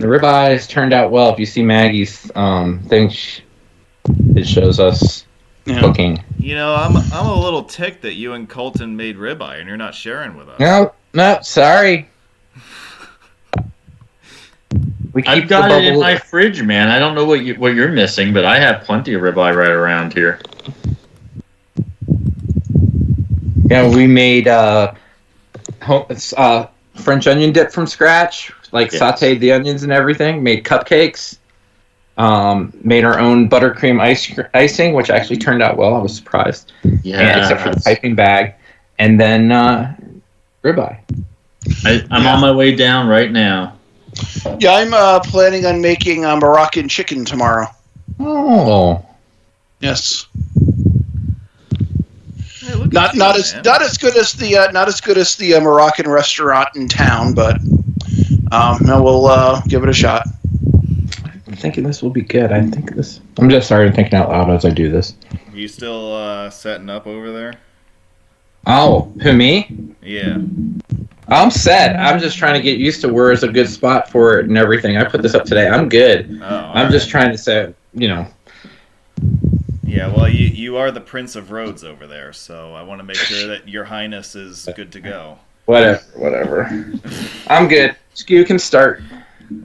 The ribeyes turned out well. If you see Maggie's thing, it shows us cooking. You know, I'm a little ticked that you and Colton made ribeye and you're not sharing with us. No, sorry. I've got it in my fridge, man. I don't know what you're missing, but I have plenty of ribeye right around here. Yeah, we made French onion dip from scratch, sauteed the onions and everything, made cupcakes, made our own buttercream icing, which actually turned out well. I was surprised. Yeah. Except for the piping bag. And then ribeye. I'm on my way down right now. Yeah, I'm planning on making Moroccan chicken tomorrow. Oh. Yes. Hey, not as good as the Moroccan restaurant in town, but no, we'll give it a shot. I'm thinking this will be good. I'm just thinking out loud as I do this. Are you still setting up over there? Oh, who, me? Yeah. I'm set. I'm just trying to get used to where is a good spot for it and everything. I put this up today. I'm good. I'm just trying to say, Yeah, well, you are the Prince of Roads over there, so I want to make sure that Your Highness is good to go. Whatever. I'm good. You can start.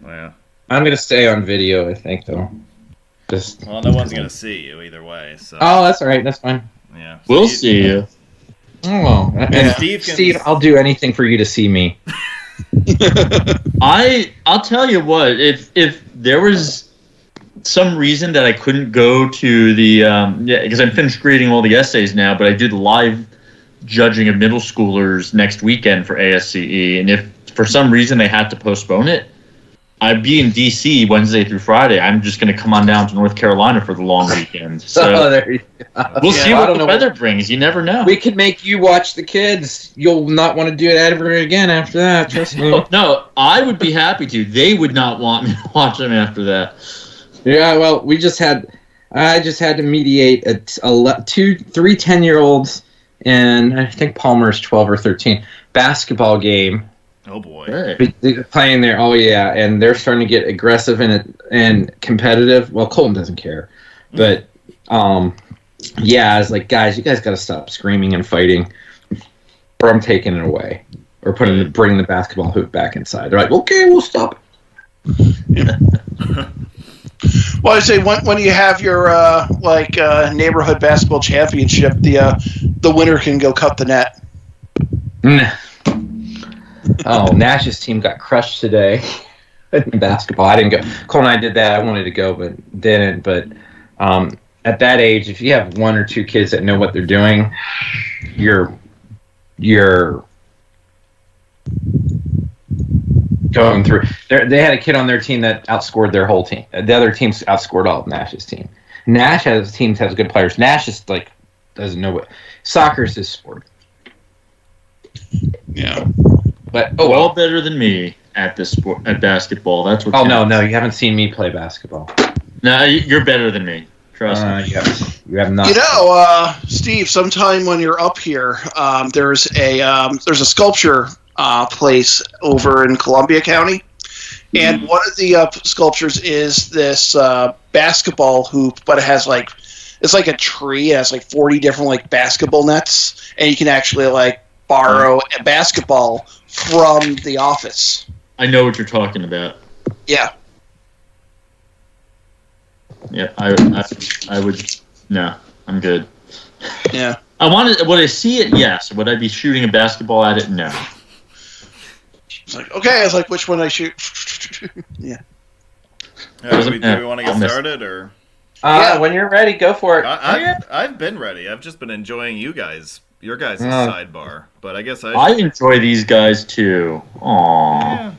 Yeah. I'm going to stay on video, I think, though. Well, no one's going to see you either way, so... Oh, that's all right. That's fine. Yeah. We'll see you. Oh, and Steve, I'll do anything for you to see me. I'll tell you what, if there was some reason that I couldn't go to the because I'm finished grading all the essays now, but I do the live judging of middle schoolers next weekend for ASCE, and if for some reason they had to postpone it, I'd be in DC Wednesday through Friday. I'm just going to come on down to North Carolina for the long weekend. So there you go. We'll see what the weather brings. You never know. We could make you watch the kids. You'll not want to do it ever again after that. Trust me. No, I would be happy to. They would not want me to watch them after that. Yeah, well, I just had to mediate three 10-year-olds and I think Palmer's 12 or 13 basketball game. Oh boy! They're playing there. Oh yeah, and they're starting to get aggressive and competitive. Well, Colton doesn't care, but yeah, I was like, guys, you guys got to stop screaming and fighting, or I'm taking it away, or bring the basketball hoop back inside. They're like, okay, we'll stop. Yeah. Well, I say when you have your neighborhood basketball championship, the winner can go cut the net. Oh, Nash's team got crushed today in basketball. I didn't go. Cole and I did that. I wanted to go, but didn't. But at that age, if you have one or two kids that know what they're doing, you're going through. They had a kid on their team that outscored their whole team. The other teams outscored all of Nash's team. Nash has good players. Nash is doesn't know what soccer's his sport. Yeah. But well, better than me at this sport, at basketball. That's what. Oh no, you haven't seen me play basketball. No, you're better than me. Trust me. You have not. You know, Steve. Sometime when you're up here, there's a sculpture place over in Columbia County, and one of the sculptures is this basketball hoop, but it has it's like a tree. It has 40 different basketball nets, and you can actually borrow a basketball from the office. I know what you're talking about. Yeah. Yeah, I would. No, I'm good. Yeah. Would I see it? Yes. Would I be shooting a basketball at it? No. It's okay. I was which one I shoot? Yeah. Do we want to get started, or? When you're ready, go for it. I've been ready. I've just been enjoying your guys' sidebar, but I guess I enjoy these guys too. Aww. Yeah.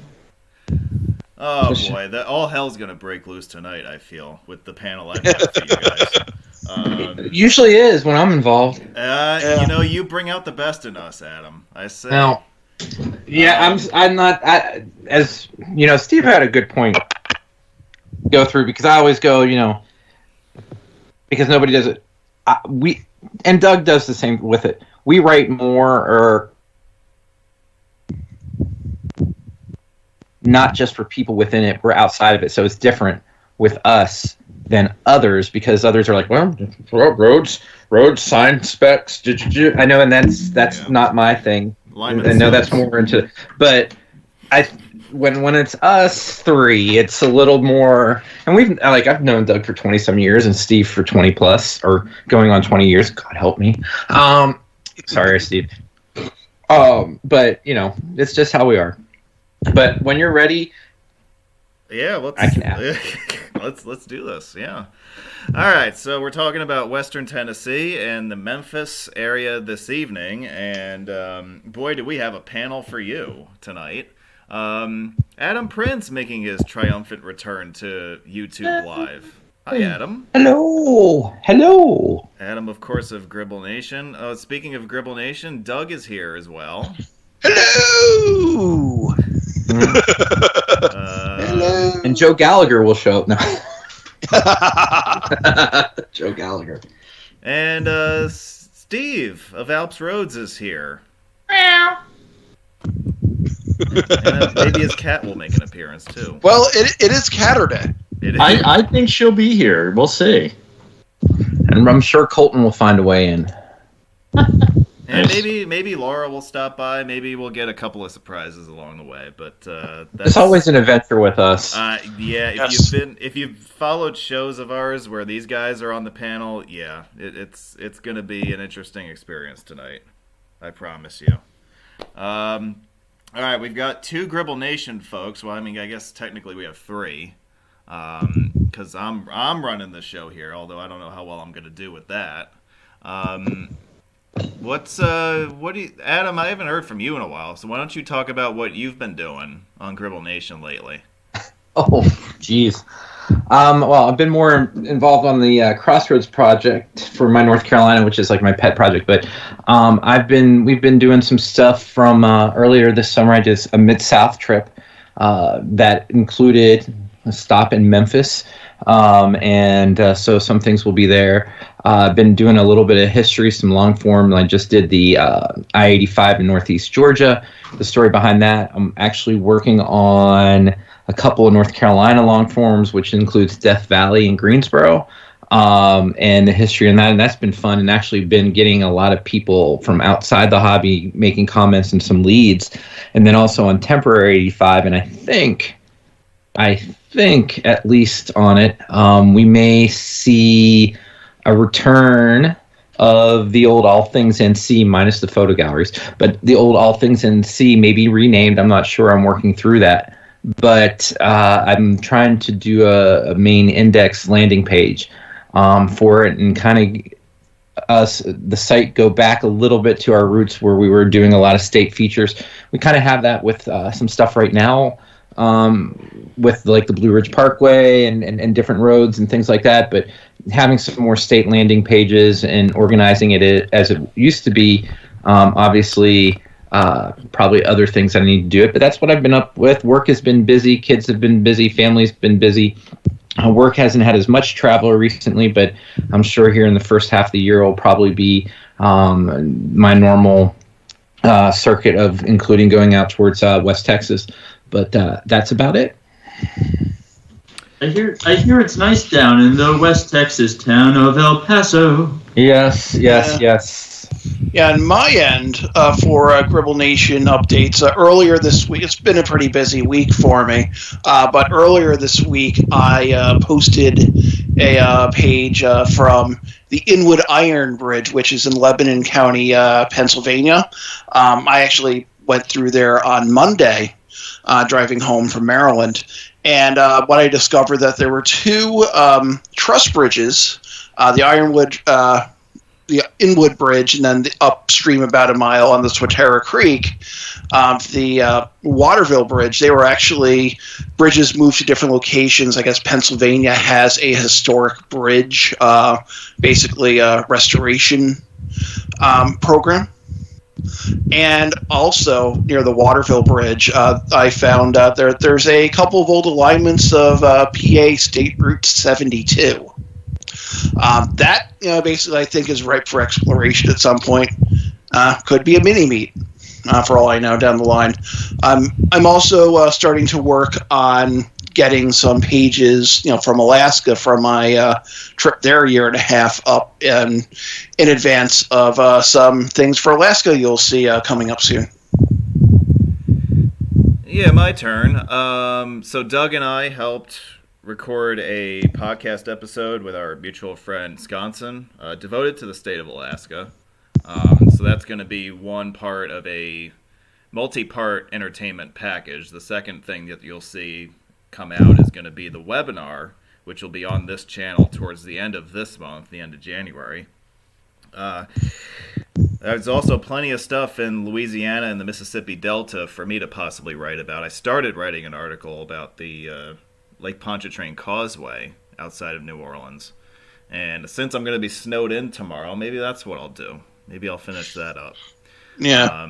Oh boy, all hell's gonna break loose tonight. I feel with the panel I've got for you guys. It usually is when I'm involved. You bring out the best in us, Adam. I say. Now, yeah, I'm not. As you know, Steve had a good point. Go through because I always go, because nobody does it. And Doug does the same with it. We write more, or not just for people within it, we're outside of it. So it's different with us than others, because others are like, well, roads, sign specs. I know, and that's not my thing. I know that's more into, but when it's us three, it's a little more. And I've known Doug for 20-some years and Steve for 20 plus, or going on 20 years. God help me. Sorry, Steve. But it's just how we are. But when you're ready, I can add. Let's do this. Yeah. All right. So we're talking about Western Tennessee and the Memphis area this evening, and boy, do we have a panel for you tonight. Adam Prince making his triumphant return to YouTube Live. Hi, Adam. Hello. Adam, of course, of Gribble Nation. Speaking of Gribble Nation, Doug is here as well. Hello. Hello. And Joe Gallagher will show up now. Joe Gallagher. And Steve of AARoads is here. Meow. And maybe his cat will make an appearance too. Well, it is Catterday. I think she'll be here. We'll see. And I'm sure Colton will find a way in. And maybe Laura will stop by. Maybe we'll get a couple of surprises along the way. But it's always an adventure with us. Yes. If you've followed shows of ours where these guys are on the panel, it's going to be an interesting experience tonight. I promise you. All right, we've got 2 Gribble Nation folks. Well, I mean, I guess technically we have 3, because I'm running the show here. Although I don't know how well I'm going to do with that. Adam? I haven't heard from you in a while, so why don't you talk about what you've been doing on Gribble Nation lately? Oh, geez. Well, I've been more involved on the Crossroads project for my North Carolina, which is like my pet project. But we've been doing some stuff from earlier this summer. I did a Mid-South trip that included a stop in Memphis. So some things will be there. I've been doing a little bit of history, some long form. I just did the I-85 in Northeast Georgia, the story behind that. I'm actually working on a couple of North Carolina long forms, which includes Death Valley and Greensboro, and the history in that. And that's been fun, and actually been getting a lot of people from outside the hobby making comments and some leads. And then also on Temporary 85, and I think at least on it, we may see a return of the old All Things NC minus the photo galleries, but the old All Things NC may be renamed. I'm not sure. I'm working through that, but I'm trying to do a main index landing page for it, and kind of the site go back a little bit to our roots where we were doing a lot of state features. We kind of have that with some stuff right now, with like the Blue Ridge Parkway and different roads and things like that, but having some more state landing pages and organizing it as it used to be, obviously probably other things that I need to do it, but that's what I've been up with. Work has been busy, kids have been busy, family's been busy. Work hasn't had as much travel recently, but I'm sure here in the first half of the year will probably be my normal circuit of including going out towards West Texas, but that's about it. I hear it's nice down in the West Texas town of El Paso. Yes. Yeah, on my end, for Gribble Nation updates, earlier this week, it's been a pretty busy week for me, but earlier this week I posted a page from the Inwood Iron Bridge, which is in Lebanon County, Pennsylvania. I actually went through there on Monday, driving home from Maryland, and what I discovered that there were 2 truss bridges, the Inwood Bridge, and then the upstream about a mile on the Swatara Creek, the Waterville Bridge. They were actually bridges moved to different locations. I guess Pennsylvania has a historic bridge, basically a restoration program. And also near the Waterville Bridge, I found there's a couple of old alignments of PA State Route 72. That basically I think is ripe for exploration at some point. Could be a mini meet. for all I know, down the line. I'm also starting to work on getting some pages, from Alaska from my trip there a year and a half up in advance of some things for Alaska you'll see coming up soon. Yeah, my turn. So Doug and I helped record a podcast episode with our mutual friend Sconson, devoted to the state of Alaska. So that's going to be one part of a multi-part entertainment package. The second thing that you'll see come out is going to be the webinar, which will be on this channel towards the end of this month, the end of January. There's also plenty of stuff in Louisiana and the Mississippi Delta for me to possibly write about. I started writing an article about the Lake Pontchartrain Causeway outside of New Orleans. And since I'm going to be snowed in tomorrow, maybe that's what I'll do. Maybe I'll finish that up. Yeah.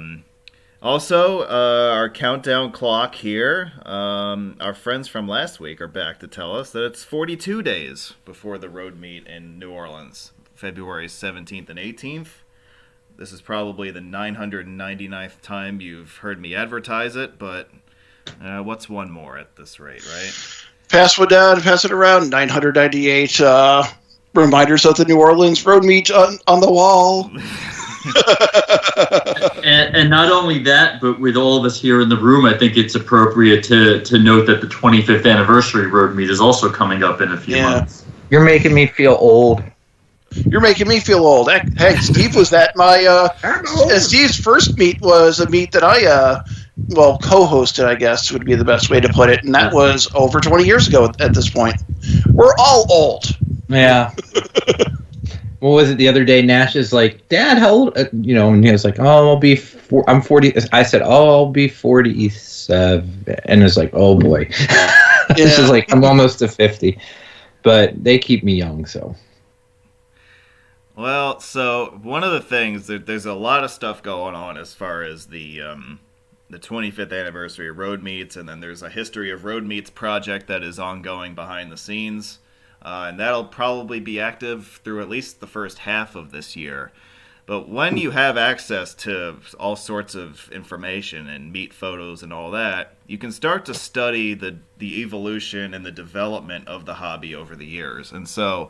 Also, our countdown clock here, our friends from last week are back to tell us that it's 42 days before the road meet in New Orleans, February 17th and 18th. This is probably the 999th time you've heard me advertise it, but what's one more at this rate, right? Pass one down, pass it around. 998 reminders of the New Orleans road meet on the wall. And not only that, but with all of us here in the room, I think it's appropriate to note that the 25th anniversary road meet is also coming up in a few months. You're making me feel old. You're making me feel old. Hey, Steve was at my... Steve's first meet was a meet that I, co-hosted, I guess, would be the best way to put it. And that was over 20 years ago at this point. We're all old. Yeah. What was it the other day? Nash is like, Dad, how old? And he was like, oh, I'm 40. I said, oh, I'll be 47. And it's like, oh, boy. This is like, I'm almost to 50. But they keep me young, so... Well, so one of the things, there's a lot of stuff going on as far as the 25th anniversary of road meets, and then there's a history of road meets project that is ongoing behind the scenes, and that'll probably be active through at least the first half of this year. But when you have access to all sorts of information and meet photos and all that, you can start to study the evolution and the development of the hobby over the years. And so...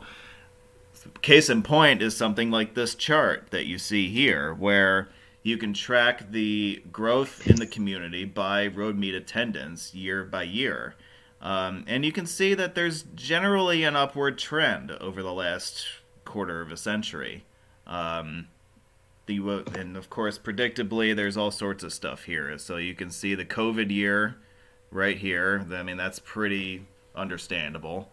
case in point is something like this chart that you see here, where you can track the growth in the community by road meet attendance year by year. And you can see that there's generally an upward trend over the last quarter of a century. And of course, predictably, there's all sorts of stuff here. So you can see the COVID year right here. I mean, that's pretty understandable.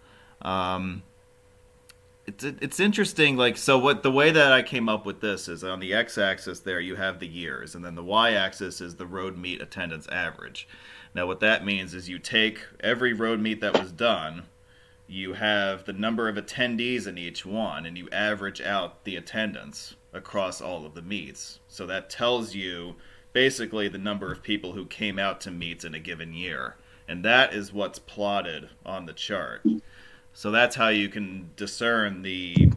It's interesting, the way that I came up with this is on the x-axis there you have the years, and then the y-axis is the road meet attendance average. Now what that means is you take every road meet that was done, you have the number of attendees in each one, and you average out the attendance across all of the meets. So that tells you basically the number of people who came out to meets in a given year, and that is what's plotted on the chart. So that's how you can discern the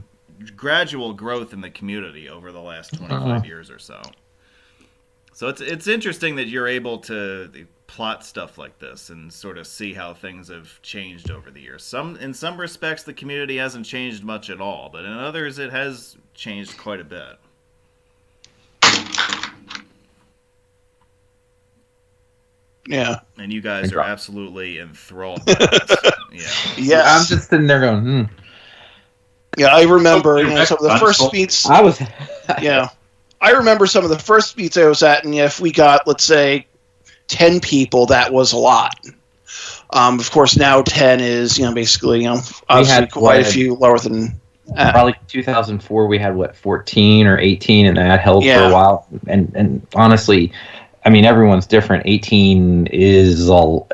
gradual growth in the community over the last 25 years or so. So it's interesting that you're able to plot stuff like this and sort of see how things have changed over the years. In some respects, the community hasn't changed much at all, but in others, it has changed quite a bit. Yeah. And you guys are absolutely enthralled by this. Yeah. Yes. I'm just sitting there going, Yeah, I remember some of the first meets. Yeah. I remember some of the first meets I was at, and if we got, let's say, 10 people, that was a lot. Of course, now 10 is, basically, obviously quite a few lower than... Probably 2004, we had, 14 or 18, and that held for a while. And honestly... I mean, everyone's different. 18 is how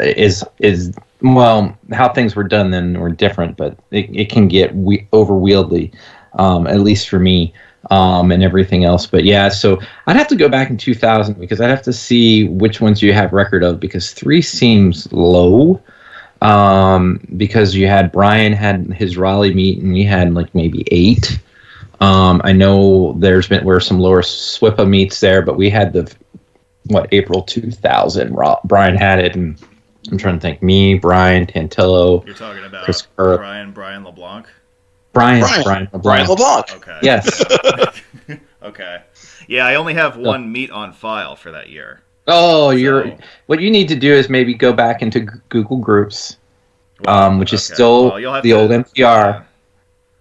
things were done then were different, but it can get overwieldy, at least for me, and everything else. But yeah, so I'd have to go back in 2000 because I'd have to see which ones you have record of, because 3 seems low, because you had Brian had his Raleigh meet and we had maybe 8. I know were some lower SWIPA meets there, but we had April 2000. Brian had it, and I'm trying to think. Me, Brian, Tantillo. You're talking about Chris Brian LeBlanc? Brian LeBlanc. Okay. Yes. Okay. Yeah, I only have one meet on file for that year. Oh, what you need to do is maybe go back into Google Groups, which is still the old MTR, yeah.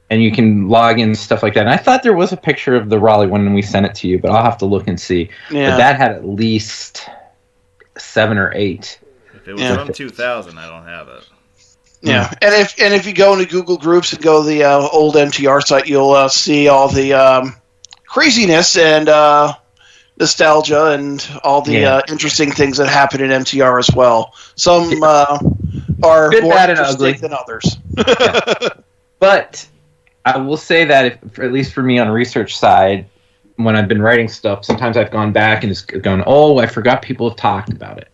and you can log in and stuff like that. And I thought there was a picture of the Raleigh one when we sent it to you, but I'll have to look and see. Yeah. But that had at least 7 or 8. If it was from 2000, I don't have it. Yeah, and if you go into Google Groups and go to the old MTR site, you'll see all the craziness and nostalgia and all the interesting things that happen in MTR as well. Some are good, more bad, and interesting ugly than others. Yeah. But I will say that, at least for me on research side, when I've been writing stuff, sometimes I've gone back and just gone, oh, I forgot people have talked about it.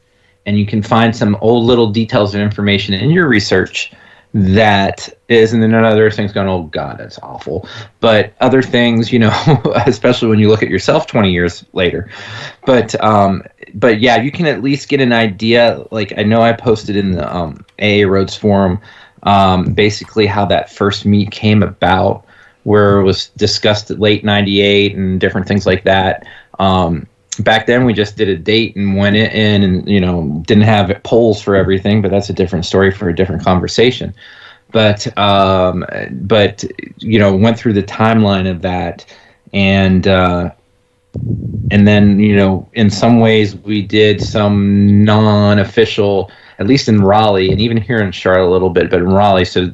And you can find some old little details of information in your research that is, and then other things going, oh, God, that's awful. But other things, especially when you look at yourself 20 years later. But yeah, you can at least get an idea. Like, I know I posted in the AARoads forum basically how that first meet came about, where it was discussed at late 98 and different things like that. Back then, we just did a date and went in and, didn't have polls for everything, but that's a different story for a different conversation. But went through the timeline of that. And then, in some ways we did some non-official, at least in Raleigh, and even here in Charlotte a little bit, but in Raleigh, so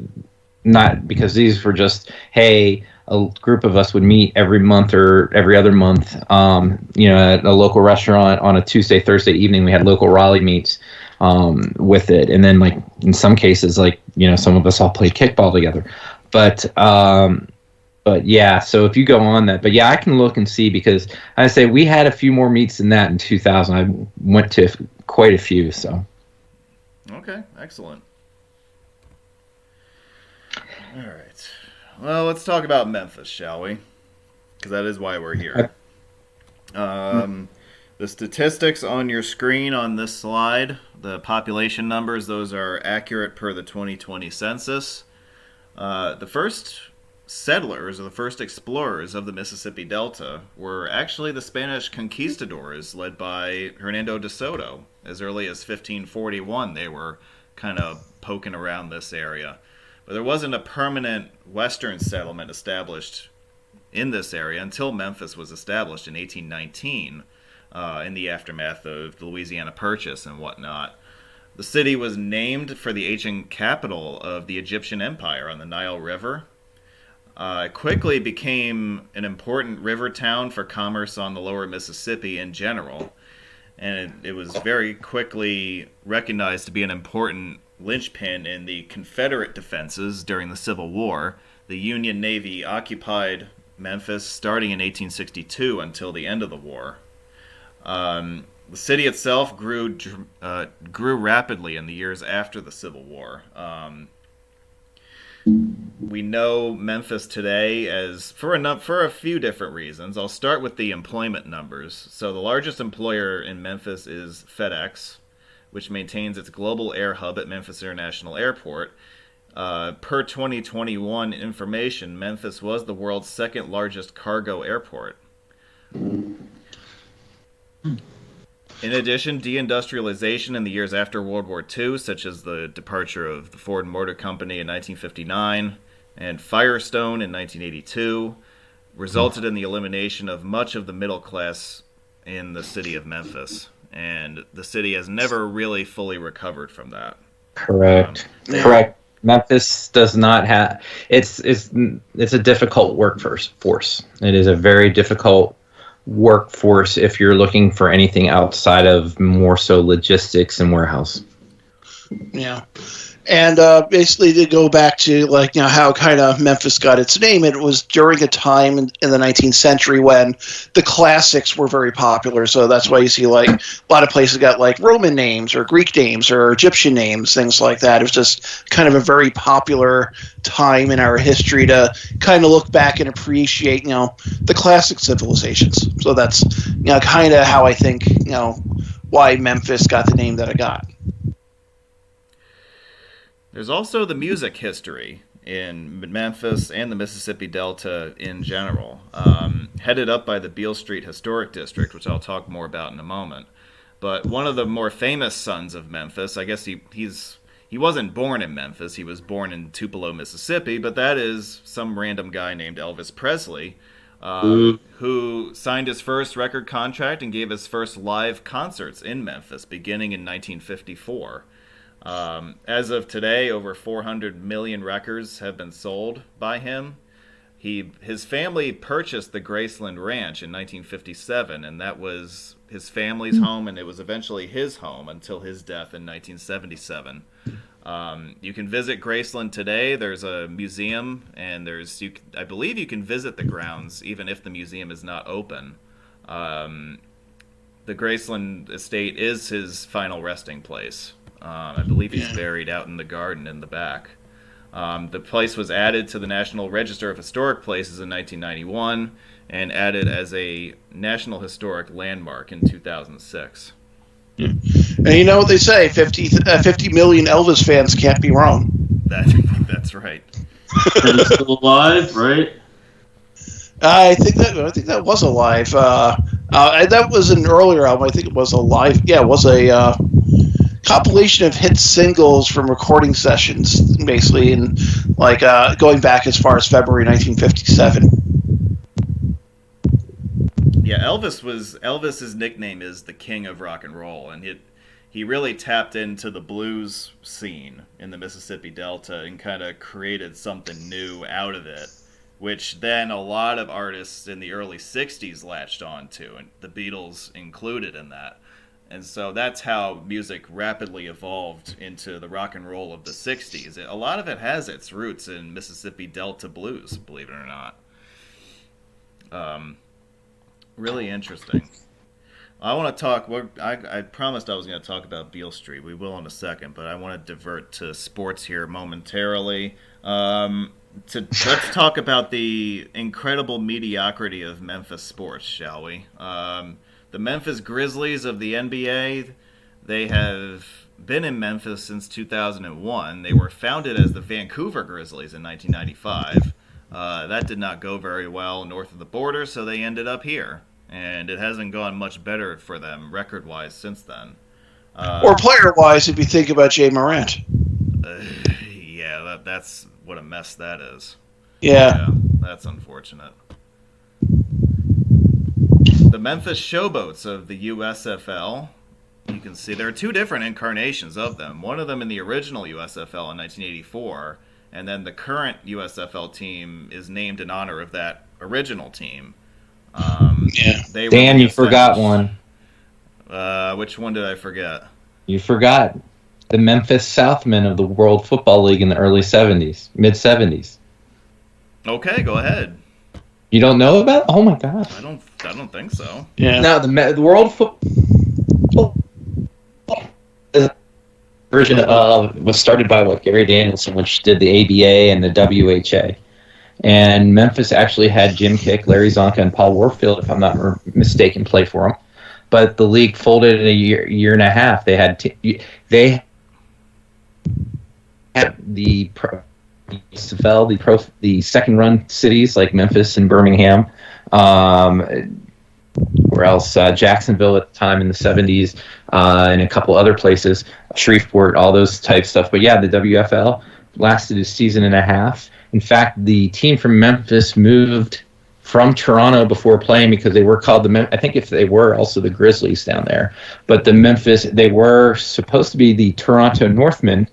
not because these were just, hey, a group of us would meet every month or every other month, at a local restaurant on a Tuesday, Thursday evening. We had local Raleigh meets with it. And then, like, in some cases, some of us all played kickball together. But yeah, so if you go on that, but yeah, I can look and see, because I say we had a few more meets than that in 2000. I went to quite a few, so. Okay, excellent. All right. Well, let's talk about Memphis, shall we? Because that is why we're here. The statistics on your screen on this slide, the population numbers, those are accurate per the 2020 census. The first settlers, or the first explorers of the Mississippi Delta, were actually the Spanish conquistadors led by Hernando de Soto. As early as 1541, they were kind of poking around this area. But there wasn't a permanent Western settlement established in this area until Memphis was established in 1819, in the aftermath of the Louisiana Purchase and whatnot. The city was named for the ancient capital of the Egyptian Empire on the Nile River. It quickly became an important river town for commerce on the lower Mississippi in general, and it was very quickly recognized to be an important linchpin in the Confederate defenses during the Civil War. The Union Navy occupied Memphis starting in 1862 until the end of the war. The city itself grew rapidly in the years after the Civil War. We know Memphis today as for a few different reasons. I'll start with the employment numbers. So the largest employer in Memphis is FedEx, which maintains its global air hub at Memphis International Airport. Per 2021 information, Memphis was the world's second largest cargo airport. In addition, deindustrialization in the years after World War II, such as the departure of the Ford Motor Company in 1959 and Firestone in 1982, resulted in the elimination of much of the middle class in the city of Memphis. And the city has never really fully recovered from that. Correct. Memphis does not have. It's a difficult workforce. It is a very difficult workforce if you're looking for anything outside of more so logistics and warehouse. Yeah. And basically, to go back to how kind of Memphis got its name, it was during a time in the 19th century when the classics were very popular. So that's why you see a lot of places got Roman names or Greek names or Egyptian names, things like that. It was just kind of a very popular time in our history to kind of look back and appreciate the classic civilizations. So that's kind of how I think why Memphis got the name that it got. There's also the music history in Memphis and the Mississippi Delta in general, headed up by the Beale Street Historic District, which I'll talk more about in a moment. But one of the more famous sons of Memphis, I guess he wasn't born in Memphis, he was born in Tupelo, Mississippi, but that is some random guy named Elvis Presley, who signed his first record contract and gave his first live concerts in Memphis beginning in 1954. As of today, over 400 million records have been sold by him. His family purchased the Graceland Ranch in 1957, and that was his family's home, and it was eventually his home until his death in 1977. You can visit Graceland today. There's a museum, and I believe you can visit the grounds even if the museum is not open. The Graceland estate is his final resting place. I believe he's buried out in the garden in the back. The place was added to the National Register of Historic Places in 1991 and added as a National Historic Landmark in 2006. And you know what they say, 50 million Elvis fans can't be wrong. That's right. And he's still alive, right? I think that was alive. That was an earlier album. I think it was alive. Yeah, it was a compilation of hit singles from recording sessions, basically, and going back as far as February 1957. Yeah, Elvis's nickname is the King of Rock and Roll, and he really tapped into the blues scene in the Mississippi Delta and kind of created something new out of it, which then a lot of artists in the early 60s latched on to, and the Beatles included in that. And so that's how music rapidly evolved into the rock and roll of the 60s. A lot of it has its roots in Mississippi Delta blues, believe it or not. Really interesting. I want to talk. I promised I was going to talk about Beale Street. We will in a second, but I want to divert to sports here momentarily. Let's talk about the incredible mediocrity of Memphis sports, shall we? The Memphis Grizzlies of the NBA, they have been in Memphis since 2001. They were founded as the Vancouver Grizzlies in 1995. That did not go very well north of the border, so they ended up here. And it hasn't gone much better for them record-wise since then. Or player-wise, if you think about Jay Morant. Yeah, that's what a mess that is. Yeah, that's unfortunate. The Memphis Showboats of the USFL, you can see there are two different incarnations of them. One of them in the original USFL in 1984, and then the current USFL team is named in honor of that original team. Dan, you forgot one. Which one did I forget? You forgot the Memphis Southmen of the World Football League in the early 70s, mid-70s. Okay, go ahead. You don't know about? Oh my God! I don't think so. Yeah. No, the World Football version was started by Gary Danielson, which did the ABA and the WHA. And Memphis actually had Jim Kick, Larry Zonka, and Paul Warfield, if I'm not mistaken, play for them. But the league folded in a year and a half. They had the the second-run cities like Memphis and Birmingham, where else? Jacksonville at the time in the 70s, and a couple other places, Shreveport, all those type stuff. But yeah, the WFL lasted a season and a half. In fact, the team from Memphis moved from Toronto before playing because they were called I think if they were also the Grizzlies down there. But the Memphis, they were supposed to be the Toronto Northmen,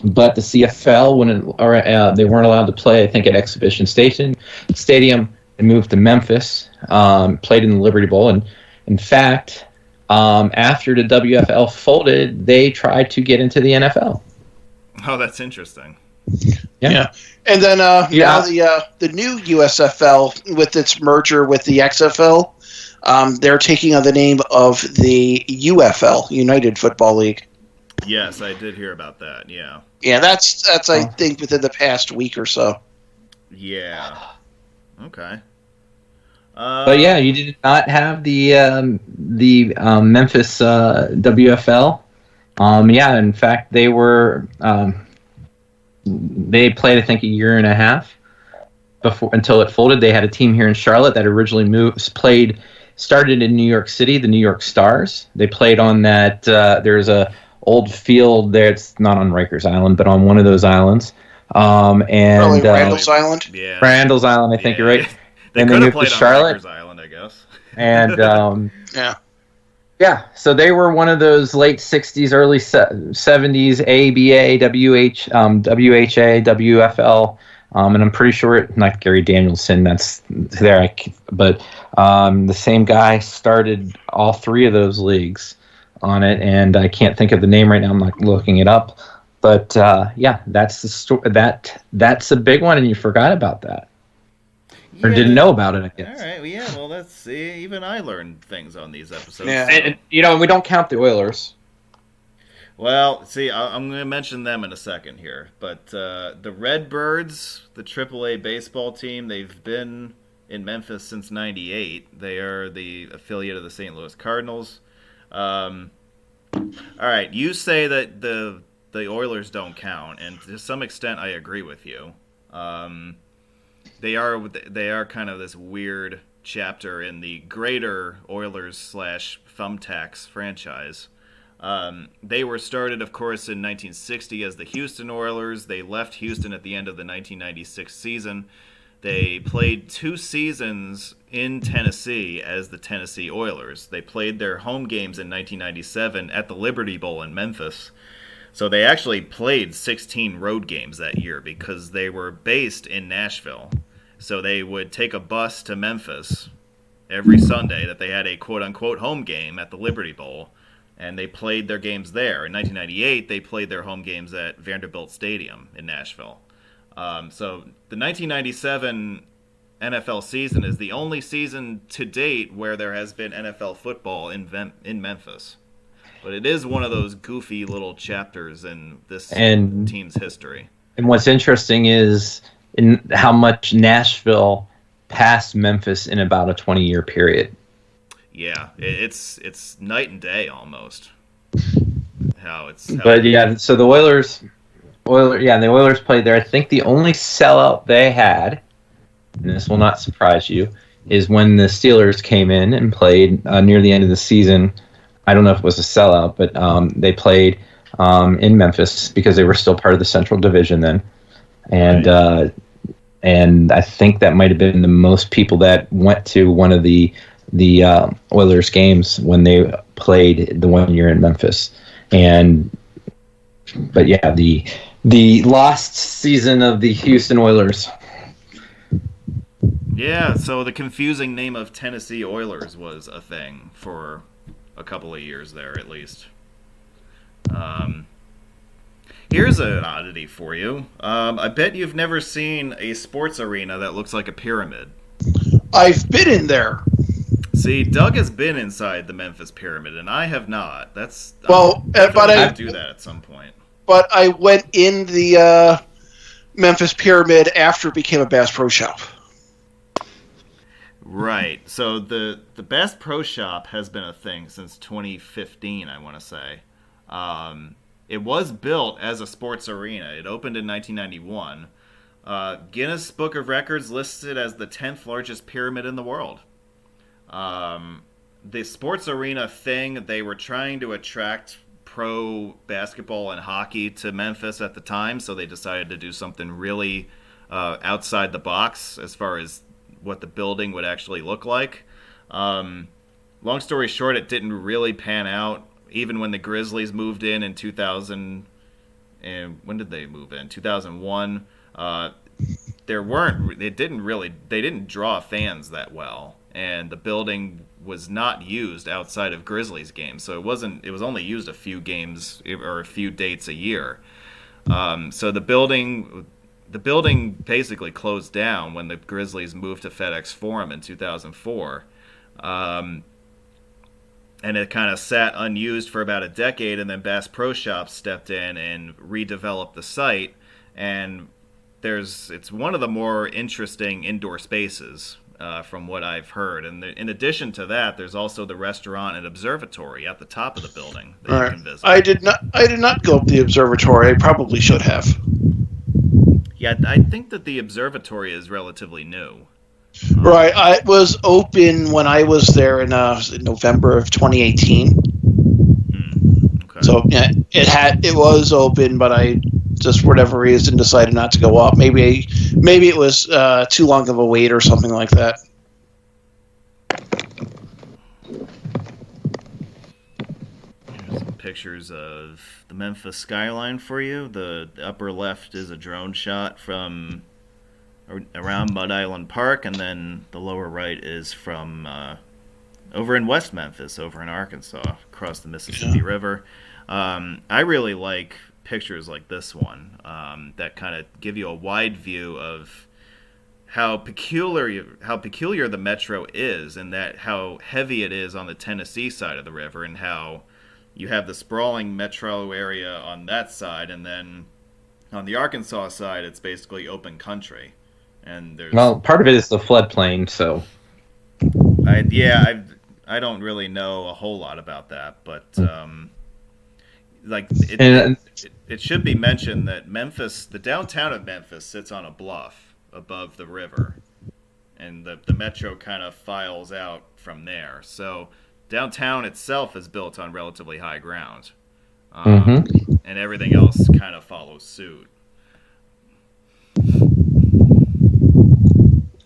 but the CFL, they weren't allowed to play, I think, at Exhibition Stadium, and moved to Memphis, played in the Liberty Bowl. And in fact, after the WFL folded, they tried to get into the NFL. Oh, that's interesting. Yeah. And then now the new USFL, with its merger with the XFL, they're taking on the name of the UFL, United Football League. Yes, I did hear about that. Yeah. Yeah, that's I think within the past week or so. Yeah. Okay. But yeah, you did not have the Memphis WFL. Yeah, in fact, they were they played I think a year and a half until it folded. They had a team here in Charlotte that originally started in New York City, the New York Stars. They played on that. There's a old field there. It's not on Rikers Island, but on one of those islands. And probably Randall's Island. Yeah. Randall's Island, I think you're right. They and could they have moved played to on Charlotte. Rikers Island, I guess. And Yeah. So they were one of those late '60s, early '70s ABA, WHA, WFL, and I'm pretty sure not Gary Danielson. That's there, but the same guy started all three of those leagues on it, and I can't think of the name right now. I'm not looking it up, but yeah, that's the story. That's a big one, and you forgot about that. Or didn't know about it, I guess. All right, well, yeah, well, let's see. Even I learned things on these episodes. Yeah. And we don't count the Oilers. Well, see, I'm going to mention them in a second here. But the Redbirds, the AAA baseball team, they've been in Memphis since '98. They are the affiliate of the St. Louis Cardinals. All right, you say that the Oilers don't count, and to some extent I agree with you. They are kind of this weird chapter in the greater Oilers / Thumbtacks franchise. They were started, of course, in 1960 as the Houston Oilers. They left Houston at the end of the 1996 season. They played 2 seasons in Tennessee as the Tennessee Oilers. They played their home games in 1997 at the Liberty Bowl in Memphis. So they actually played 16 road games that year because they were based in Nashville. So they would take a bus to Memphis every Sunday that they had a quote-unquote home game at the Liberty Bowl, and they played their games there. In 1998, they played their home games at Vanderbilt Stadium in Nashville. So the 1997 NFL season is the only season to date where there has been NFL football in Memphis. But it is one of those goofy little chapters in this team's history. And what's interesting is in how much Nashville passed Memphis in about a 20-year period. Yeah, it's night and day almost. So the Oilers played there. I think the only sellout they had, and this will not surprise you, is when the Steelers came in and played near the end of the season. I don't know if it was a sellout, but they played in Memphis because they were still part of the Central Division then. And I think that might have been the most people that went to one of the Oilers games when they played the 1 year in Memphis. But yeah, the lost season of the Houston Oilers. Yeah, so the confusing name of Tennessee Oilers was a thing for a couple of years there, at least. Here's an oddity for you. I bet you've never seen a sports arena that looks like a pyramid. I've been in there. See, Doug has been inside the Memphis Pyramid, and I have not. But I do that at some point. But I went in the Memphis Pyramid after it became a Bass Pro Shop. Right. So the Bass Pro Shop has been a thing since 2015, I want to say. It was built as a sports arena. It opened in 1991. Guinness Book of Records lists it as the 10th largest pyramid in the world. The sports arena thing, they were trying to attract pro basketball and hockey to Memphis at the time, so they decided to do something really outside the box as far as what the building would actually look like. Long story short, it didn't really pan out. Even when the Grizzlies moved in 2000, and when did they move in? 2001. They didn't draw fans that well, and the building was not used outside of Grizzlies games. So it was only used a few games or a few dates a year. So the building basically closed down when the Grizzlies moved to FedEx Forum in 2004. And it kind of sat unused for about a decade, and then Bass Pro Shops stepped in and redeveloped the site. And it's one of the more interesting indoor spaces, from what I've heard. And in addition to that, there's also the restaurant and observatory at the top of the building that you can visit. I did not go up the observatory. I probably should have. Yeah, I think that the observatory is relatively new. Right, it was open when I was there in November of 2018. Okay. So yeah, it was open, but I just for whatever reason decided not to go up. Maybe it was too long of a wait or something like that. Here's some pictures of the Memphis skyline for you. The upper left is a drone shot from around Mud Island Park, and then the lower right is from over in West Memphis, over in Arkansas, across the Mississippi River. I really like pictures like this one that kind of give you a wide view of how peculiar the metro is, and that how heavy it is on the Tennessee side of the river, and how you have the sprawling metro area on that side, and then on the Arkansas side, it's basically open country. And part of it is the floodplain, so I don't really know a whole lot about that, but it should be mentioned that Memphis, the downtown of Memphis, sits on a bluff above the river, and the metro kind of files out from there. So downtown itself is built on relatively high ground, and everything else kind of follows suit.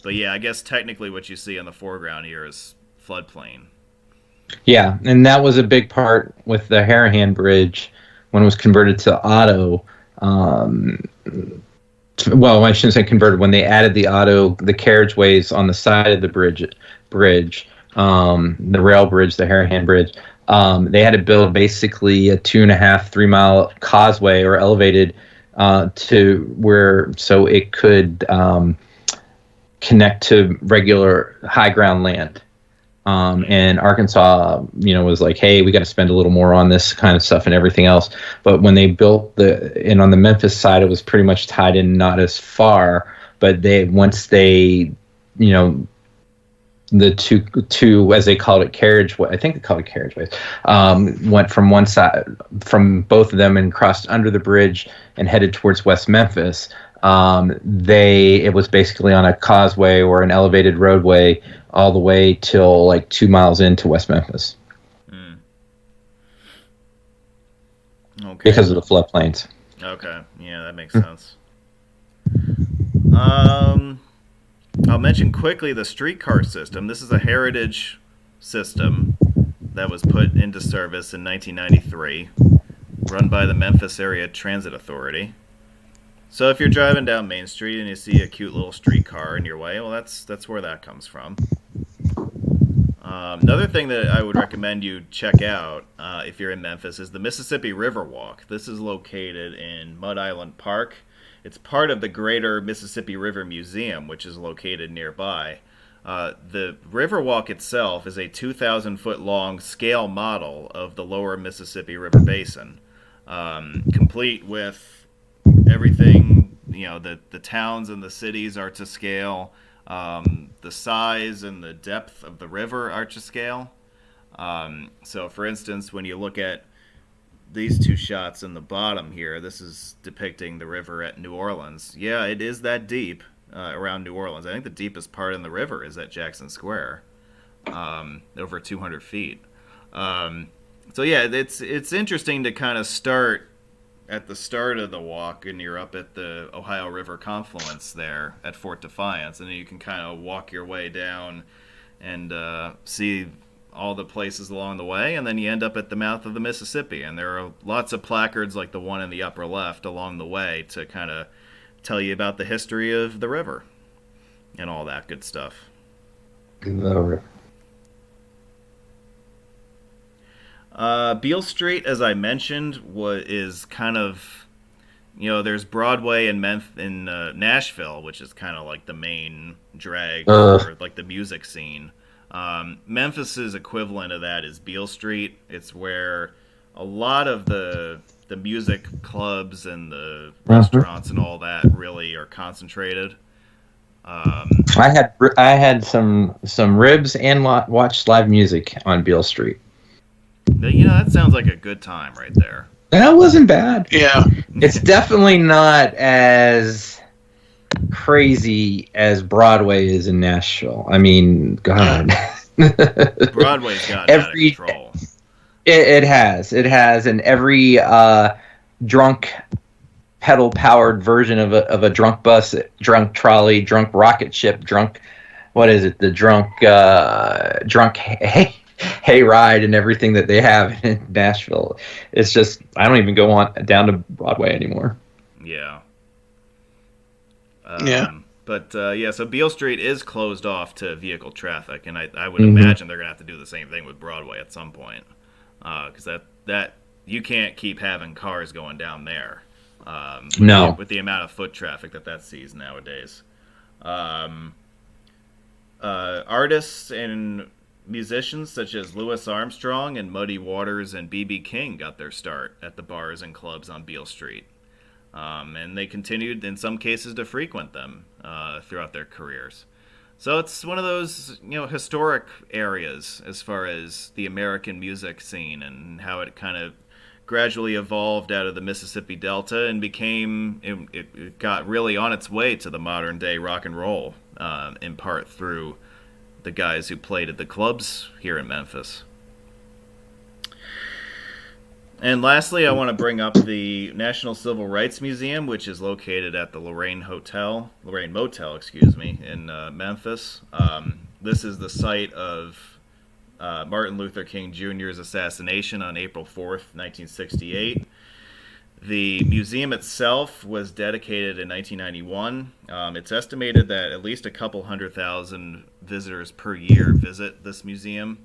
But yeah, I guess technically what you see in the foreground here is floodplain. Yeah, and that was a big part with the Harahan Bridge when it was converted to auto. Well, I shouldn't say converted. When they added the carriageways on the side of the bridge, the rail bridge, the Harahan Bridge, they had to build basically a 2.5-3 mile causeway or elevated to where so it could connect to regular high ground land. And Arkansas, was like, hey, we got to spend a little more on this kind of stuff and everything else. But when they built and on the Memphis side, it was pretty much tied in, not as far, but once they, the two, as they called it, carriageway, I think they called it carriageways, went from one side, from both of them, and crossed under the bridge and headed towards West Memphis. It was basically on a causeway or an elevated roadway all the way till like 2 miles into West Memphis. Okay. Because of the floodplains. Okay, yeah, that makes sense. I'll mention quickly the streetcar system. This is a heritage system that was put into service in 1993, run by the Memphis Area Transit Authority. So if you're driving down Main Street and you see a cute little streetcar in your way, well, that's where that comes from. Another thing that I would recommend you check out if you're in Memphis is the Mississippi River Walk. This is located in Mud Island Park. It's part of the Greater Mississippi River Museum, which is located nearby. The Riverwalk itself is a 2,000-foot long scale model of the lower Mississippi River Basin, complete with everything. The towns and the cities are to scale. The size and the depth of the river are to scale. So, for instance, when you look at these two shots in the bottom here, this is depicting the river at New Orleans. Yeah, it is that deep around New Orleans. I think the deepest part in the river is at Jackson Square, over 200 feet. So yeah, it's interesting to kind of start at the start of the walk, and you're up at the Ohio River confluence there at Fort Defiance, and then you can kind of walk your way down and see all the places along the way, and then you end up at the mouth of the Mississippi, and there are lots of placards like the one in the upper left along the way to kind of tell you about the history of the river and all that good stuff. The river. Beale Street, as I mentioned, is kind of, there's Broadway in Nashville, which is kind of like the main drag for like the music scene. Memphis's equivalent of that is Beale Street. It's where a lot of the music clubs and the restaurants and all that really are concentrated. I had some ribs and watched live music on Beale Street. That sounds like a good time right there. That wasn't bad. Yeah. It's definitely not as crazy as Broadway is in Nashville. I mean, God. Broadway's got out of control. It has, and every drunk pedal-powered version of a drunk bus, drunk trolley, drunk rocket ship, drunk, what is it? The drunk hay ride and everything that they have in Nashville. It's just, I don't even go down to Broadway anymore. Yeah. But so Beale Street is closed off to vehicle traffic, and I would imagine they're gonna have to do the same thing with Broadway at some point, because that you can't keep having cars going down there. No, with the amount of foot traffic that sees nowadays. Artists and musicians such as Louis Armstrong and Muddy Waters and B.B. King got their start at the bars and clubs on Beale Street. And they continued, in some cases, to frequent them throughout their careers. So it's one of those, historic areas as far as the American music scene and how it kind of gradually evolved out of the Mississippi Delta and it got really on its way to the modern day rock and roll, in part through the guys who played at the clubs here in Memphis. And lastly, I want to bring up the National Civil Rights Museum, which is located at the Lorraine Motel, in Memphis. This is the site of Martin Luther King Jr.'s assassination on April 4th, 1968. The museum itself was dedicated in 1991. It's estimated that at least a couple 100,000 visitors per year visit this museum.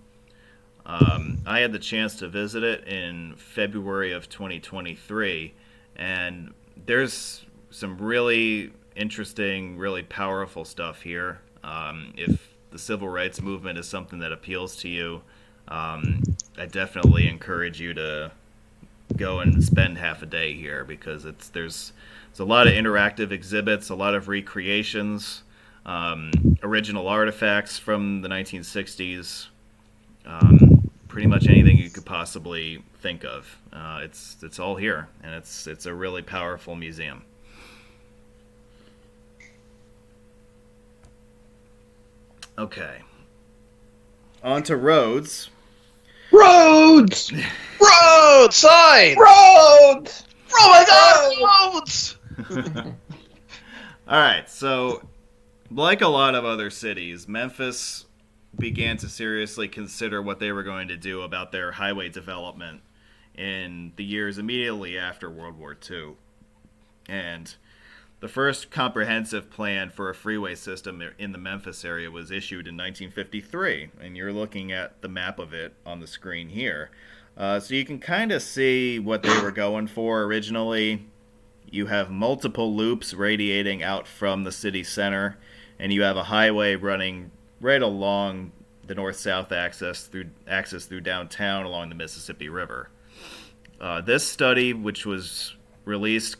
I had the chance to visit it in February of 2023, and there's some really interesting, really powerful stuff here. If the civil rights movement is something that appeals to you, I definitely encourage you to go and spend half a day here, because there's a lot of interactive exhibits, a lot of recreations, original artifacts from the 1960s. Pretty much anything you could possibly think of. It's all here, and it's a really powerful museum. Okay. On to roads. Roads! Road sign. Roads! Oh my God! Roads. All right. So, like a lot of other cities, Memphis began to seriously consider what they were going to do about their highway development in the years immediately after World War II. And the first comprehensive plan for a freeway system in the Memphis area was issued in 1953, and you're looking at the map of it on the screen here. So you can kind of see what they were going for originally. You have multiple loops radiating out from the city center, and you have a highway running right along the north-south axis through downtown along the Mississippi River. This study, which was released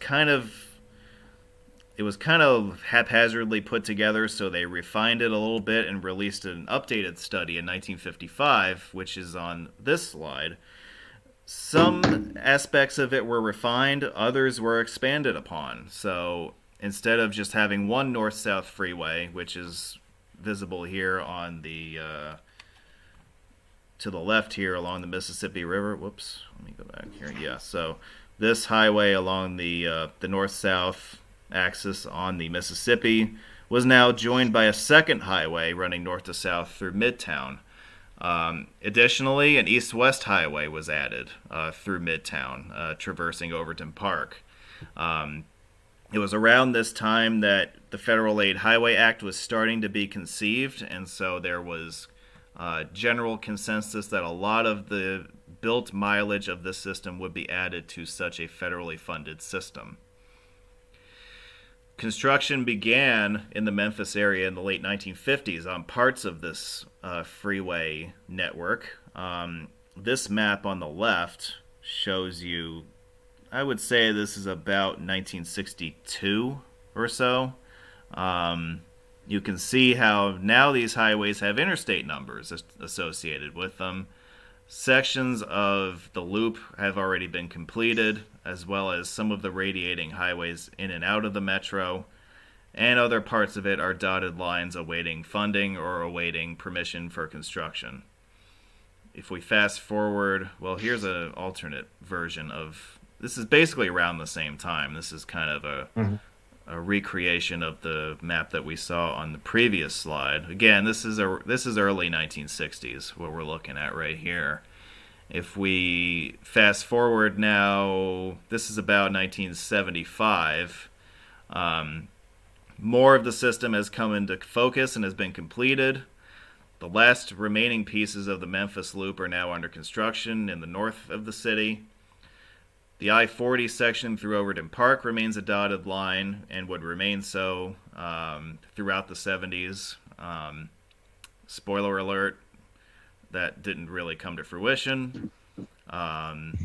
it was kind of haphazardly put together, so they refined it a little bit and released an updated study in 1955, which is on this slide. Some aspects of it were refined, others were expanded upon. So instead of just having one north-south freeway, which is visible here on the to the left here along the Mississippi River. Whoops, let me go back here. Yeah, so this highway along the north-south axis on the Mississippi was now joined by a second highway running north to south through Midtown. Additionally, an east-west highway was added through Midtown, traversing Overton Park. It was around this time that the Federal Aid Highway Act was starting to be conceived, and so there was general consensus that a lot of the built mileage of this system would be added to such a federally funded system. Construction began in the Memphis area in the late 1950s on parts of this freeway network. This map on the left shows you, I would say this is about 1962 or so. You can see how now these highways have interstate numbers associated with them. Sections of the loop have already been completed, as well as some of the radiating highways in and out of the metro, and other parts of it are dotted lines awaiting funding or awaiting permission for construction. If we fast forward, well, here's an alternate version of, this is basically around the same time. This is kind of a recreation of the map that we saw on the previous slide. Again, this is early 1960s, what we're looking at right here. If we fast forward now, this is about 1975. More of the system has come into focus and has been completed. The last remaining pieces of the Memphis Loop are now under construction in the north of the city. The I-40 section through Overton Park remains a dotted line and would remain so throughout the 70s. Spoiler alert, that didn't really come to fruition. And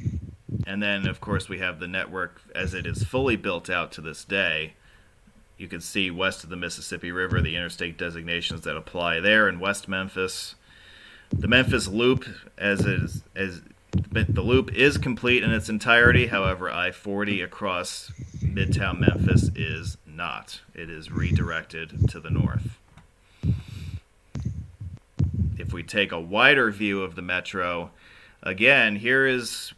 then, of course, we have the network as it is fully built out to this day. You can see west of the Mississippi River, the interstate designations that apply there in West Memphis. The Memphis Loop, the loop is complete in its entirety. However, I-40 across Midtown Memphis is not. It is redirected to the north. If we take a wider view of the metro, again,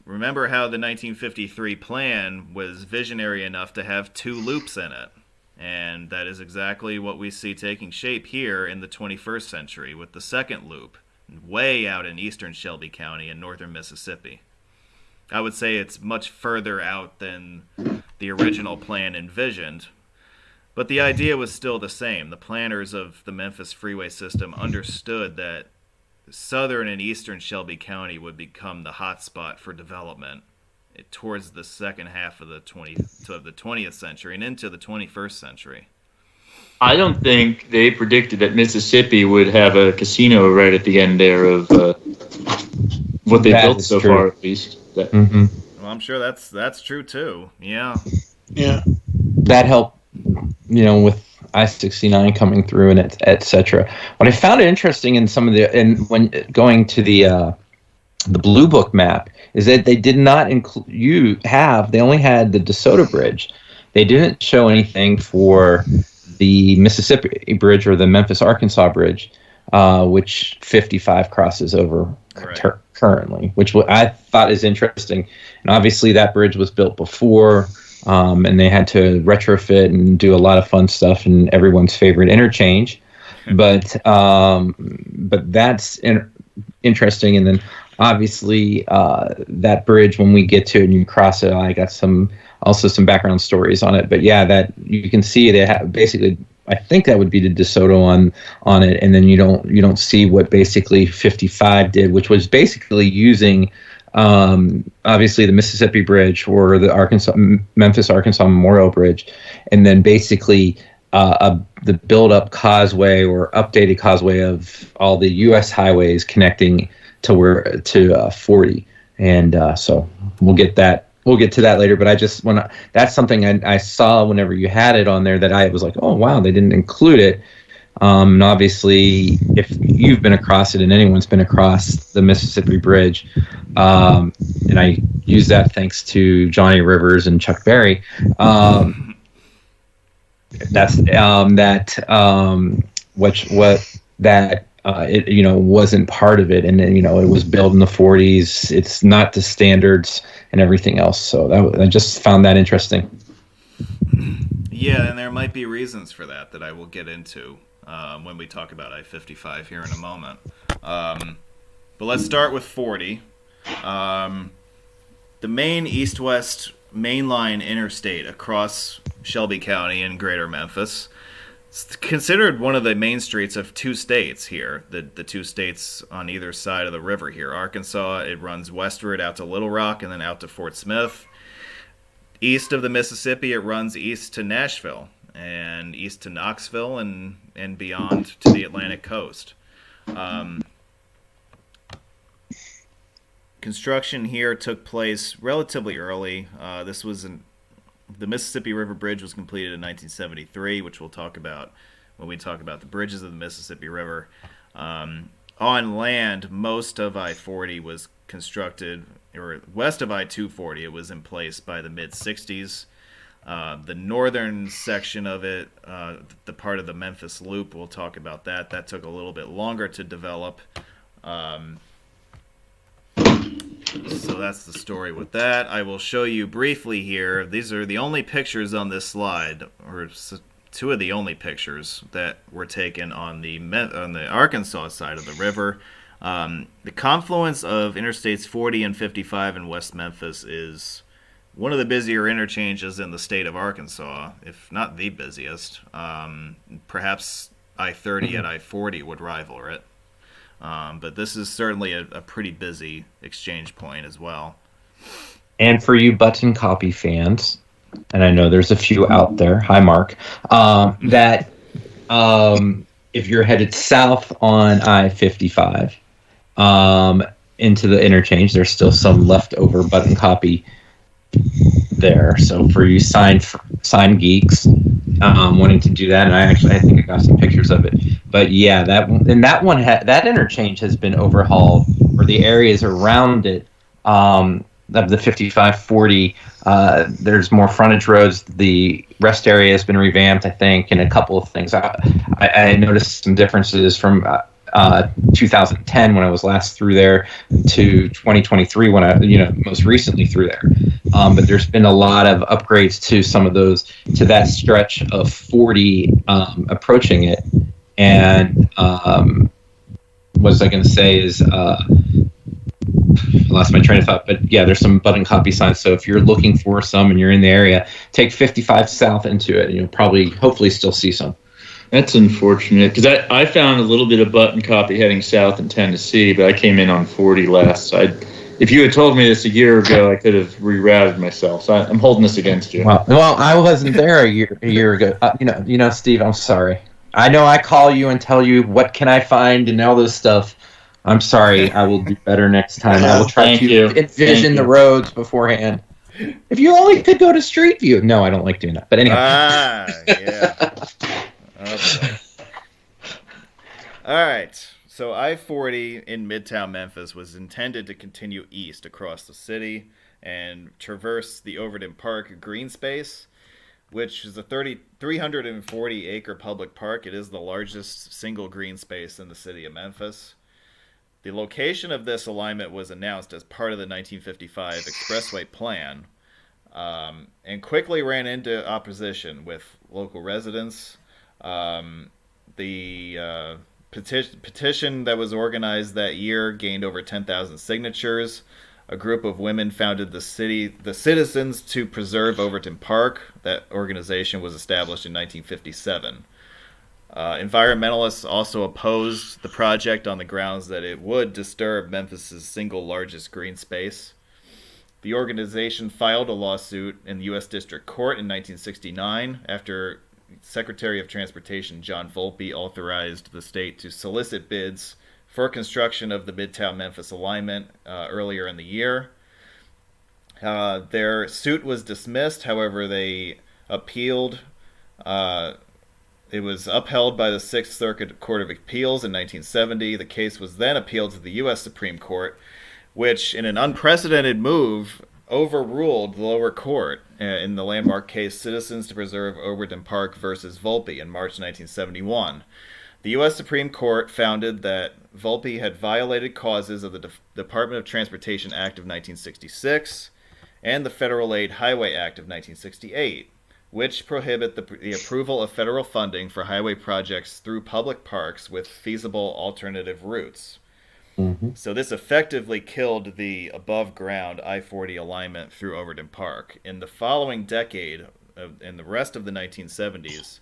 remember how the 1953 plan was visionary enough to have 2 loops in it. And that is exactly what we see taking shape here in the 21st century with the second loop, way out in eastern Shelby County in northern Mississippi. I would say it's much further out than the original plan envisioned, but the idea was still the same. The planners of the Memphis freeway system understood that southern and eastern Shelby County would become the hotspot for development towards the second half of the 20th century and into the 21st century. I don't think they predicted that Mississippi would have a casino right at the end there of what they built so far, at least. Well, I'm sure that's true too. Yeah. That helped, with I-69 coming through and et cetera. What I found interesting in some of when going to the Blue Book map is that they did not they only had the DeSoto Bridge. They didn't show anything for the Mississippi Bridge or the Memphis, Arkansas Bridge, which 55 crosses over currently, which I thought is interesting. And obviously that bridge was built before, and they had to retrofit and do a lot of fun stuff and everyone's favorite interchange. But that's interesting. And then obviously that bridge, when we get to it and you cross it, I got some background stories on it. But yeah, that you can see they have basically, I think that would be the DeSoto on it, and then you don't see what basically 55 did, which was basically using obviously the Mississippi Bridge or the Memphis Arkansas Memorial Bridge, and then basically the build-up causeway or updated causeway of all the U.S. highways connecting to 40, and so we'll get to that later. But that's something I saw whenever you had it on there that I was like, oh wow, they didn't include it. And obviously, if you've been across it and anyone's been across the Mississippi Bridge, and I use that thanks to Johnny Rivers and Chuck Berry. It wasn't part of it, and then it was built in the 40s. It's not the standards and everything else. So I just found that interesting. Yeah, and there might be reasons for that I will get into when we talk about I-55 here in a moment. But let's start with 40. The main east-west mainline interstate across Shelby County and greater Memphis. It's considered one of the main streets of two states here, the two states on either side of the river here. Arkansas, it runs westward out to Little Rock and then out to Fort Smith. East of the Mississippi, it runs east to Nashville and east to Knoxville and beyond to the Atlantic coast. Construction here took place relatively early. The Mississippi River Bridge was completed in 1973, which we'll talk about when we talk about the bridges of the Mississippi River. On land, most of I-40 was constructed, or west of I-240, it was in place by the mid-60s. The northern section of it, the part of the Memphis Loop, we'll talk about that. That took a little bit longer to develop. So that's the story with that. I will show you briefly here. These are the only pictures on this slide, or two of the only pictures that were taken on the Arkansas side of the river. The confluence of Interstates 40 and 55 in West Memphis is one of the busier interchanges in the state of Arkansas, if not the busiest. Perhaps I-30 and I-40 would rival it. But this is certainly a pretty busy exchange point as well. And for you button copy fans, and I know there's a few out there, hi Mark, that if you're headed south on I-55 into the interchange, there's still some leftover button copy there. So for you sign geeks wanting to do that, and I think I got some pictures of it. But yeah, that interchange has been overhauled, or the areas around it of the 5540. There's more frontage roads. The rest area has been revamped, I think, and a couple of things. I noticed some differences from 2010 when I was last through there to 2023 when I most recently through there. But there's been a lot of upgrades to some of those, to that stretch of 40 approaching it. And what was I going to say is I lost my train of thought, but yeah, there's some button copy signs. So if you're looking for some and you're in the area, take 55 south into it, and you'll hopefully still see some. That's unfortunate, because I found a little bit of button copy heading south in Tennessee, but I came in on 40 last. So if you had told me this a year ago, I could have rerouted myself. So I'm holding this against you. Well, I wasn't there a year ago. Steve, I'm sorry. I know I call you and tell you what can I find and all this stuff. I'm sorry. I will do better next time. I will try to envision the roads beforehand. If you only could go to Street View. No, I don't like doing that. But anyhow. Yeah. Okay. All right. So I-40 in Midtown Memphis was intended to continue east across the city and traverse the Overton Park green space, which is a 340-acre public park. It is the largest single green space in the city of Memphis. The location of this alignment was announced as part of the 1955 expressway plan, and quickly ran into opposition with local residents. The petition that was organized that year gained over 10,000 signatures. A group of women founded the Citizens to Preserve Overton Park. That organization was established in 1957. Environmentalists also opposed the project on the grounds that it would disturb Memphis's single largest green space. The organization filed a lawsuit in the U.S. District Court in 1969 after Secretary of Transportation John Volpe authorized the state to solicit bids for construction of the Midtown Memphis alignment earlier in the year. Their suit was dismissed. However, they appealed. It was upheld by the Sixth Circuit Court of Appeals in 1970. The case was then appealed to the U.S. Supreme Court, which, in an unprecedented move, overruled the lower court in the landmark case Citizens to Preserve Overton Park versus Volpe in March 1971. The U.S. Supreme Court found that Volpe had violated clauses of the Department of Transportation Act of 1966 and the Federal Aid Highway Act of 1968, which prohibit the approval of federal funding for highway projects through public parks with feasible alternative routes. Mm-hmm. So this effectively killed the above-ground I-40 alignment through Overton Park. In the following decade, in the rest of the 1970s,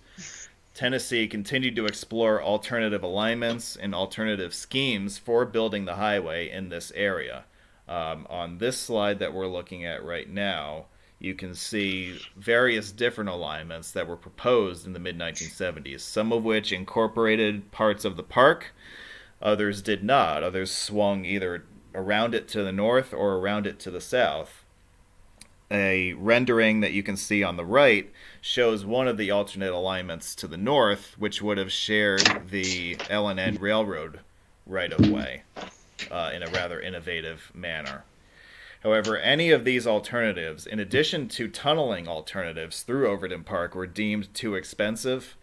Tennessee continued to explore alternative alignments and alternative schemes for building the highway in this area. On this slide that we're looking at right now, you can see various different alignments that were proposed in the mid-1970s, some of which incorporated parts of the park, others did not. Others swung either around it to the north or around it to the south. A rendering that you can see on the right shows one of the alternate alignments to the north, which would have shared the L&N Railroad right-of-way in a rather innovative manner. However, any of these alternatives, in addition to tunneling alternatives through Overton Park, were deemed too expensive.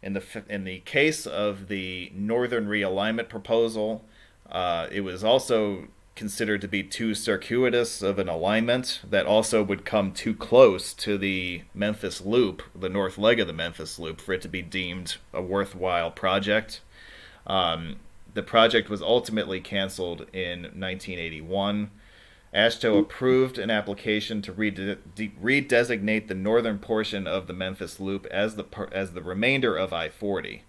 In the case of the northern realignment proposal, it was also considered to be too circuitous of an alignment that also would come too close to the Memphis Loop, the north leg of the Memphis Loop, for it to be deemed a worthwhile project. The project was ultimately canceled in 1981. AASHTO approved an application to redesignate the northern portion of the Memphis Loop as the remainder of I-40.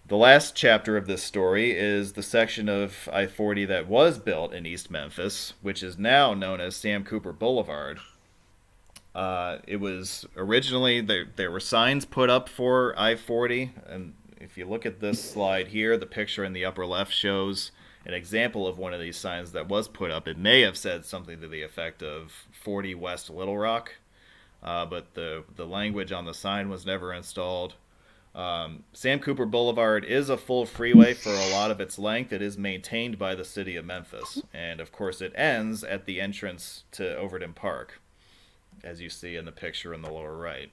The last chapter of this story is the section of I-40 that was built in East Memphis, which is now known as Sam Cooper Boulevard. It was originally, there were signs put up for I-40, and if you look at this slide here, the picture in the upper left shows an example of one of these signs that was put up. It may have said something to the effect of 40 West Little Rock, but the language on the sign was never installed. Sam Cooper Boulevard is a full freeway for a lot of its length. It is maintained by the city of Memphis, and of course it ends at the entrance to Overton Park, as you see in the picture in the lower right.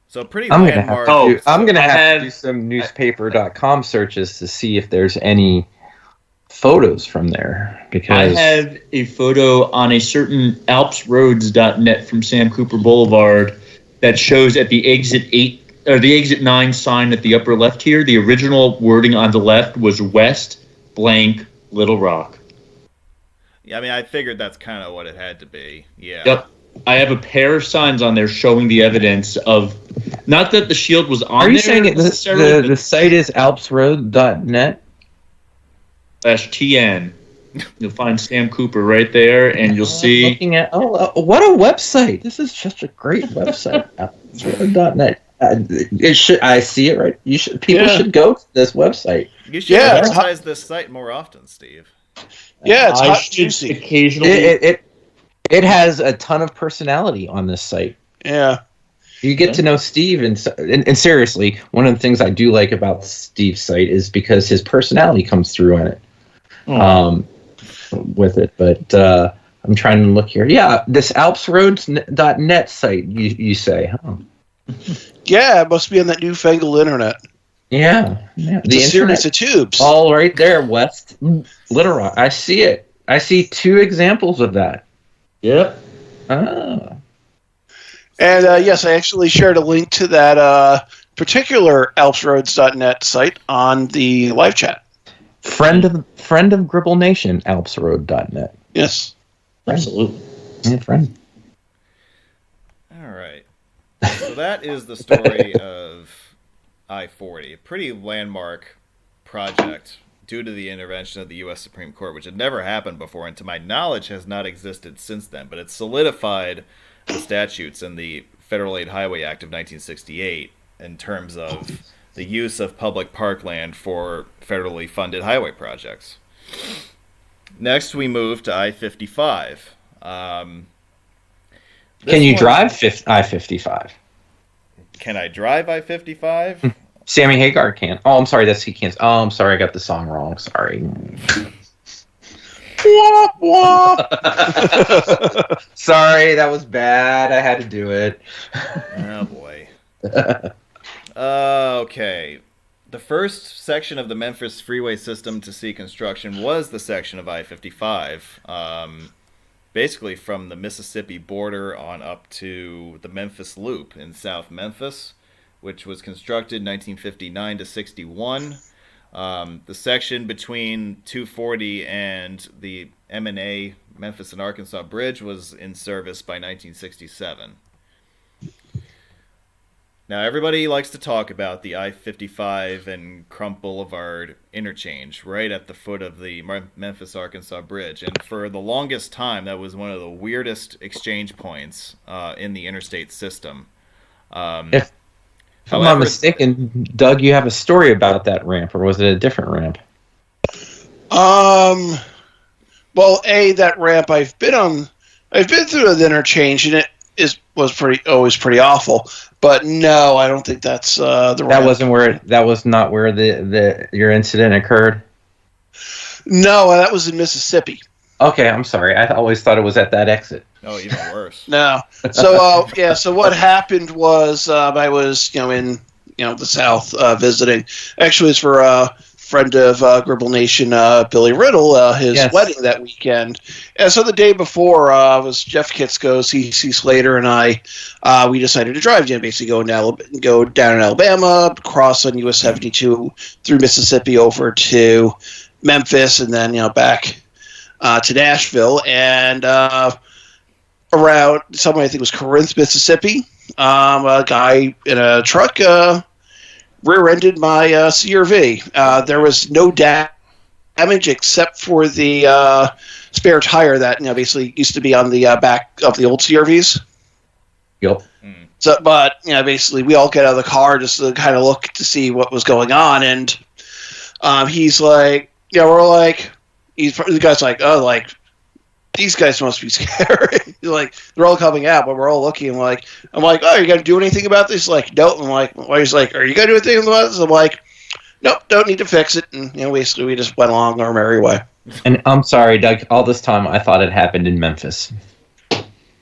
So pretty landmark. I'm gonna have to do some newspaper.com searches to see if there's any photos from there, because I have a photo on a certain alpsroads.net from Sam Cooper Boulevard that shows at the exit 8 or the exit 9 sign at the upper left here, the original wording on the left was West blank Little Rock. Yeah, I mean, I figured that's kind of what it had to be. Yeah. Yep. I have a pair of signs on there showing the evidence of, not that the shield was on there. Are you saying the site is alpsroad.net? /TN. You'll find Sam Cooper right there, and you'll see. Looking at what a website! This is just a great website. alpsroad.net. It should. I see it right. People should go to this website. You should advertise this site more often, Steve. Yeah, it's hot and juicy. Occasionally. It has a ton of personality on this site. Yeah. You get to know Steve, and seriously, one of the things I do like about Steve's site is because his personality comes through on it. With it, but I'm trying to look here. Yeah, this alpsroads.net site, you say, huh? Yeah, it must be on that newfangled internet. Yeah. It's a series of tubes. All right there, West Little Rock. I see it. I see 2 examples of that. Yep. Oh. And yes, I actually shared a link to that particular alpsroads.net site on the live chat. Friend of Gribble Nation, alpsroad.net. Yes. Absolutely. Yeah, friend. All right. So that is the story of I-40, a pretty landmark project due to the intervention of the U.S. Supreme Court, which had never happened before, and to my knowledge has not existed since then. But it solidified the statutes in the Federal Aid Highway Act of 1968 in terms of the use of public parkland for federally funded highway projects. Next, we move to I-55. Can you drive I-55? Can I drive I-55? Sammy Hagar can't. Oh, I'm sorry. He can't. Oh, I'm sorry. I got the song wrong. Sorry. Womp womp. Sorry, that was bad. I had to do it. Oh, boy. Okay. The first section of the Memphis freeway system to see construction was the section of I-55, basically from the Mississippi border on up to the Memphis Loop in South Memphis, which was constructed 1959 to 61. The section between 240 and the M&A Memphis and Arkansas Bridge was in service by 1967. Now, everybody likes to talk about the I-55 and Crump Boulevard interchange right at the foot of the Memphis-Arkansas Bridge. And for the longest time, that was one of the weirdest exchange points in the interstate system. If I'm not mistaken, Doug, you have a story about that ramp, or was it a different ramp? Well, that ramp I've been through the interchange, and it was always pretty awful. But no, I don't think that's the ramp. That was not where your incident occurred? No, that was in Mississippi. Okay, I'm sorry. I always thought it was at that exit. Oh, even worse. No. So so what happened was I was in the South visiting. Actually, it's for a friend of Gribble Nation, Billy Riddle, his wedding that weekend. And so the day before was Jeff Kitsko, C.C. Slater, and I. We decided to drive down, basically go down in Alabama, cross on US 72 through Mississippi over to Memphis, and then back to Nashville, and around somewhere I think it was Corinth, Mississippi. A guy in a truck rear-ended my CRV. There was no damage except for the spare tire that basically used to be on the back of the old CRVs. Yep. So, but basically we all get out of the car just to kind of look to see what was going on, and he's like, we're like, the guy's like, oh, like, these guys must be scary. Like, they're all coming out, but we're all looking. I'm like, oh, are you going to do anything about this? Like, nope. I'm like, well, he's like, are you going to do anything about this? I'm like, nope, don't need to fix it. And, basically we just went along our merry way. And I'm sorry, Doug, all this time I thought it happened in Memphis.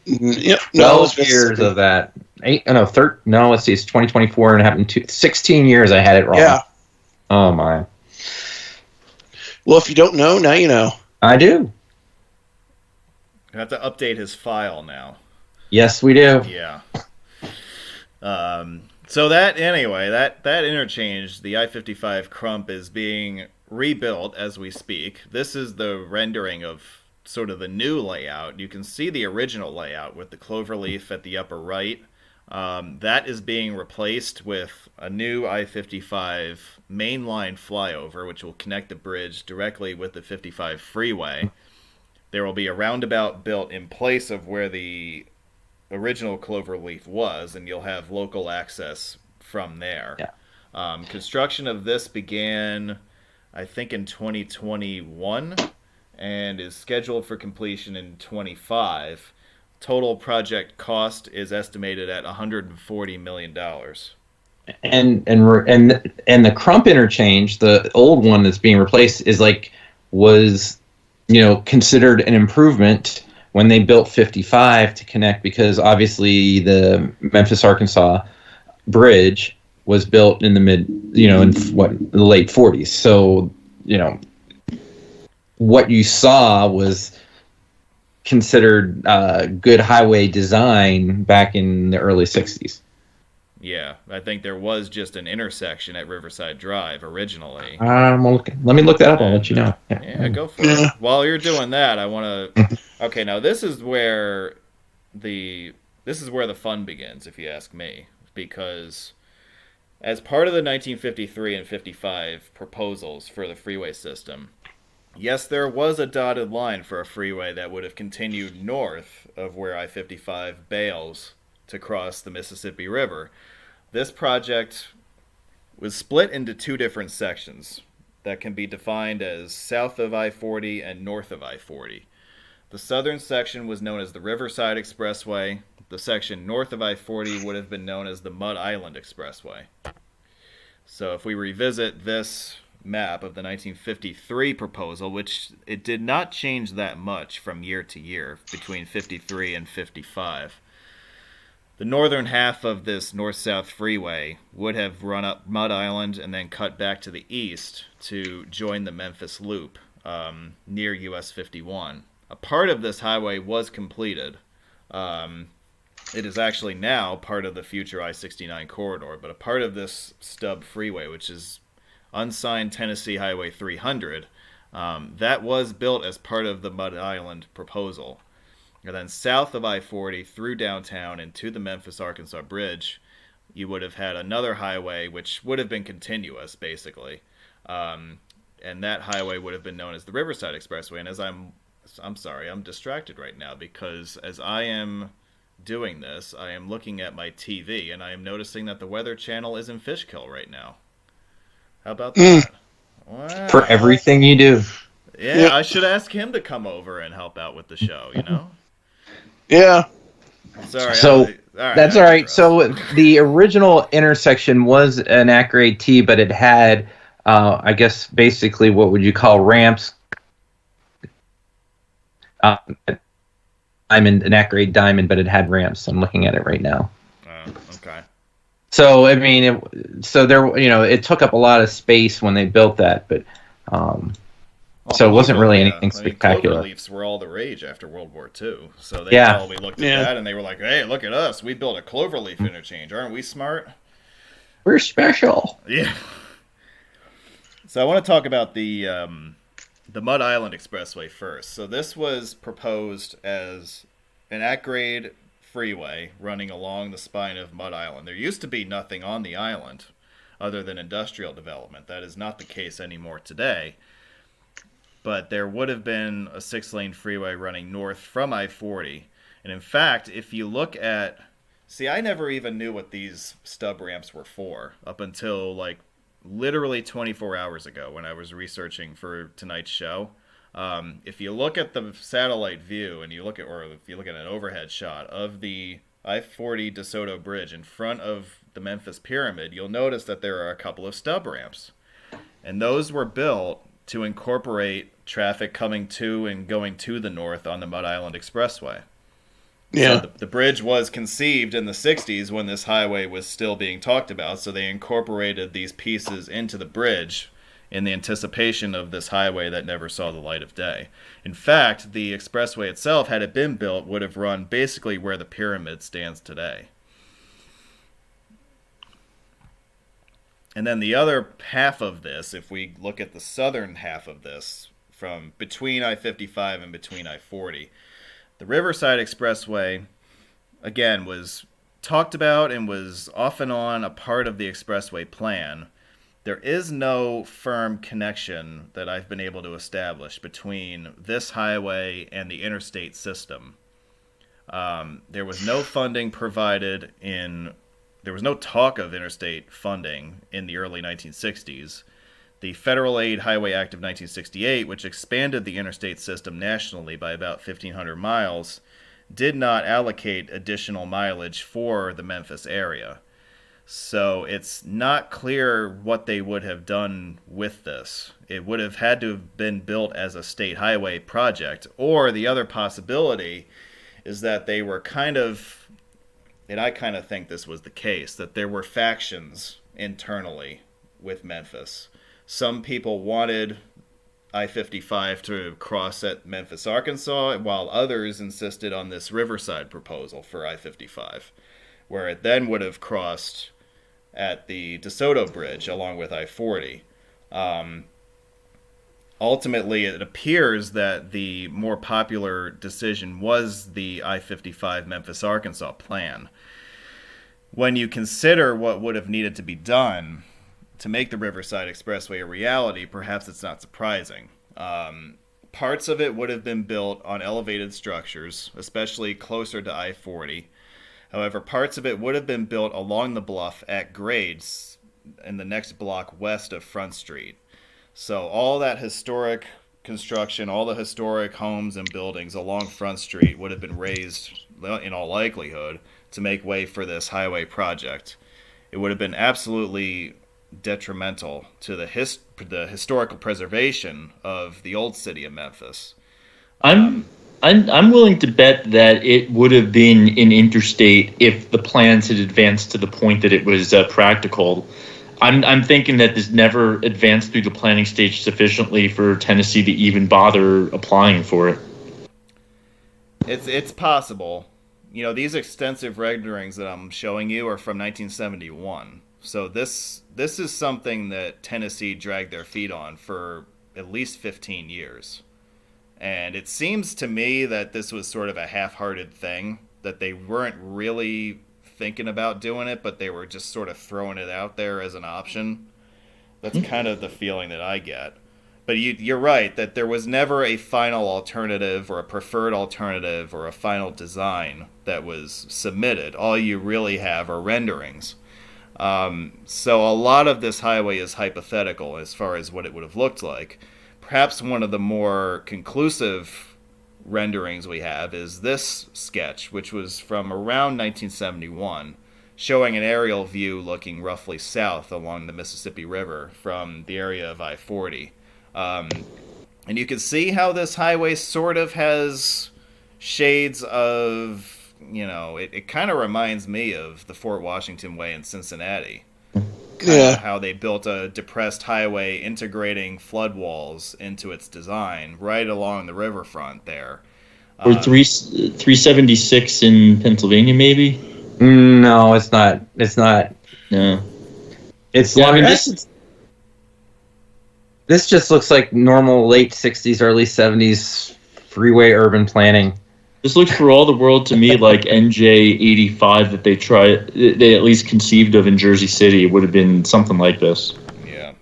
Yep. 12 years of that. Let's see, it's 2024 and it happened 16 years I had it wrong. Yeah. Oh, my. Well, if you don't know, now you know. I do. I have to update his file now. Yes, we do. Yeah. So that interchange, the I-55 Crump, is being rebuilt as we speak. This is the rendering of sort of the new layout. You can see the original layout with the cloverleaf at the upper right. That is being replaced with a new I-55 mainline flyover, which will connect the bridge directly with the 55 freeway. There will be a roundabout built in place of where the original cloverleaf was, and you'll have local access from there. Yeah. Construction of this began, I think, in 2021 and is scheduled for completion in 25. Total project cost is estimated at $140 million. And the Crump interchange, the old one that's being replaced, was considered an improvement when they built 55 to connect, because obviously the Memphis, Arkansas bridge was built in the the late 40s. So, what you saw was considered good highway design back in the early 60s. Yeah, I think there was just an intersection at Riverside Drive originally. Let me look that up. I'll let you know. Yeah, go for it. While you're doing that, I want to. Okay, now this is where the fun begins, if you ask me, because as part of the 1953 and 55 proposals for the freeway system, yes, there was a dotted line for a freeway that would have continued north of where I-55 bails to cross the Mississippi River. This project was split into two different sections that can be defined as south of I-40 and north of I-40. The southern section was known as the Riverside Expressway. The section north of I-40 would have been known as the Mud Island Expressway. So if we revisit this map of the 1953 proposal, which it did not change that much from year to year between 53 and 55, the northern half of this north-south freeway would have run up Mud Island and then cut back to the east to join the Memphis Loop near US 51. A part of this highway was completed. It is actually now part of the future I-69 corridor, but a part of this stub freeway, which is unsigned Tennessee Highway 300, That was built as part of the Mud Island proposal. And then south of I-40 through downtown and to the Memphis, Arkansas bridge, you would have had another highway which would have been continuous, basically. And that highway would have been known as the Riverside Expressway. And as I'm sorry, I'm distracted right now because as I am doing this, I am looking at my TV and I am noticing that the Weather Channel is in Fishkill right now. How about that? Wow. For everything you do. Yeah, I should ask him to come over and help out with the show, you know? Yeah. Sorry. So that's all right. So the original intersection was an at-grade T, but it had, I guess, basically what would you call ramps? An at-grade diamond, but it had ramps. I'm looking at it right now. Okay. So I mean, it took up a lot of space when they built that, but so it wasn't really anything spectacular. Clover leafs were all the rage after World War II, so they probably looked at that and they were like, "Hey, look at us! We built a cloverleaf interchange. Aren't we smart? We're special." Yeah. So I want to talk about the Mud Island Expressway first. So this was proposed as an at-grade freeway running along the spine of Mud Island. There used to be nothing on the island other than industrial development. That is not the case anymore today. But there would have been a 6-lane freeway running north from I-40. And in fact, if you look at... See, I never even knew what these stub ramps were for up until like literally 24 hours ago when I was researching for tonight's show. If you look at the satellite view and if you look at an overhead shot of the I-40 DeSoto Bridge in front of the Memphis Pyramid, you'll notice that there are a couple of stub ramps. And those were built to incorporate traffic coming to and going to the north on the Mud Island Expressway. Yeah. So the bridge was conceived in the 60s when this highway was still being talked about, so they incorporated these pieces into the bridge in the anticipation of this highway that never saw the light of day. In fact, the expressway itself, had it been built, would have run basically where the pyramid stands today. And then the other half of this, if we look at the southern half of this, from between I-55 and between I-40, the Riverside Expressway, again, was talked about and was off and on a part of the expressway plan. There is no firm connection that I've been able to establish between this highway and the interstate system. There was no funding provided there was no talk of interstate funding in the early 1960s. The Federal Aid Highway Act of 1968, which expanded the interstate system nationally by about 1,500 miles, did not allocate additional mileage for the Memphis area. So it's not clear what they would have done with this. It would have had to have been built as a state highway project. Or the other possibility is that they were kind of, and I kind of think this was the case, that there were factions internally with Memphis. Some people wanted I-55 to cross at Memphis, Arkansas, while others insisted on this Riverside proposal for I-55, where it then would have crossed at the DeSoto Bridge along with I-40. Ultimately, it appears that the more popular decision was the I-55 Memphis, Arkansas plan. When you consider what would have needed to be done to make the Riverside Expressway a reality, perhaps it's not surprising. Parts of it would have been built on elevated structures, especially closer to I-40. However, parts of it would have been built along the bluff at grades in the next block west of Front Street. So all that historic construction, all the historic homes and buildings along Front Street would have been raised, in all likelihood, to make way for this highway project. It would have been absolutely detrimental to the historical preservation of the old city of Memphis. I'm willing to bet that it would have been an interstate if the plans had advanced to the point that it was practical. I'm thinking that this never advanced through the planning stage sufficiently for Tennessee to even bother applying for it. It's possible. You know, these extensive renderings that I'm showing you are from 1971. So this is something that Tennessee dragged their feet on for at least 15 years. And it seems to me that this was sort of a half-hearted thing, that they weren't really thinking about doing it, but they were just sort of throwing it out there as an option. That's kind of the feeling that I get. But you're right, that there was never a final alternative or a preferred alternative or a final design that was submitted. All you really have are renderings. So a lot of this highway is hypothetical as far as what it would have looked like. Perhaps one of the more conclusive renderings we have is this sketch, which was from around 1971, showing an aerial view looking roughly south along the Mississippi River from the area of I-40. And you can see how this highway sort of has shades of, it kind of reminds me of the Fort Washington Way in Cincinnati. Yeah. How they built a depressed highway integrating flood walls into its design right along the riverfront there. Or 376 in Pennsylvania, maybe? No, it's not. It's not. No. It's longer. This just looks like normal late 60s, early 70s freeway urban planning. This looks for all the world to me like NJ85 that they at least conceived of in Jersey City. It would have been something like this. Yeah.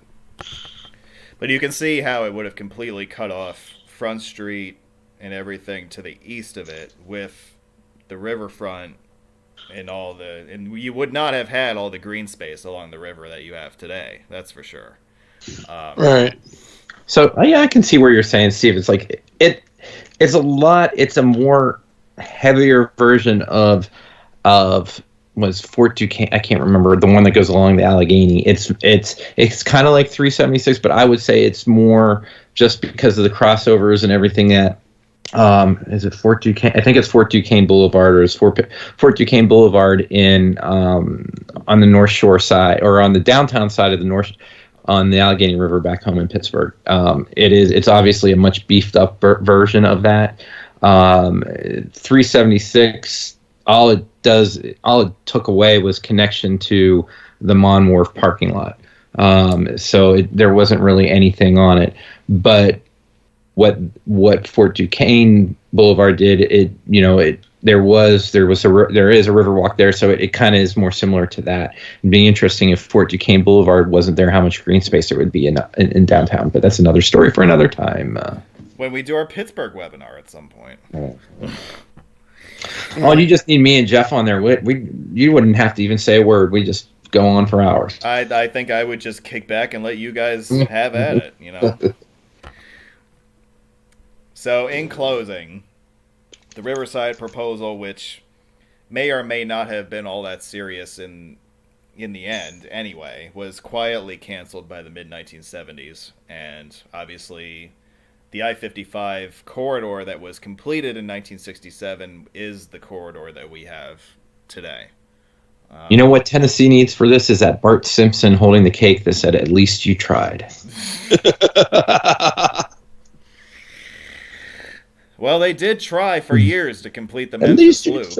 But you can see how it would have completely cut off Front Street and everything to the east of it with the riverfront and you would not have had all the green space along the river that you have today. That's for sure. Right. So yeah, I can see where you're saying, Steve. It's like it's a lot. It's a more heavier version of was Fort Duquesne. I can't remember the one that goes along the Allegheny. It's kind of like 376, but I would say it's more just because of the crossovers and everything that. Is it Fort Duquesne? I think it's Fort Duquesne Boulevard, or is Fort Duquesne Boulevard on the North Shore side, or on the downtown side of the North. On the Allegheny River back home in Pittsburgh. It's obviously a much beefed up version of that. 376, all it took away was connection to the Mon Wharf parking lot. So there wasn't really anything on it. But what Fort Duquesne Boulevard did, there is a Riverwalk there, so it kind of is more similar to that. It'd be interesting if Fort Duquesne Boulevard wasn't there, how much green space there would be in downtown. But that's another story for another time. When we do our Pittsburgh webinar at some point. Oh, you just need me and Jeff on there. You wouldn't have to even say a word. We just go on for hours. I think I would just kick back and let you guys have at it. So in closing, the Riverside proposal, which may or may not have been all that serious in the end anyway, was quietly canceled by the mid-1970s. And obviously, the I-55 corridor that was completed in 1967 is the corridor that we have today. You know what Tennessee needs for this is that Bart Simpson holding the cake that said, "At least you tried." Well, they did try for years to complete the Memphis Loop.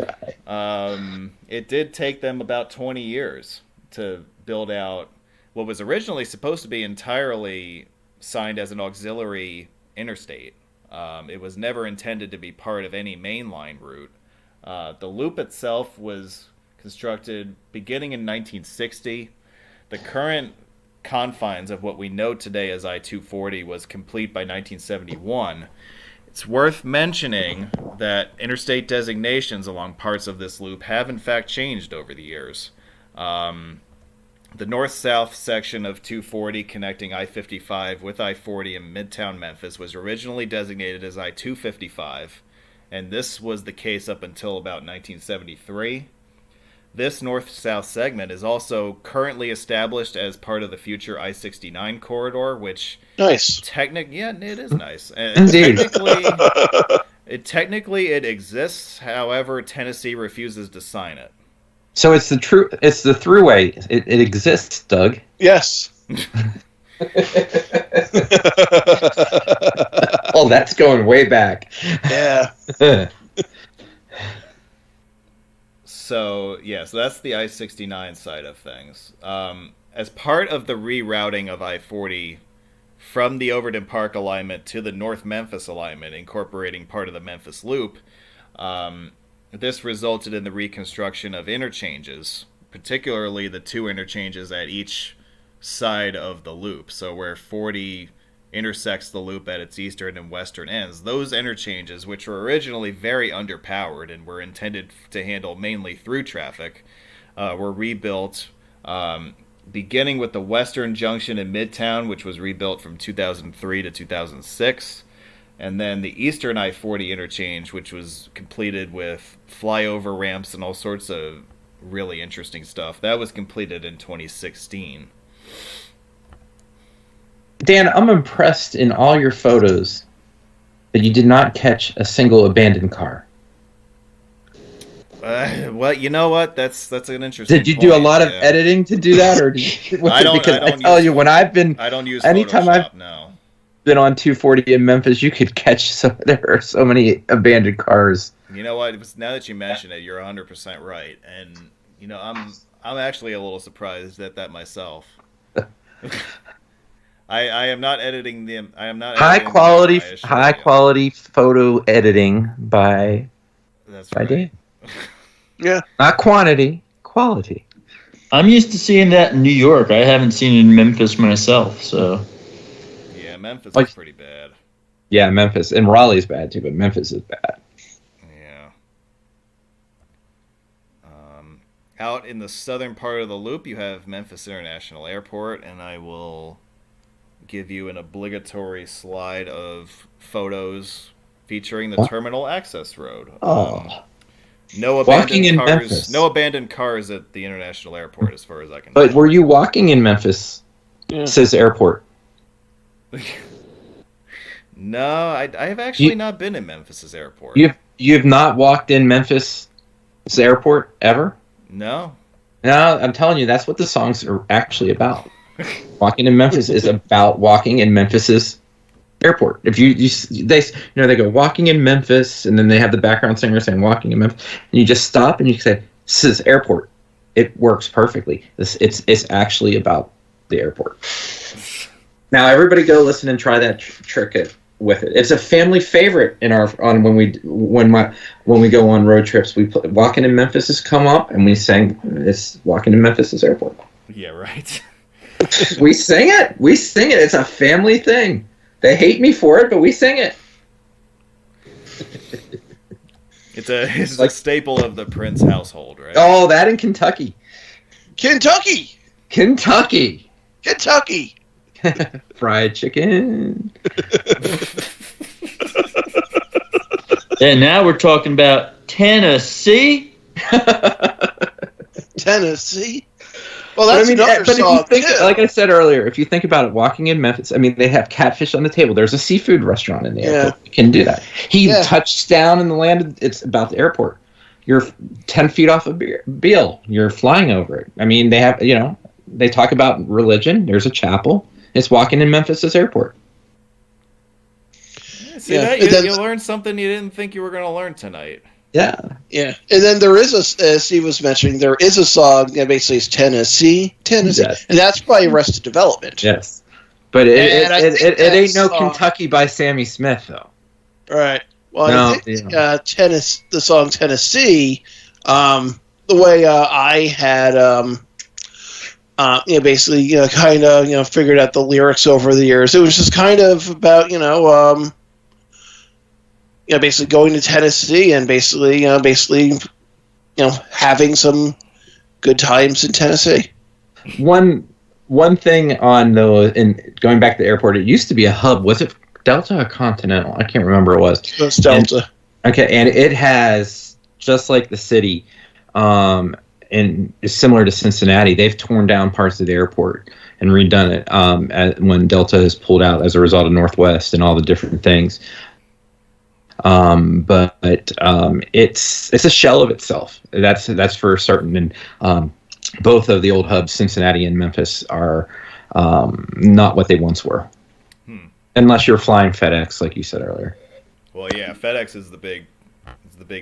It did take them about 20 years to build out what was originally supposed to be entirely signed as an auxiliary interstate. It was never intended to be part of any mainline route. The loop itself was constructed beginning in 1960. The current confines of what we know today as I-240 was complete by 1971. It's worth mentioning that interstate designations along parts of this loop have in fact changed over the years. The north-south section of 240 connecting I-55 with I-40 in Midtown Memphis was originally designated as I-255, and this was the case up until about 1973. This north-south segment is also currently established as part of the future I-69 corridor, which... Nice. Yeah, it is nice. Indeed. Technically, it exists. However, Tennessee refuses to sign it. So it's the throughway. It exists, Doug. Yes. Oh, that's going way back. Yeah. So that's the I-69 side of things. As part of the rerouting of I-40 from the Overton Park alignment to the North Memphis alignment, incorporating part of the Memphis Loop. This resulted in the reconstruction of interchanges, particularly the 2 interchanges at each side of the loop. So where 40 intersects the loop at its eastern and western ends, those interchanges, which were originally very underpowered and were intended to handle mainly through traffic, were rebuilt, beginning with the Western Junction in Midtown, which was rebuilt from 2003 to 2006, and then the Eastern I-40 interchange, which was completed with flyover ramps and all sorts of really interesting stuff. That was completed in 2016. Dan, I'm impressed in all your photos that you did not catch a single abandoned car. Well, you know what? That's an interesting. Did you do a lot of editing to do that, or did you, I don't tell you when I've been, I don't use anytime Photoshop, no. been on 240 in Memphis, you could catch there are so many abandoned cars. You know what? Now that you mention it, you're 100% right, and you know I'm actually a little surprised at that myself. I am not editing them. I am not high quality photo editing by right. Dan. Yeah. Not quantity, quality. I'm used to seeing that in New York. I haven't seen it in Memphis myself, so. Yeah, Memphis is pretty bad. Yeah, Memphis. And Raleigh's bad too, but Memphis is bad. Yeah. Out in the southern part of the loop, you have Memphis International Airport, and I will give you an obligatory slide of photos featuring the terminal access road. No abandoned cars. Memphis. No abandoned cars at the international airport, as far as I can. But tell. were you walking in Memphis? Yeah. Says airport. No, I have actually not been in Memphis's airport. You have not walked in Memphis' airport ever? No. No, I'm telling you, that's what the songs are actually about. Walking in Memphis is about walking in Memphis's airport. If they go walking in Memphis, and then they have the background singer saying walking in Memphis, and you just stop and you say, "This is airport." It works perfectly. It's actually about the airport. Now everybody go listen and try that trick with it. It's a family favorite when we go on road trips. We put "Walking in Memphis" has come up, and we sang it's "Walking in Memphis" airport. Yeah, right. We sing it. It's a family thing. They hate me for it, but we sing it. It's a staple of the Prince household, right? Oh, that in Kentucky. Kentucky. Fried chicken. And now we're talking about Tennessee. Tennessee. Well, that's another song, too. Like I said earlier, if you think about it, walking in Memphis, I mean, they have catfish on the table. There's a seafood restaurant in the airport. You can do that. He touched down in the land. It's about the airport. You're 10 feet off a Beale. You're flying over it. I mean, they have, they talk about religion. There's a chapel. It's walking in Memphis's airport. See that? You learned something you didn't think you were going to learn tonight. Yeah. And then there is as Steve was mentioning, there is a song that basically is Tennessee, yes. And that's probably Arrested Development. Yes, but it ain't no Kentucky by Sammy Smith though. Right. Well, I think the song Tennessee, the way I had basically kind of figured out the lyrics over the years, it was just kind of about basically going to Tennessee and basically having some good times in Tennessee. One thing on in going back to the airport, it used to be a hub. Was it Delta or Continental? I can't remember. It was. It's Delta. And it has, just like the city, and it's similar to Cincinnati. They've torn down parts of the airport and redone it when Delta has pulled out as a result of Northwest and all the different things. But it's a shell of itself. That's for certain. And both of the old hubs, Cincinnati and Memphis, are not what they once were. Unless you're flying FedEx, like you said earlier. Well, yeah, FedEx is the big.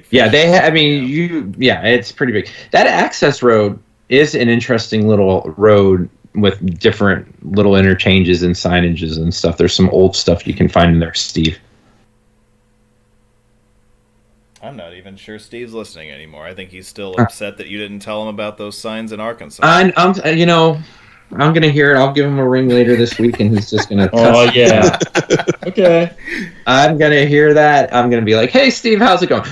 Yeah, it's pretty big. That access road is an interesting little road with different little interchanges and signages and stuff. There's some old stuff you can find in there, Steve. I'm not even sure Steve's listening anymore. I think he's still upset that you didn't tell him about those signs in Arkansas. I'm gonna hear it. I'll give him a ring later this week, and he's just gonna. Oh yeah. Okay. I'm gonna hear that. I'm gonna be like, "Hey, Steve, how's it going?"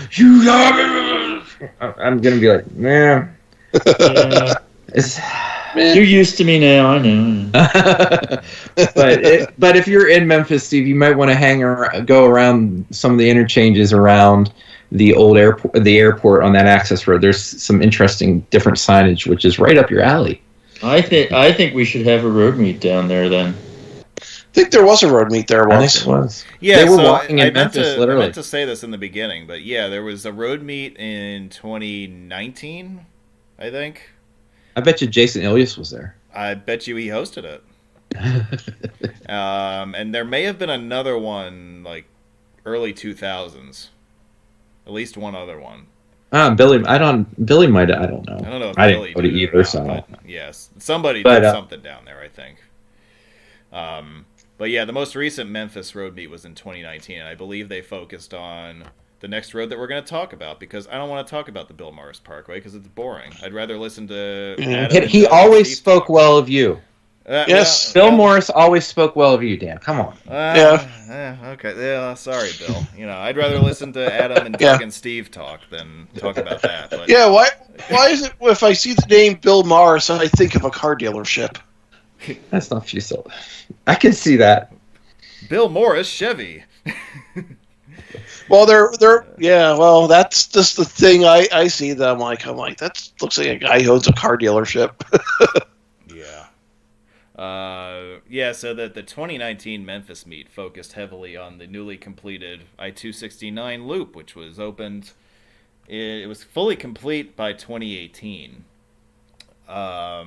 I'm gonna be like, "Man, Yeah. You're used to me now. I know. but if you're in Memphis, Steve, you might want to go around some of the interchanges around the old airport on that access road. There's some interesting different signage, which is right up your alley. I think we should have a road meet down there then. I think there was a road meet there once. I think it was. Yeah, they were so walking in Memphis, literally. I meant to say this in the beginning, but yeah, there was a road meet in 2019, I think. I bet you Jason Ilias was there. I bet you he hosted it. And there may have been another one, like early 2000s. At least one other one. Billy might. I don't know. I don't know if I Billy didn't go to did it either. or not, So but yes, somebody did something down there, I think. But yeah, the most recent Memphis road meet was in 2019, and I believe they focused on the next road that we're going to talk about, because I don't want to talk about the Bill Morris Parkway because it's boring. I'd rather listen to Adam he always spoke well of you. Yes. Bill Morris always spoke well of you, Dan. Come on. Okay. Yeah. Sorry, Bill. I'd rather listen to Adam and Doug and Steve talk than talk about that. But. Yeah. Why is it if I see the name Bill Morris, I think of a car dealership? That's not Fusil. I can see that. Bill Morris Chevy. Well, well, that's just the thing I see that I'm like, that looks like a guy who owns a car dealership. So the 2019 Memphis meet focused heavily on the newly completed I-269 loop, which was opened. It was fully complete by 2018. Let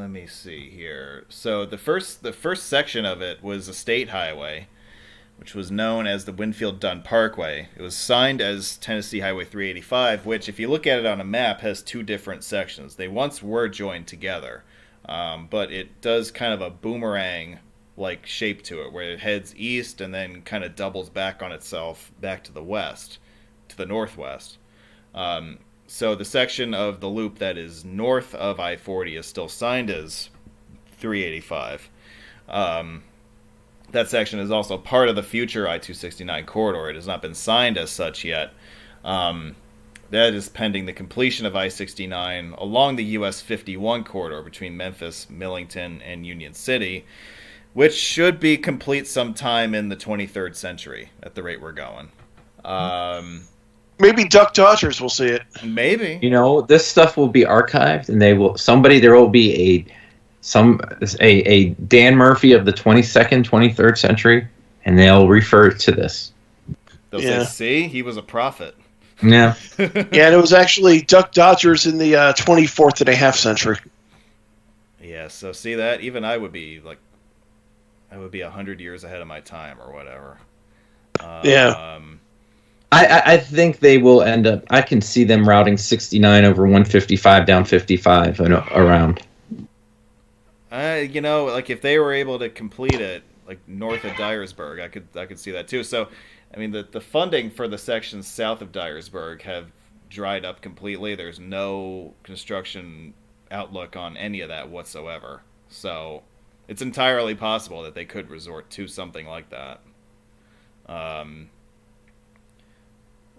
me see here. So the first section of it was a state highway, which was known as the Winfield-Dunn Parkway. It was signed as Tennessee Highway 385, which, if you look at it on a map, has two different sections. They once were joined together. But it does kind of a boomerang-like shape to it, where it heads east and then kind of doubles back on itself back to the west, to the northwest. So the section of the loop that is north of I-40 is still signed as 385. That section is also part of the future I-269 corridor. It has not been signed as such yet. That is pending the completion of I-69 along the US 51 corridor between Memphis, Millington, and Union City, which should be complete sometime in the 23rd century at the rate we're going. Maybe Duck Dodgers will see it. Maybe. This stuff will be archived, and there will be a Dan Murphy of the 22nd, 23rd century, and they'll refer to this. They'll say, see, he was a prophet. Yeah. And it was actually Duck Dodgers in the 24th and a half century. Yeah, so see that? Even I would be 100 years ahead of my time or whatever. I think they will end up, I can see them routing 69 over 155 down 55 and around. If they were able to complete it, like north of Dyersburg, I could see that too. So, I mean, the funding for the sections south of Dyersburg have dried up completely. There's no construction outlook on any of that whatsoever. So, it's entirely possible that they could resort to something like that.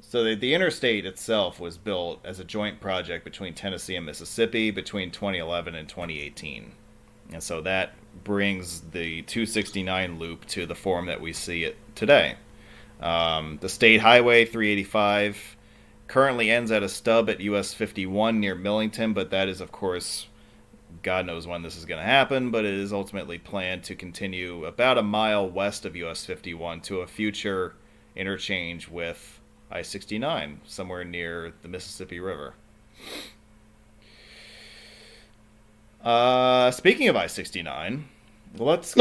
So the interstate itself was built as a joint project between Tennessee and Mississippi between 2011 and 2018. And so that brings the 269 loop to the form that we see it today. The State Highway 385 currently ends at a stub at US 51 near Millington, but that is, of course, God knows when this is going to happen, but it is ultimately planned to continue about a mile west of US 51 to a future interchange with I-69 somewhere near the Mississippi River. Speaking of I-69, let's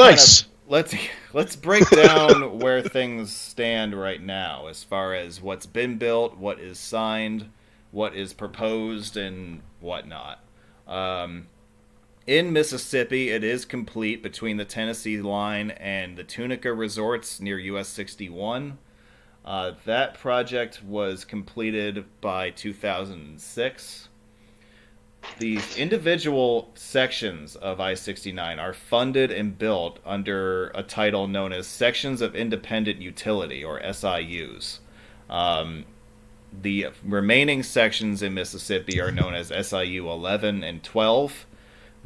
break down where things stand right now as far as what's been built, what is signed, what is proposed, and whatnot. In Mississippi, it is complete between the Tennessee line and the Tunica resorts near US 61. That project was completed by 2006. These individual sections of I-69 are funded and built under a title known as Sections of Independent Utility, or SIUs. The remaining sections in Mississippi are known as SIU 11 and 12.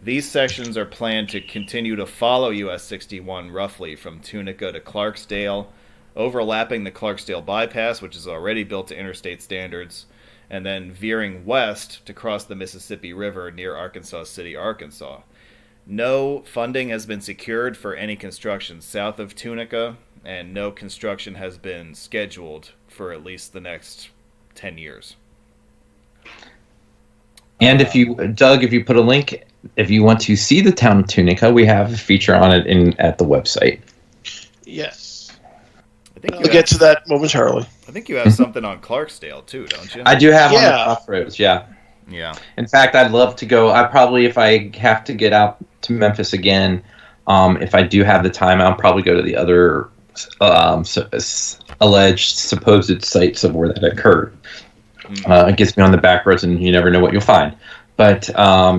These sections are planned to continue to follow US 61 roughly from Tunica to Clarksdale, overlapping the Clarksdale bypass, which is already built to interstate standards, and then veering west to cross the Mississippi River near Arkansas City, Arkansas. No funding has been secured for any construction south of Tunica, and no construction has been scheduled for at least the next 10 years. And if you, Doug, if you put a link, if you want to see the town of Tunica, we have a feature on it at the website. Yes. I'll get to that momentarily. I think you have something on Clarksdale too, don't you? I do have on the Crossroads, yeah. Yeah. In fact, I'd love to go. I probably, if I have to get out to Memphis again, if I do have the time, I'll probably go to the other alleged supposed sites of where that occurred. It gets me on the back roads, and you never know what you'll find. But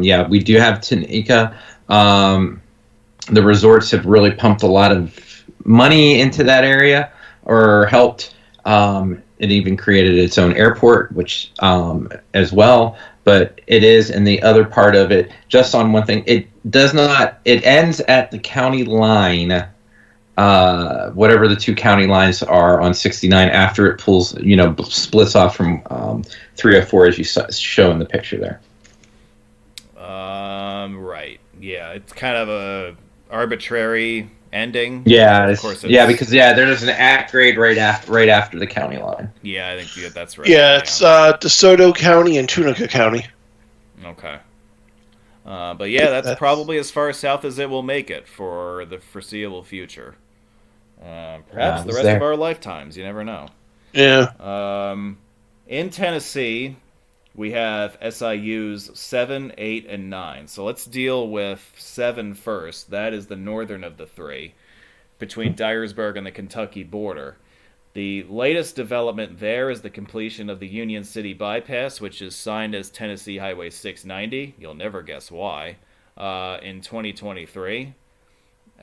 yeah, we do have Tunica. The resorts have really pumped a lot of money into that area, or helped. It even created its own airport, which as well. But it is, and the other part of it, just on one thing, it does not. It ends at the county line. Whatever the two county lines are on 69 after it pulls, splits off from 304 as you show in the picture there. Right. Yeah, it's kind of a arbitrary ending. Yeah, of course. Because there's an at grade right after the county line. Yeah, I think that's right. Yeah, it's DeSoto County and Tunica County. Okay. But yeah, that's probably as far south as it will make it for the foreseeable future. Perhaps the rest of our lifetimes. You never know. Yeah. In Tennessee, we have SIUs 7, 8, and 9. So let's deal with 7 first. That is the northern of the three, between Dyersburg and the Kentucky border. The latest development there is the completion of the Union City Bypass, which is signed as Tennessee Highway 690. You'll never guess why. In 2023.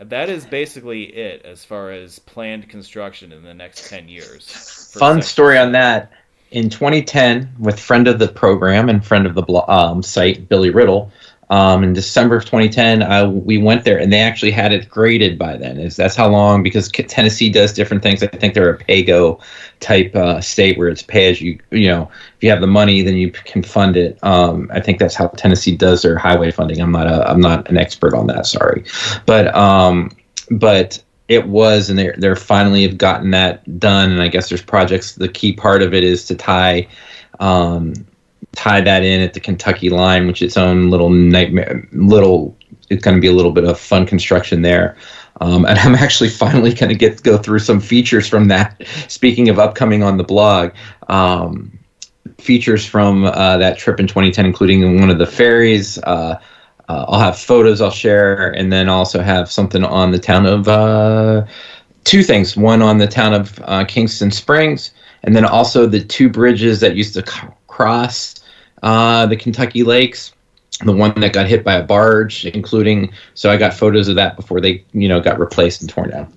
That is basically it as far as planned construction in the next 10 years. Fun story on that. In 2010, with friend of the program and friend of the site, Billy Riddle, in December of 2010, we went there, and they actually had it graded by then. That's how long, because Tennessee does different things. I think they're a pay-go type state where it's pay as you, if you have the money, then you can fund it. I think that's how Tennessee does their highway funding. I'm not an expert on that, sorry. But it was, and they're finally have gotten that done, and I guess there's projects. The key part of it is to tie that in at the Kentucky line, which its own little nightmare. It's going to be a little bit of fun construction there, and I'm actually finally going to go through some features from that. Speaking of upcoming on the blog, features from that trip in 2010, including one of the ferries. I'll have photos I'll share, and then also have something on the town of two things. One on the town of Kingston Springs, and then also the two bridges that used to cross the Kentucky Lakes. The one that got hit by a barge, including. So I got photos of that before they, got replaced and torn down.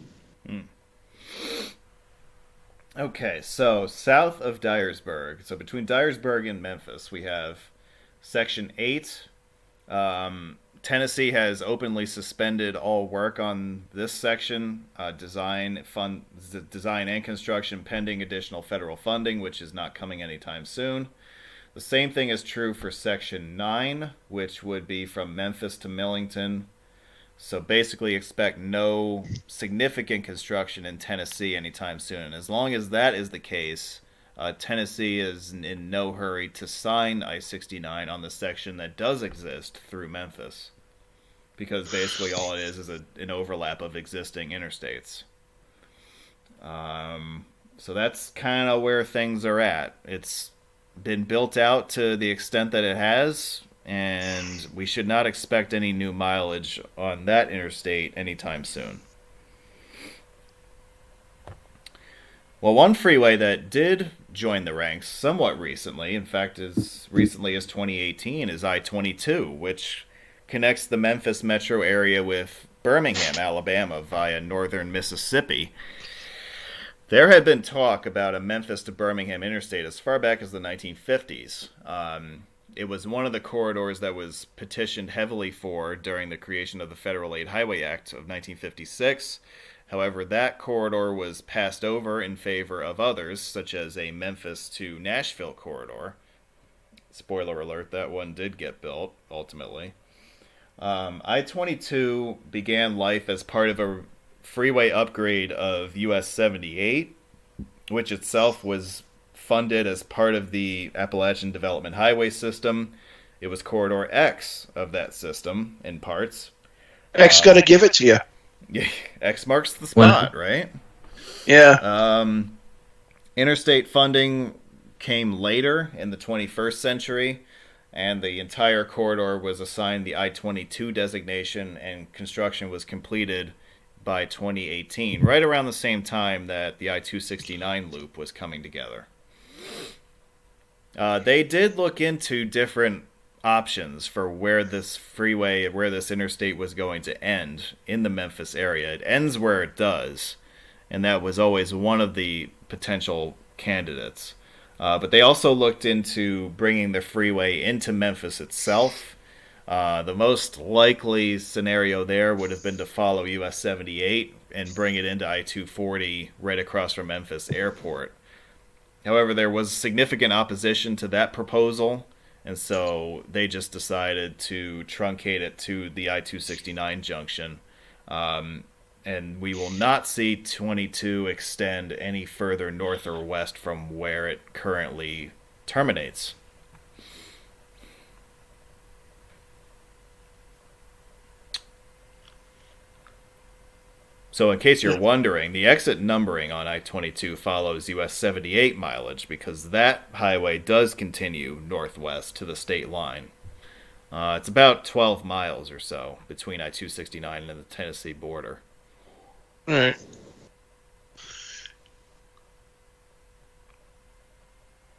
Okay, so south of Dyersburg, so between Dyersburg and Memphis, we have Section 8. Tennessee has openly suspended all work on this section, design and construction pending additional federal funding, which is not coming anytime soon. The same thing is true for Section 9, which would be from Memphis to Millington. So basically expect no significant construction in Tennessee anytime soon. As long as that is the case, Tennessee is in no hurry to sign I-69 on the section that does exist through Memphis, because basically all it is an overlap of existing interstates. So that's kind of where things are at. It's been built out to the extent that it has. and we should not expect any new mileage on that interstate anytime soon. Well, one freeway that did join the ranks somewhat recently, in fact, as recently as 2018, is I-22, which connects the Memphis metro area with Birmingham, Alabama, via northern Mississippi. There had been talk about a Memphis to Birmingham interstate as far back as the 1950s. It was one of the corridors that was petitioned heavily for during the creation of the Federal Aid Highway Act of 1956. However, that corridor was passed over in favor of others, such as a Memphis to Nashville corridor. Spoiler alert, that one did get built, ultimately. I-22 began life as part of a freeway upgrade of US 78, which itself was funded as part of the Appalachian Development Highway System. It was Corridor X of that system, in parts. X got to give it to you. Yeah, X marks the spot, right? Yeah. Interstate funding came later in the 21st century, and the entire corridor was assigned the I-22 designation, and construction was completed by 2018, right around the same time that the I-269 loop was coming together. They did look into different options for where this freeway, where this interstate was going to end in the Memphis area. It ends where it does, and that was always one of the potential candidates. But they also looked into bringing the freeway into Memphis itself. The most likely scenario there would have been to follow US 78 and bring it into I-240 right across from Memphis Airport. However, there was significant opposition to that proposal, and so they just decided to truncate it to the I-269 junction. And we will not see 22 extend any further north or west from where it currently terminates. So in case you're wondering, the exit numbering on I-22 follows US 78 mileage because that highway does continue northwest to the state line. It's about 12 miles or so between I-269 and the Tennessee border. All right.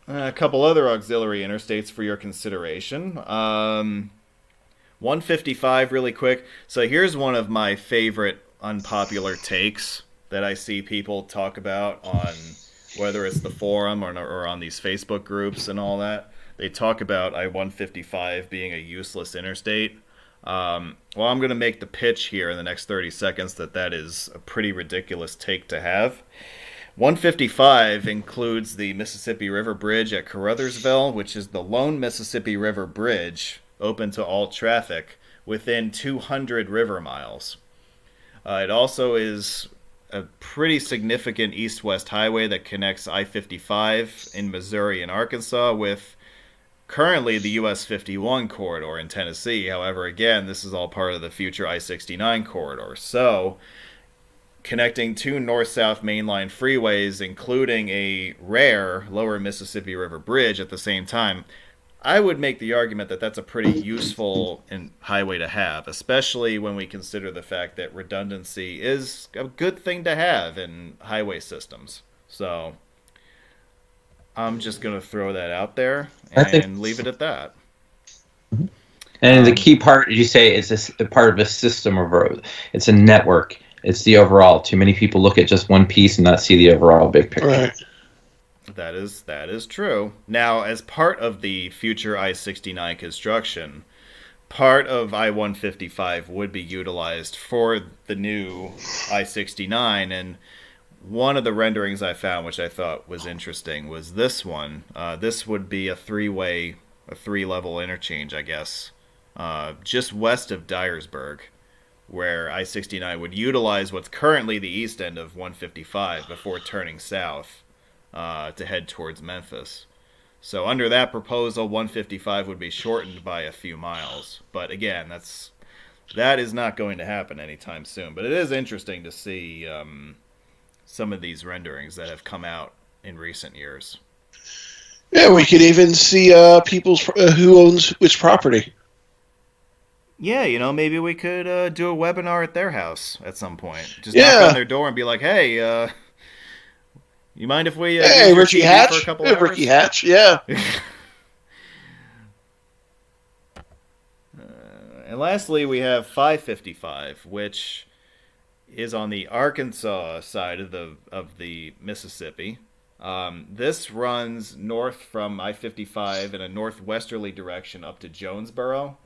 A couple other auxiliary interstates for your consideration. 155 really quick. So here's one of my favorite unpopular takes that I see people talk about on whether it's the forum or on these Facebook groups and all that. They talk about I-155 being a useless interstate. Well, I'm going to make the pitch here in the next 30 seconds that is a pretty ridiculous take to have. 155 includes the Mississippi River Bridge at Caruthersville, which is the lone Mississippi River bridge open to all traffic within 200 river miles. It also is a pretty significant east-west highway that connects I-55 in Missouri and Arkansas with currently the US 51 corridor in Tennessee. However, again, this is all part of the future I-69 corridor. So, connecting two north-south mainline freeways, including a rare lower Mississippi River bridge at the same time, I would make the argument that that's a pretty useful highway to have, especially when we consider the fact that redundancy is a good thing to have in highway systems. So I'm just going to throw that out there and leave it at that. And the key part, you say, is a part of a system of road. It's a network. It's the overall. Too many people look at just one piece and not see the overall big picture. Right. That is true. Now, as part of the future I-69 construction, part of I-155 would be utilized for the new I-69, and one of the renderings I found, which I thought was interesting, was this one. This would be a three-way, a three-level interchange, I guess, just west of Dyersburg, where I-69 would utilize what's currently the east end of 155 before turning south to head towards Memphis. So under that proposal, 155 would be shortened by a few miles. But again, that is not going to happen anytime soon. But it is interesting to see some of these renderings that have come out in recent years. Yeah, we could even see people's who owns which property. Yeah, maybe we could do a webinar at their house at some point. Just knock on their door and be like, "Hey, you mind if we use your Ricky TV Hatch? for a couple hours?" Ricky Hatch, yeah. And lastly, we have 555, which is on the Arkansas side of the Mississippi. This runs north from I-55 in a northwesterly direction up to Jonesboro.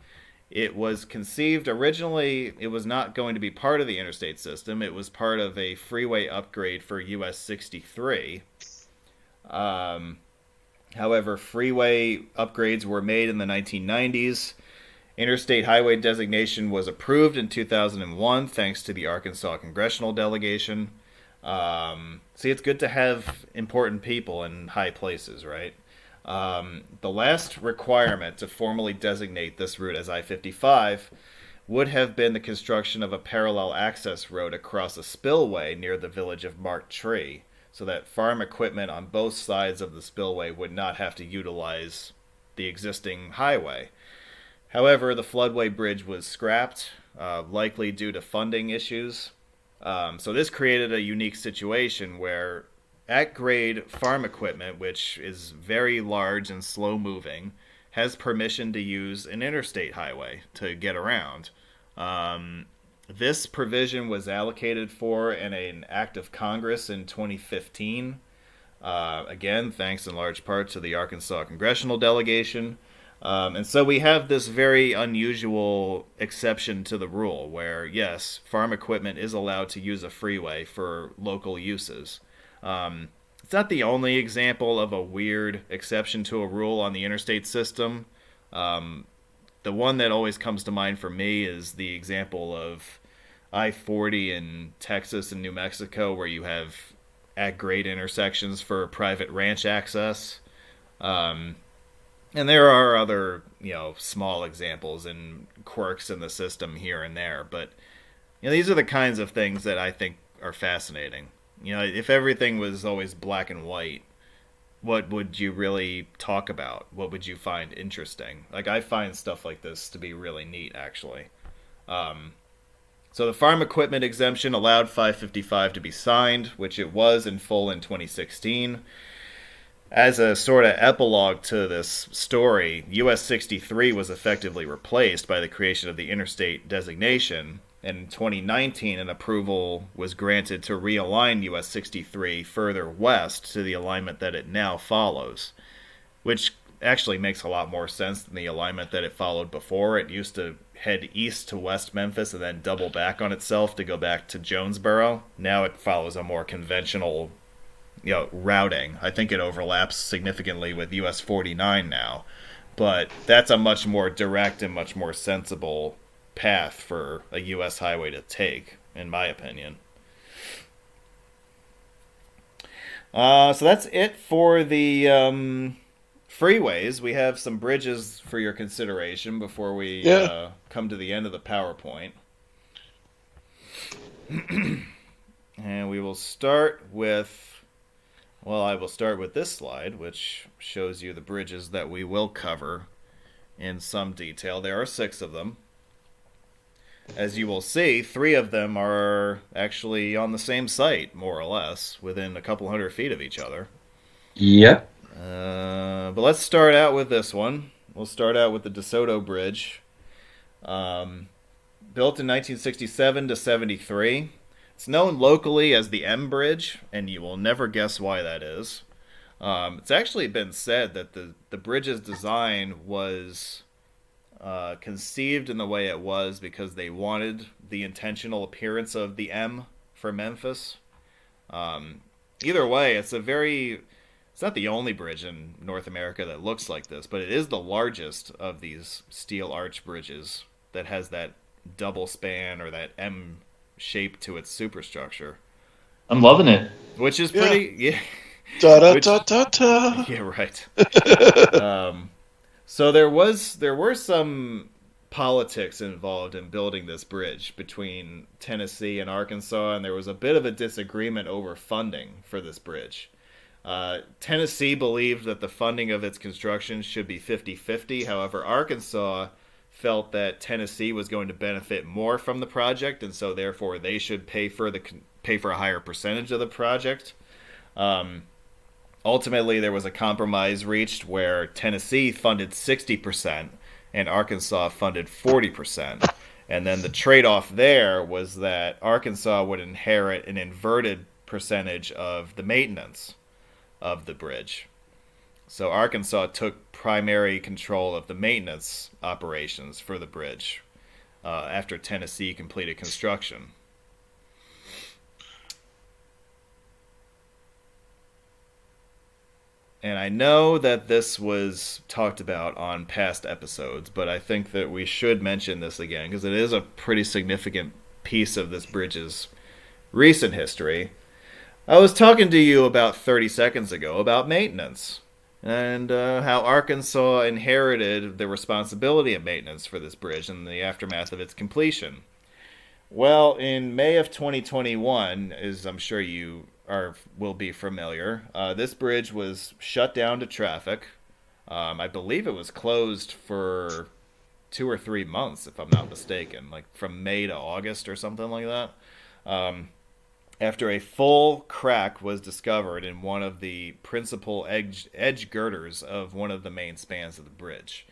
It was conceived originally, it was not going to be part of the interstate system. It was part of a freeway upgrade for US 63. However, freeway upgrades were made in the 1990s. Interstate highway designation was approved in 2001 thanks to the Arkansas congressional delegation. See, it's good to have important people in high places, right? The last requirement to formally designate this route as I-55 would have been the construction of a parallel access road across a spillway near the village of Marked Tree, so that farm equipment on both sides of the spillway would not have to utilize the existing highway. However, the floodway bridge was scrapped, likely due to funding issues. So this created a unique situation where at-grade farm equipment, which is very large and slow-moving, has permission to use an interstate highway to get around. This provision was allocated for in an act of Congress in 2015. Again, thanks in large part to the Arkansas congressional delegation. And so we have this very unusual exception to the rule where, yes, farm equipment is allowed to use a freeway for local uses. It's not the only example of a weird exception to a rule on the interstate system. The one that always comes to mind for me is the example of I-40 in Texas and New Mexico, where you have at-grade intersections for private ranch access. And there are other, small examples and quirks in the system here and there. But, these are the kinds of things that I think are fascinating. If everything was always black and white, what would you really talk about? What would you find interesting? Like, I find stuff like this to be really neat, actually. So the farm equipment exemption allowed 555 to be signed, which it was in full in 2016. As a sort of epilogue to this story, US 63 was effectively replaced by the creation of the interstate designation, and in 2019 an approval was granted to realign US 63 further west to the alignment that it now follows, which actually makes a lot more sense than the alignment that it followed before. It used to head east to West Memphis and then double back on itself to go back to Jonesboro. Now it follows a more conventional routing. I think it overlaps significantly with US 49 now, but that's a much more direct and much more sensible path for a US highway to take, in my opinion. So that's it for the freeways. We have some bridges for your consideration before we come to the end of the PowerPoint. And we will start with I will start with this slide, which shows you the bridges that we will cover in some detail. There are 6 of them. As you will see, 3 of them are actually on the same site, more or less, within a couple hundred feet of each other. Yep. But let's start out with this one. We'll start out with the DeSoto Bridge. Built in 1967 to 73. It's known locally as the M Bridge, and you will never guess why that is. It's actually been said that the bridge's design was conceived in the way it was because they wanted the intentional appearance of the M for Memphis. Either way, it's not the only bridge in North America that looks like this, but it is the largest of these steel arch bridges that has that double span or that M shape to its superstructure. I'm loving it. Which is pretty Da da da da da. Yeah, right. So there were some politics involved in building this bridge between Tennessee and Arkansas, and there was a bit of a disagreement over funding for this bridge. Tennessee believed that the funding of its construction should be 50-50. However, Arkansas felt that Tennessee was going to benefit more from the project, and so therefore they should pay for a higher percentage of the project. Ultimately, there was a compromise reached where Tennessee funded 60% and Arkansas funded 40%. And then the trade-off there was that Arkansas would inherit an inverted percentage of the maintenance of the bridge. So Arkansas took primary control of the maintenance operations for the bridge after Tennessee completed construction. And I know that this was talked about on past episodes, but I think that we should mention this again because it is a pretty significant piece of this bridge's recent history. I was talking to you about 30 seconds ago about maintenance and how Arkansas inherited the responsibility of maintenance for this bridge in the aftermath of its completion. Well, in May of 2021, as I'm sure you will be familiar, this bridge was shut down to traffic. I believe it was closed for 2 or 3 months, if I'm not mistaken, like from May to August or something like that. After a full crack was discovered in one of the principal edge girders of one of the main spans of the bridge.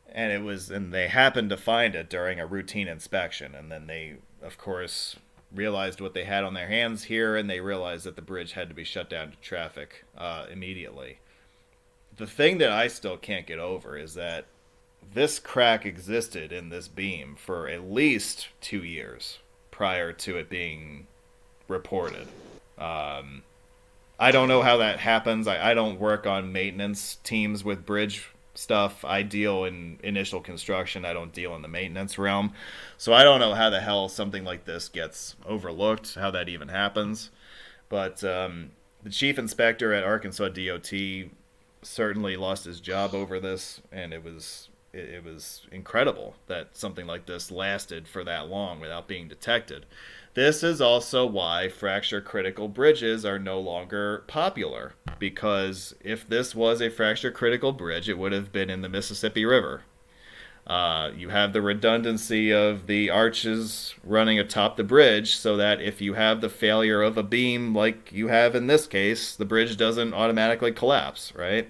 And they happened to find it during a routine inspection. And then they, of course, realized what they had on their hands here, and they realized that the bridge had to be shut down to traffic immediately. The thing that I still can't get over is that this crack existed in this beam for at least 2 years prior to it being reported. I don't know how that happens. I don't work on maintenance teams with bridge stuff. I deal in initial construction. I don't deal in the maintenance realm. So I don't know how the hell something like this gets overlooked, how that even happens. But the chief inspector at Arkansas DOT certainly lost his job over this, and it was incredible that something like this lasted for that long without being detected. This is also why fracture-critical bridges are no longer popular, because if this was a fracture-critical bridge, it would have been in the Mississippi River. You have the redundancy of the arches running atop the bridge so that if you have the failure of a beam like you have in this case, the bridge doesn't automatically collapse, right?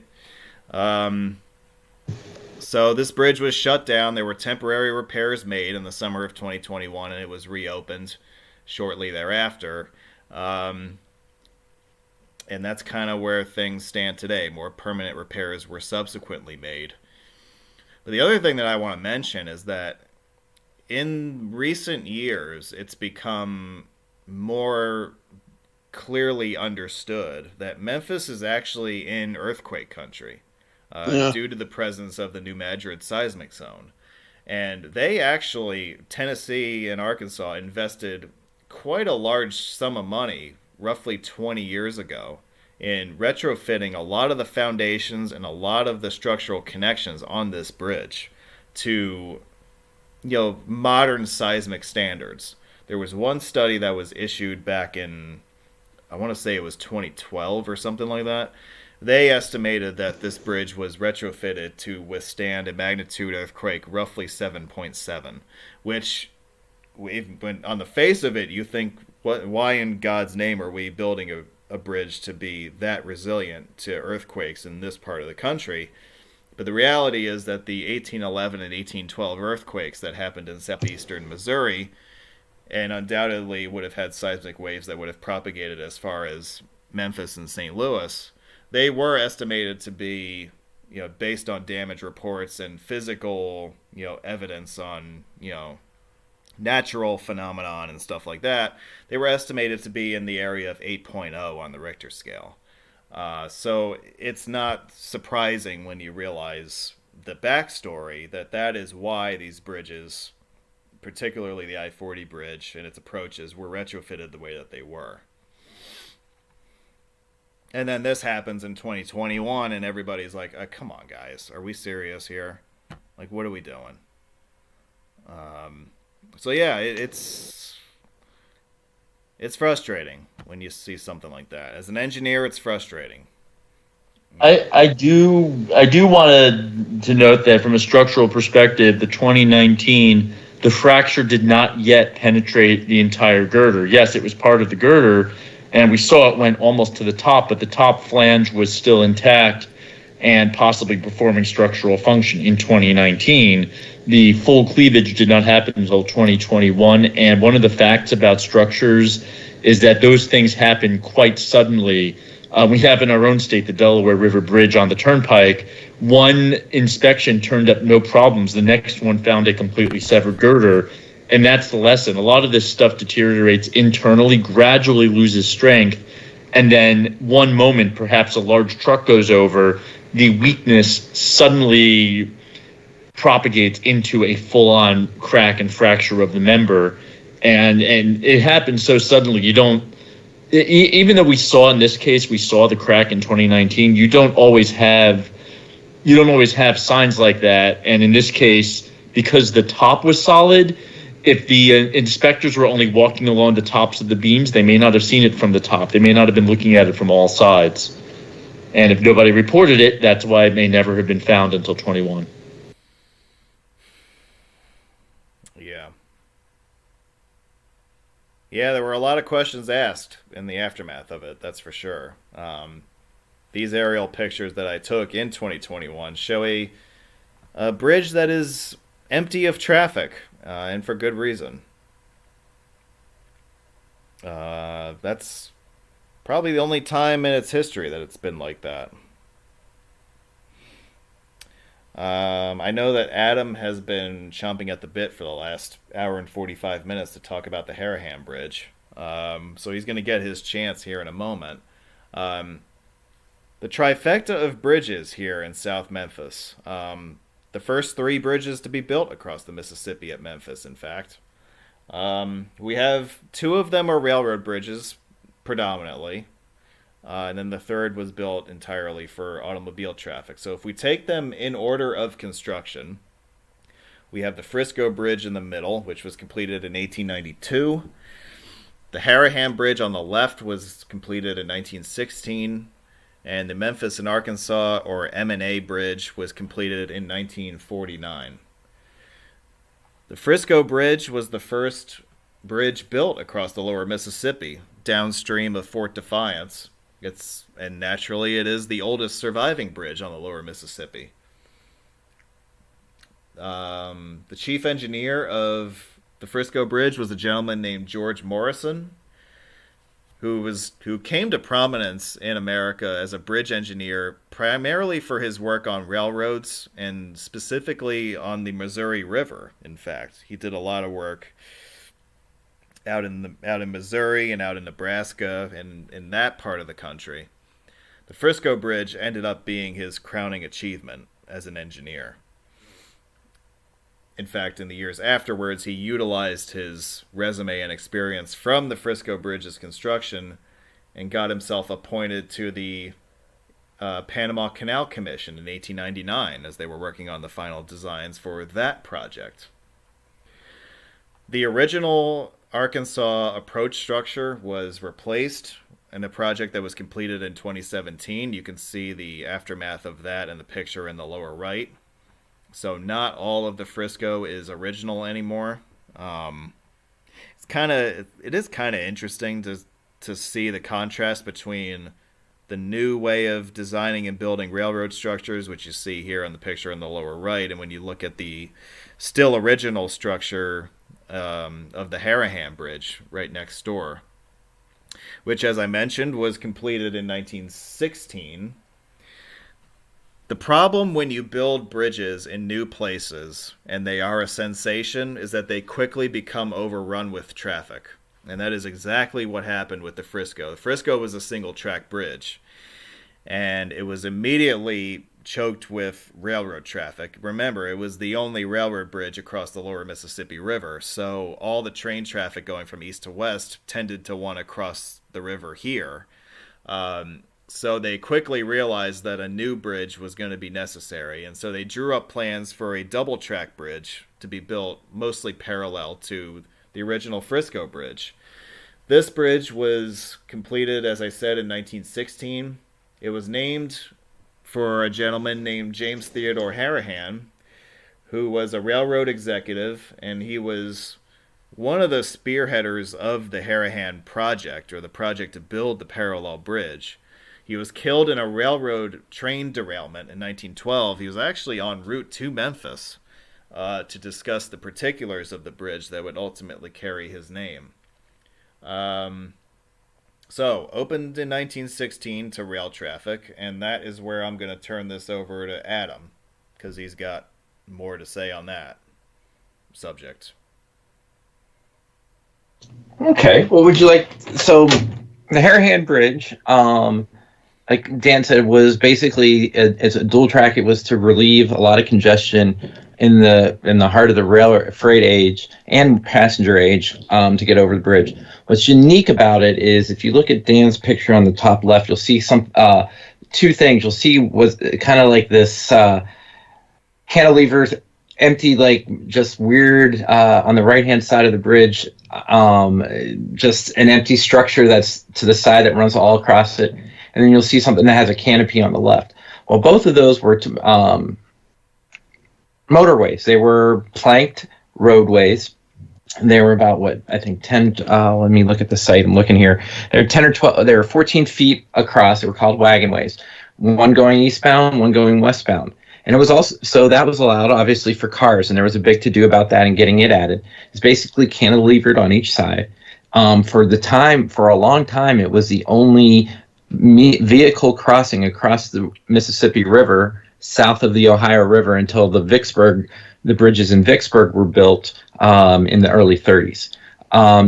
So this bridge was shut down. There were temporary repairs made in the summer of 2021, and it was reopened shortly thereafter. And that's kind of where things stand today. More permanent repairs were subsequently made. But the other thing that I want to mention is that in recent years, it's become more clearly understood that Memphis is actually in earthquake country due to the presence of the New Madrid seismic zone. And they actually, Tennessee and Arkansas, invested quite a large sum of money, roughly 20 years ago, in retrofitting a lot of the foundations and a lot of the structural connections on this bridge to, modern seismic standards. There was one study that was issued back in, I want to say it was 2012 or something like that. They estimated that this bridge was retrofitted to withstand a magnitude earthquake roughly 7.7, which, when on the face of it, you think, why in God's name are we building a bridge to be that resilient to earthquakes in this part of the country? But the reality is that the 1811 and 1812 earthquakes that happened in southeastern Missouri, and undoubtedly would have had seismic waves that would have propagated as far as Memphis and St. Louis, they were estimated to be, based on damage reports and physical, evidence on, natural phenomenon and stuff like that, they were estimated to be in the area of 8.0 on the Richter scale. So it's not surprising when you realize the backstory that is why these bridges, particularly the I-40 bridge and its approaches, were retrofitted the way that they were. And then this happens in 2021, and everybody's like, come on, guys. Are we serious here? Like, what are we doing? So, yeah, It's frustrating when you see something like that. As an engineer, it's frustrating. I do want to note that from a structural perspective, the 2019, the fracture did not yet penetrate the entire girder. Yes, it was part of the girder, and we saw it went almost to the top, but the top flange was still intact and possibly performing structural function in 2019. The full cleavage did not happen until 2021, and one of the facts about structures is that those things happen quite suddenly. We have in our own state the Delaware River Bridge on the Turnpike. One inspection turned up no problems. The next one found a completely severed girder. And that's the lesson. A lot of this stuff deteriorates internally, gradually loses strength. And then one moment, perhaps a large truck goes over, the weakness suddenly propagates into a full-on crack and fracture of the member. And it happens so suddenly, even though we saw in this case, we saw the crack in 2019, you don't always have signs like that. And in this case, because the top was solid, if the inspectors were only walking along the tops of the beams, they may not have seen it from the top. They may not have been looking at it from all sides. And if nobody reported it, that's why it may never have been found until 21. Yeah, there were a lot of questions asked in the aftermath of it, that's for sure. These aerial pictures that I took in 2021 show a bridge that is empty of traffic, and for good reason. That's probably the only time in its history that it's been like that. I know that Adam has been chomping at the bit for the last hour and 45 minutes to talk about the Harahan Bridge. So he's going to get his chance here in a moment. The trifecta of bridges here in South Memphis. The first 3 bridges to be built across the Mississippi at Memphis, in fact. We have 2 of them are railroad bridges, predominantly. And then the third was built entirely for automobile traffic. So if we take them in order of construction, we have the Frisco Bridge in the middle, which was completed in 1892. The Harahan Bridge on the left was completed in 1916. And the Memphis and Arkansas, or M&A Bridge, was completed in 1949. The Frisco Bridge was the first bridge built across the lower Mississippi, downstream of Fort Defiance. And naturally, it is the oldest surviving bridge on the lower Mississippi. The chief engineer of the Frisco Bridge was a gentleman named George Morrison, who came to prominence in America as a bridge engineer primarily for his work on railroads and specifically on the Missouri River. In fact, he did a lot of work out in Missouri and out in Nebraska and in that part of the country. The Frisco Bridge ended up being his crowning achievement as an engineer. In fact, in the years afterwards, he utilized his resume and experience from the Frisco Bridge's construction and got himself appointed to the Panama Canal Commission in 1899 as they were working on the final designs for that project. The original Arkansas approach structure was replaced in a project that was completed in 2017. You can see the aftermath of that in the picture in the lower right. So not all of the Frisco is original anymore. It is kind of interesting to see the contrast between the new way of designing and building railroad structures, which you see here in the picture in the lower right, and when you look at the still original structure of the Harahan Bridge right next door, which, as I mentioned, was completed in 1916. The problem when you build bridges in new places, and they are a sensation, is that they quickly become overrun with traffic. And that is exactly what happened with the Frisco. The Frisco was a single-track bridge, and it was immediately choked with railroad traffic. Remember, it was the only railroad bridge across the lower Mississippi River, so all the train traffic going from east to west tended to want to cross the river here. So they quickly realized that a new bridge was going to be necessary, and so they drew up plans for a double-track bridge to be built mostly parallel to the original Frisco Bridge. This bridge was completed, as I said, in 1916. It was named for a gentleman named James Theodore Harahan, who was a railroad executive, and he was one of the spearheaders of the Harahan project, or the project to build the parallel bridge. He was killed in a railroad train derailment in 1912. He was actually en route to Memphis to discuss the particulars of the bridge that would ultimately carry his name. So, opened in 1916 to rail traffic, and that is where I'm going to turn this over to Adam, because he's got more to say on that subject. Okay, what would you like? So, the Harahan Bridge, like Dan said, was basically it's a dual track. It was to relieve a lot of congestion in the heart of the rail freight age and passenger age to get over the bridge. What's unique about it is if you look at Dan's picture on the top left, you'll see two things. You'll see was kind of like this cantilevers, empty, like just weird on the right hand side of the bridge, just an empty structure that's to the side that runs all across it, and then you'll see something that has a canopy on the left. Well, both of those were motorways. They were planked roadways. They were about, what, I think 10, let me look at the site. I'm looking here. They were 10 or 12, they were 14 feet across. They were called wagonways. One going eastbound, one going westbound. And it was also, so that was allowed, obviously, for cars, and there was a big to-do about that and getting it added. It's basically cantilevered on each side. For a long time, it was the only vehicle crossing across the Mississippi River south of the Ohio River until the bridges in Vicksburg were built in the early 30s.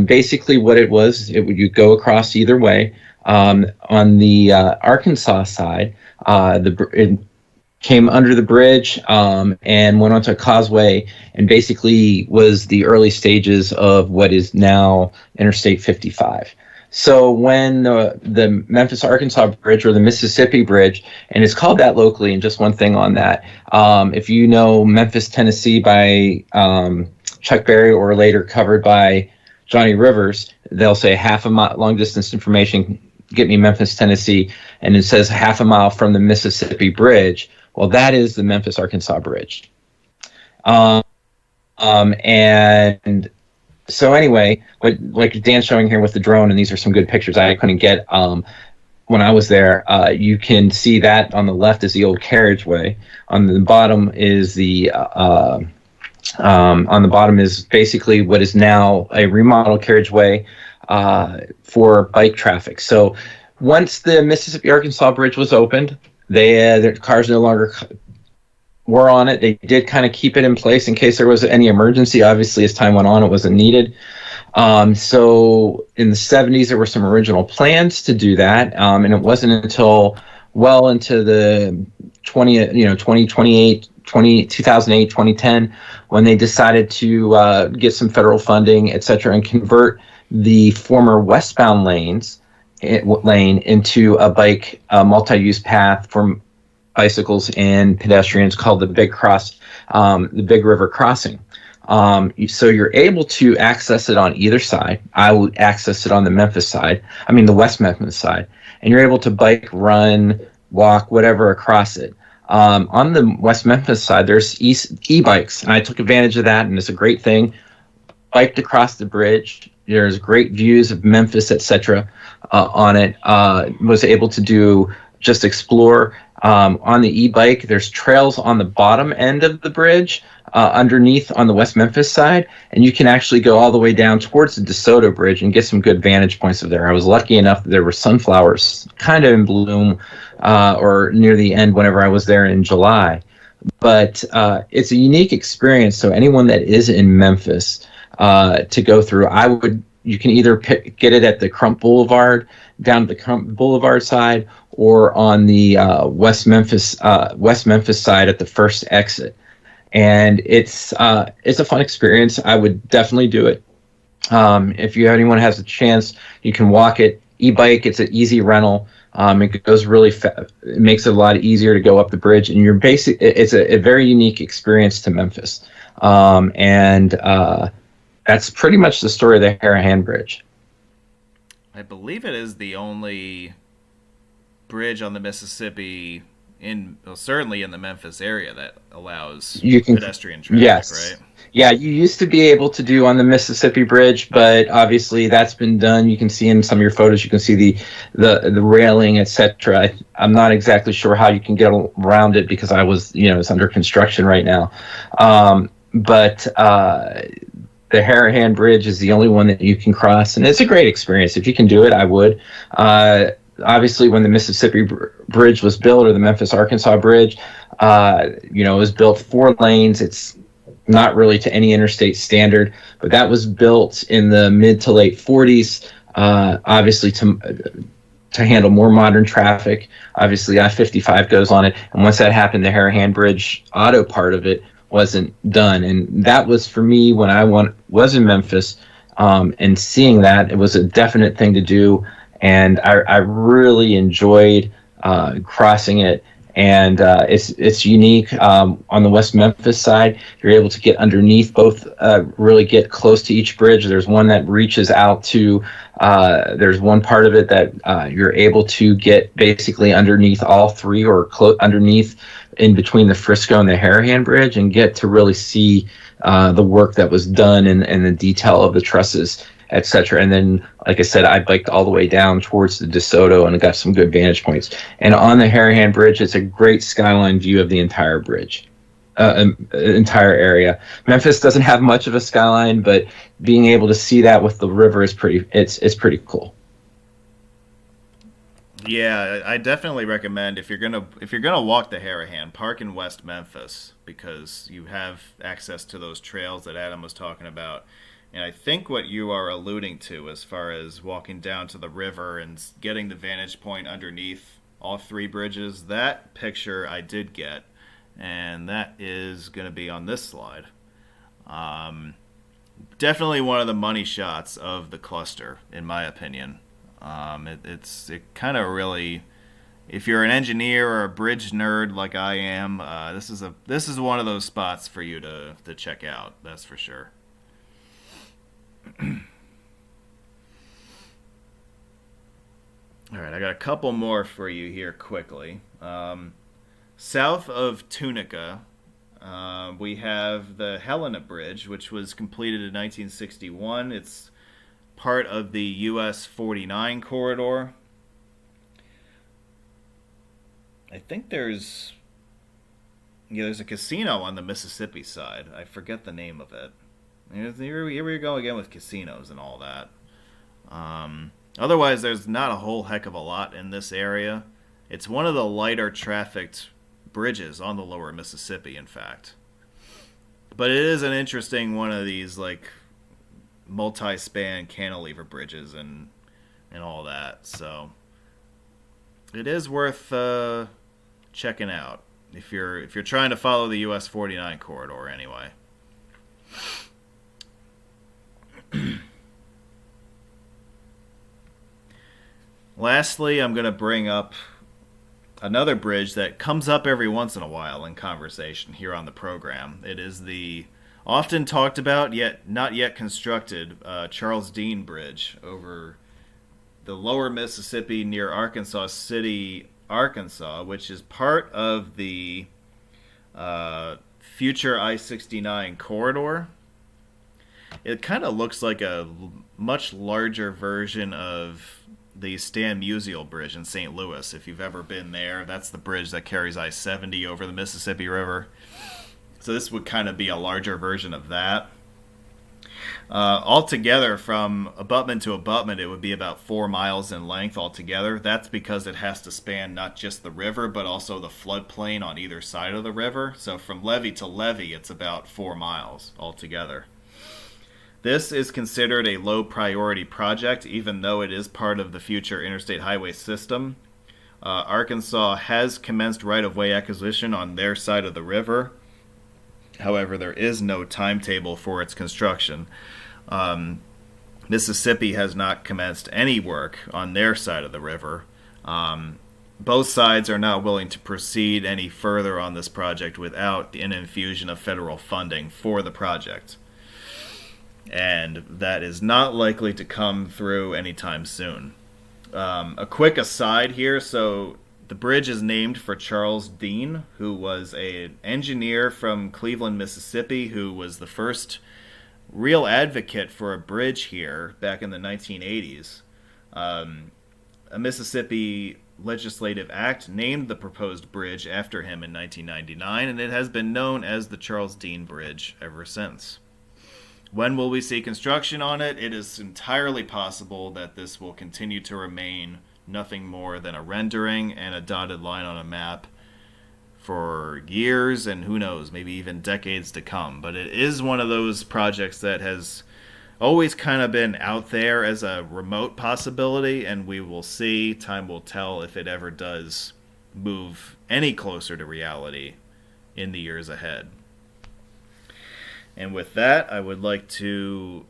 Basically, what it was, you go across either way. On the Arkansas side, it came under the bridge and went onto a causeway, and basically was the early stages of what is now Interstate 55. So when the Memphis, Arkansas bridge, or the Mississippi bridge, and it's called that locally, and just one thing on that, if you know Memphis, Tennessee by Chuck Berry, or later covered by Johnny Rivers, they'll say half a mile, long distance information, get me Memphis, Tennessee, and it says half a mile from the Mississippi bridge. Well, that is the Memphis, Arkansas bridge. And so anyway, like Dan's showing here with the drone, and these are some good pictures I couldn't get when I was there. You can see that on the left is the old carriageway. On the bottom is basically what is now a remodeled carriageway for bike traffic. So once the Mississippi Arkansas bridge was opened, their cars no longer were on it. They did kind of keep it in place in case there was any emergency. Obviously, as time went on, it wasn't needed. So in the 70s, there were some original plans to do that, and it wasn't until well into the 2008, 2010, when they decided to get some federal funding, et cetera, and convert the former westbound lane into a bike multi-use path for bicycles and pedestrians called the Big River Crossing. So you're able to access it on either side. I would access it on the the West Memphis side, and you're able to bike, run, walk, whatever across it. On the West Memphis side, there's e-bikes, and I took advantage of that, and it's a great thing. Biked across the bridge. There's great views of Memphis, etc. On it. Was able to just explore. On the e-bike, there's trails on the bottom end of the bridge, underneath on the West Memphis side, and you can actually go all the way down towards the DeSoto Bridge and get some good vantage points of there. I was lucky enough that there were sunflowers kind of in bloom, or near the end whenever I was there in July. But it's a unique experience, so anyone that is in Memphis to go through, you can either get it at the Crump Boulevard, down the Crump Boulevard side, or on the West Memphis side at the first exit. And it's a fun experience. I would definitely do it. If anyone has a chance, you can walk it. E-bike, it's an easy rental. It goes really fast. It makes it a lot easier to go up the bridge, and it's a very unique experience to Memphis. And that's pretty much the story of the Harahan Bridge. I believe it is the only bridge on the Mississippi certainly in the Memphis area that allows pedestrian traffic, yes. right? Yeah, you used to be able to do on the Mississippi Bridge, but obviously that's been done. You can see in some of your photos, you can see the railing, etc. I'm not exactly sure how you can get around it because it's under construction right now. But the Harahan Bridge is the only one that you can cross, and it's a great experience. If you can do it, I would. Obviously, when the Mississippi Bridge was built, or the Memphis, Arkansas Bridge, it was built 4 lanes. It's not really to any interstate standard, but that was built in the mid to late 40s, obviously to handle more modern traffic. Obviously, I-55 goes on it, and once that happened, the Harahan Bridge auto part of it wasn't done, and that was for me when I was in Memphis, and seeing that, it was a definite thing to do, and I really enjoyed crossing it. And it's unique. On the West Memphis side, you're able to get underneath both, really get close to each bridge. There's one that reaches out to, there's one part of it that you're able to get basically underneath all 3, or underneath in between the Frisco and the Harahan Bridge, and get to really see the work that was done and the detail of the trusses, etc. And then, like I said, I biked all the way down towards the DeSoto and got some good vantage points. And on the Harahan Bridge, it's a great skyline view of the entire bridge, entire area. Memphis doesn't have much of a skyline, but being able to see that with the river is it's pretty cool. Yeah, I definitely recommend if you're gonna walk the Harahan, park in West Memphis, because you have access to those trails that Adam was talking about. And I think what you are alluding to, as far as walking down to the river and getting the vantage point underneath all 3 bridges, that picture I did get, and that is going to be on this slide. Definitely one of the money shots of the cluster, in my opinion. It kind of really, if you're an engineer or a bridge nerd like I am, this is one of those spots for you to check out. That's for sure. All right, I got a couple more for you here quickly. South of Tunica, we have the Helena Bridge, which was completed in 1961. It's part of the US 49 corridor. I think there's a casino on the Mississippi side. I forget the name of it. Here we go again with casinos and all that. Otherwise, there's not a whole heck of a lot in this area. It's one of the lighter trafficked bridges on the lower Mississippi, in fact. But it is an interesting one of these, like, multi-span cantilever bridges and all that. So it is worth checking out if you're trying to follow the US 49 corridor anyway. Lastly, I'm going to bring up another bridge that comes up every once in a while in conversation here on the program. It is the often talked about, yet not yet constructed, Charles Dean Bridge over the lower Mississippi near Arkansas City, Arkansas, which is part of the future I-69 corridor. It kind of looks like a much larger version of the Stan Musial Bridge in St. Louis. If you've ever been there, that's the bridge that carries I-70 over the Mississippi River. So this would kind of be a larger version of that. Altogether, from abutment to abutment, it would be about 4 miles in length altogether. That's because it has to span not just the river, but also the floodplain on either side of the river. So from levee to levee, it's about 4 miles altogether. This is considered a low priority project, even though it is part of the future interstate highway system. Arkansas has commenced right-of-way acquisition on their side of the river. However, there is no timetable for its construction. Mississippi has not commenced any work on their side of the river. Both sides are not willing to proceed any further on this project without an infusion of federal funding for the project. and that is not likely to come through anytime soon. A quick aside here, so the bridge is named for Charles Dean, who was an engineer from Cleveland, Mississippi, who was the first real advocate for a bridge here back in the 1980s. A Mississippi legislative act named the proposed bridge after him in 1999, and it has been known as the Charles Dean Bridge ever since. When will we see construction on it? It is entirely possible that this will continue to remain nothing more than a rendering and a dotted line on a map for years, and who knows, maybe even decades to come. But it is one of those projects that has always kind of been out there as a remote possibility, and we will see. Time will tell if it ever does move any closer to reality in the years ahead. And with that, I would like to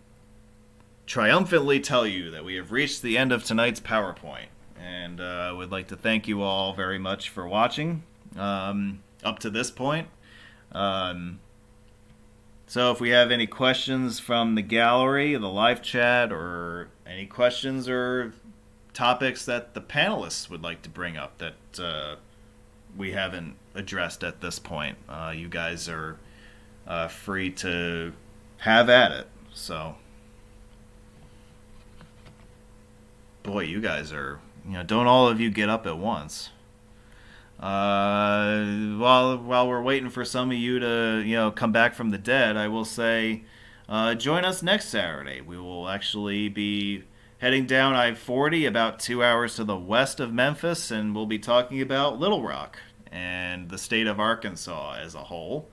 triumphantly tell you that we have reached the end of tonight's PowerPoint. And I would like to thank you all very much for watching up to this point. So if we have any questions from the gallery, the live chat, or any questions or topics that the panelists would like to bring up that we haven't addressed at this point, you guys are free to have at it. So, boy, you guys are, don't all of you get up at once. While we're waiting for some of you to, come back from the dead, I will say, join us next Saturday. We will actually be heading down I-40 about 2 hours to the west of Memphis, and we'll be talking about Little Rock and the state of Arkansas as a whole.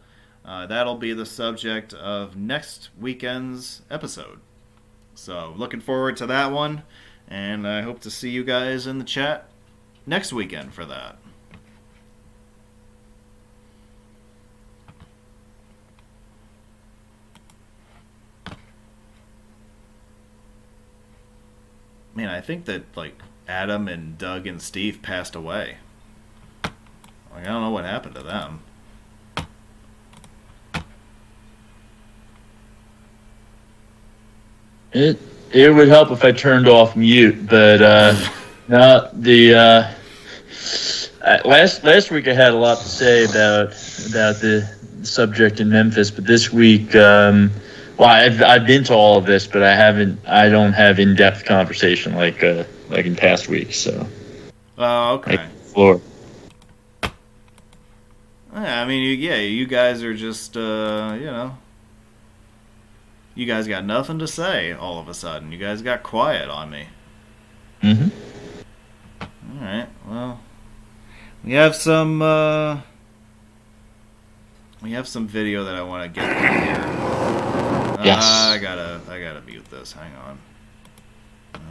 That'll be the subject of next weekend's episode. So, looking forward to that one, and I hope to see you guys in the chat next weekend for that. Man, I think that, Adam and Doug and Steve passed away. I don't know what happened to them. It would help if I turned off mute, but no. The last week I had a lot to say about the subject in Memphis, but this week, I've been to all of this, but I don't have in-depth conversation like in past weeks. So. Oh, okay. Floor. I mean, you guys are just you guys got nothing to say all of a sudden. You guys got quiet on me. Mm-hmm. All right. Well, we have some video that I want to get through here. Yes. I gotta mute this. Hang on. All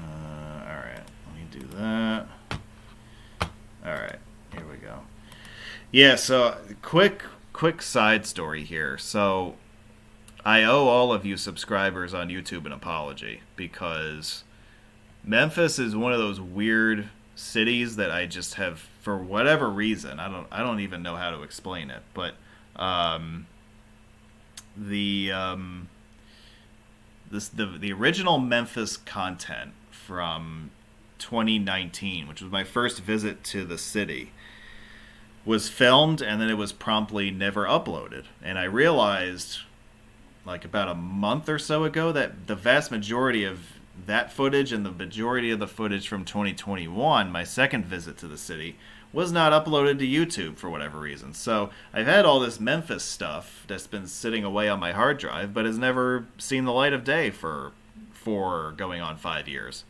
right. Let me do that. All right. Here we go. Yeah. So quick side story here. So I owe all of you subscribers on YouTube an apology, because Memphis is one of those weird cities that I just have, for whatever reason, I don't even know how to explain it, but the original Memphis content from 2019, which was my first visit to the city, was filmed and then it was promptly never uploaded. And I realized about a month or so ago that the vast majority of that footage and the majority of the footage from 2021, my second visit to the city, was not uploaded to YouTube for whatever reason. So I've had all this Memphis stuff that's been sitting away on my hard drive, but has never seen the light of day for going on 5 years.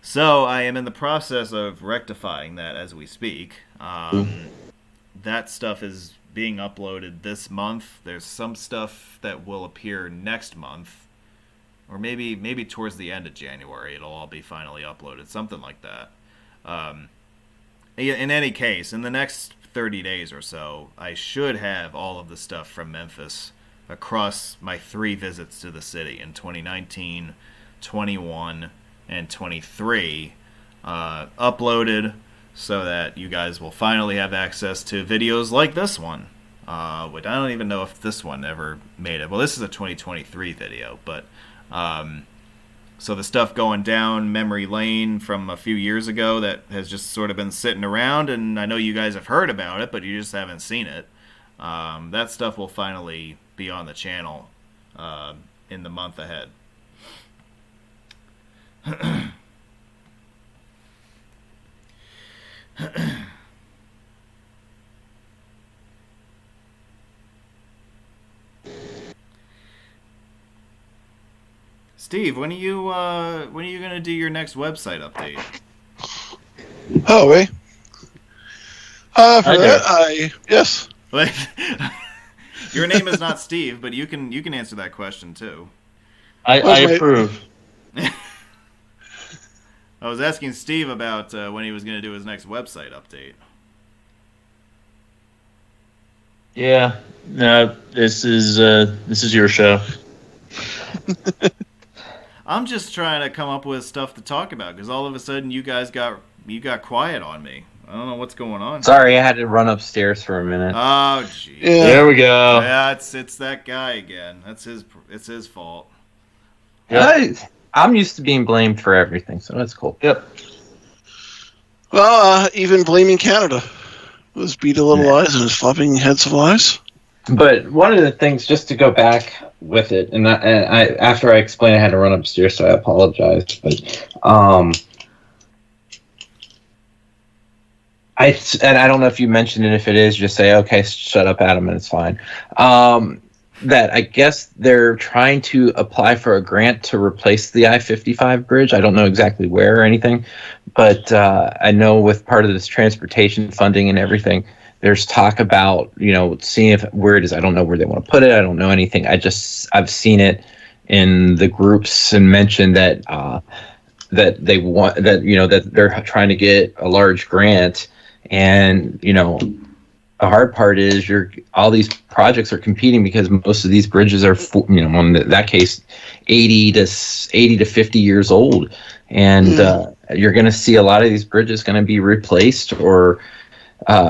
So I am in the process of rectifying that as we speak. That stuff is being uploaded this month. There's some stuff that will appear next month, or maybe towards the end of January it'll all be finally uploaded, something like that. In any case, in the next 30 days or so, I should have all of the stuff from Memphis across my 3 visits to the city in 2019, 21, and 23 uploaded, so that you guys will finally have access to videos like this one, which I don't even know if this one ever made it. Well, this is a 2023 video, but So the stuff going down memory lane from a few years ago that has just sort of been sitting around, and I know you guys have heard about it, but you just haven't seen it. That stuff will finally be on the channel in the month ahead. Steve, when are you gonna do your next website update? Oh, wait. For that, yes. Like, your name is not Steve, but you can answer that question too. I approve. I was asking Steve about when he was going to do his next website update. Yeah, no, this is your show. I'm just trying to come up with stuff to talk about because all of a sudden you guys got quiet on me. I don't know what's going on. Sorry, I had to run upstairs for a minute. Oh, geez. Yeah. There we go. Yeah, it's that guy again. It's his fault. Yep. I'm used to being blamed for everything, so that's cool. Yep. Well, even blaming Canada. Those beady little lies and his flopping heads of lies. But one of the things, just to go back with it, and I after I explained, I had to run upstairs, so I apologize. But I don't know if you mentioned it. If it is, just say, okay, shut up, Adam, and it's fine. That I guess they're trying to apply for a grant to replace the I-55 bridge. I don't know exactly where or anything, but I know with part of this transportation funding and everything, there's talk about, seeing where it is. I don't know where they want to put it. I don't know anything. I've seen it in the groups and mentioned that that they want that they're trying to get a large grant, and the hard part is all these projects are competing because most of these bridges are, in that case, 80 to 50 years old, and you're going to see a lot of these bridges going to be replaced or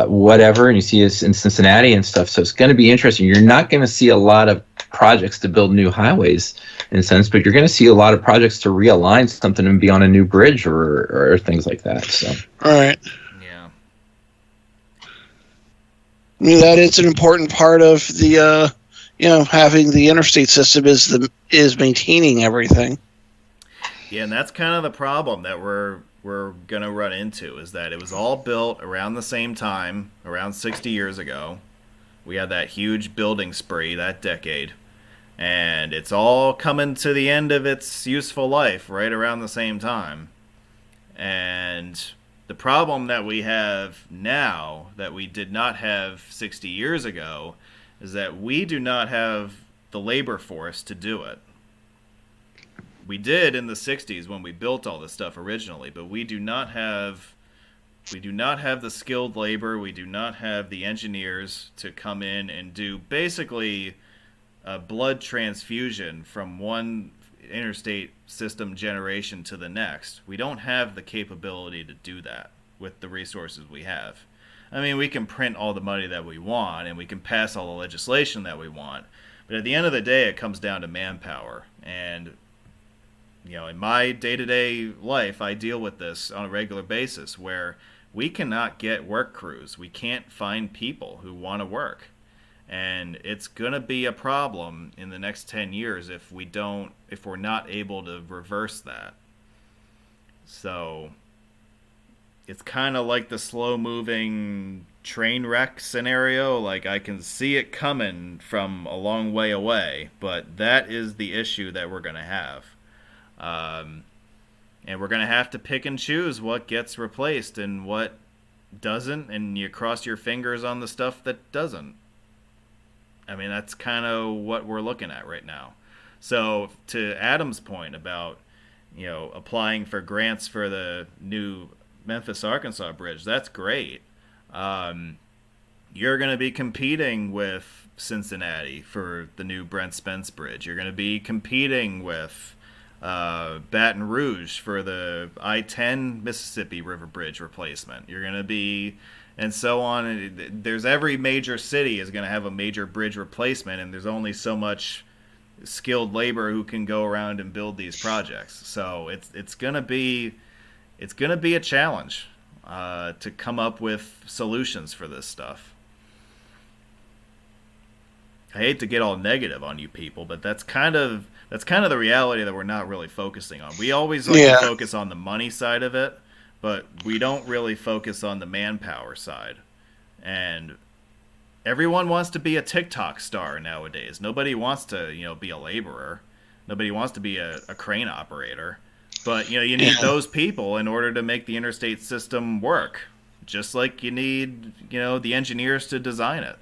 whatever. And you see this in Cincinnati and stuff, so it's going to be interesting. You're not going to see a lot of projects to build new highways in a sense, but you're going to see a lot of projects to realign something and be on a new bridge or things like that. So, all right. I mean, that is an important part of the, having the interstate system is maintaining everything. Yeah, and that's kind of the problem that we're going to run into, is that it was all built around the same time, around 60 years ago. We had that huge building spree that decade, and it's all coming to the end of its useful life right around the same time. And the problem that we have now that we did not have 60 years ago is that we do not have the labor force to do it. We did in the 60s when we built all this stuff originally, but we do not have the skilled labor, we do not have the engineers to come in and do basically a blood transfusion from one interstate system generation to the next. We don't have the capability to do that with the resources we have. I mean, we can print all the money that we want and we can pass all the legislation that we want, but at the end of the day it comes down to manpower. And in my day-to-day life I deal with this on a regular basis where we cannot get work crews. We can't find people who want to work. And it's going to be a problem in the next 10 years if we're not able to reverse that. So it's kind of like the slow-moving train wreck scenario. Like, I can see it coming from a long way away, but that is the issue that we're going to have. And we're going to have to pick and choose what gets replaced and what doesn't, and you cross your fingers on the stuff that doesn't. I mean, that's kind of what we're looking at right now. So to Adam's point about, applying for grants for the new Memphis, Arkansas bridge, that's great. You're going to be competing with Cincinnati for the new Brent Spence bridge. You're going to be competing with Baton Rouge for the I-10 Mississippi River Bridge replacement. You're going to be, and so on. There's every major city is going to have a major bridge replacement, and there's only so much skilled labor who can go around and build these projects. So it's gonna be a challenge to come up with solutions for this stuff. I hate to get all negative on you people, but that's kind of the reality that we're not really focusing on. We always like to focus on the money side of it, but we don't really focus on the manpower side. And everyone wants to be a TikTok star nowadays. Nobody wants to, be a laborer. Nobody wants to be a crane operator. But, you need those people in order to make the interstate system work. Just like you need, the engineers to design it.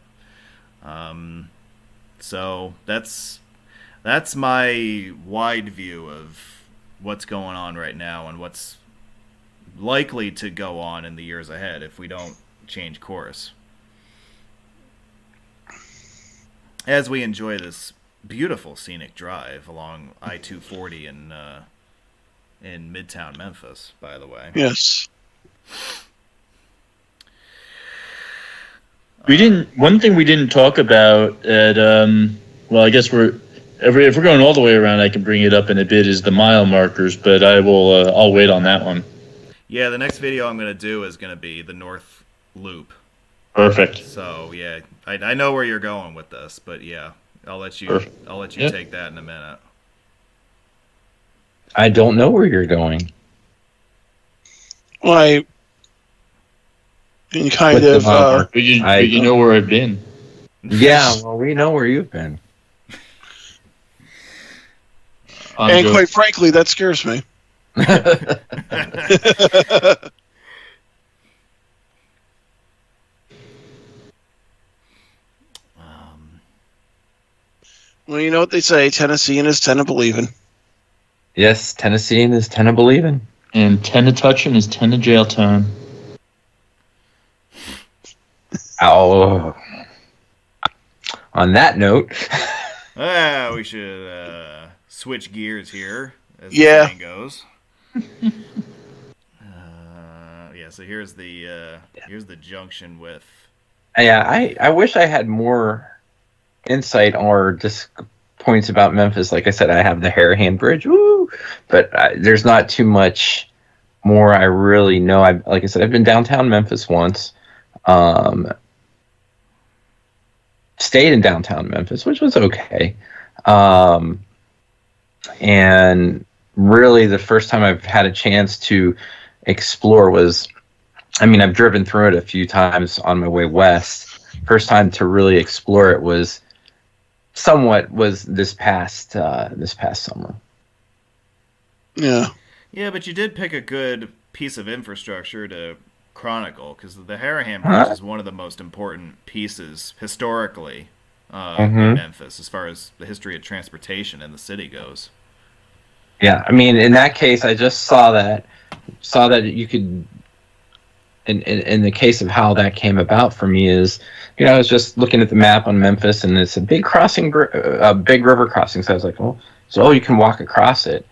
So that's my wide view of what's going on right now and what's likely to go on in the years ahead if we don't change course. As we enjoy this beautiful scenic drive along I-240 in Midtown Memphis, by the way. Yes. One thing we didn't talk about at I guess if we're going all the way around, I can bring it up in a bit, is the mile markers, but I'll wait on that one. Yeah, the next video I'm going to do is going to be the North Loop. Perfect. So yeah, I know where you're going with this, but yeah, I'll let you take that in a minute. I don't know where you're going. Well, I can kind With of. the mile marker. You know where I've been. Yeah, well, we know where you've been. And quite frankly, that scares me. Well, you know what they say, Tennessean is 10 of believing. Yes, Tennessean is 10 of believing. And 10 of touching is 10 of jail time. Oh. On that note. We should switch gears here, as the saying goes. So here's the junction with. Yeah, I wish I had more insight or just points about Memphis. Like I said, I have the Harahan Bridge, woo! But there's not too much more I really know. Like I said, I've been downtown Memphis once. Stayed in downtown Memphis, which was okay. And really the first time I've had a chance to explore was, I've driven through it a few times on my way west. First time to really explore it was this past summer. Yeah. Yeah, but you did pick a good piece of infrastructure to chronicle, because the Harahan Bridge is one of the most important pieces historically in Memphis, as far as the history of transportation in the city goes. Yeah, in that case, I just saw that you could. In the case of how that came about for me is, I was just looking at the map on Memphis, and it's a big big river crossing. So I was like, you can walk across it,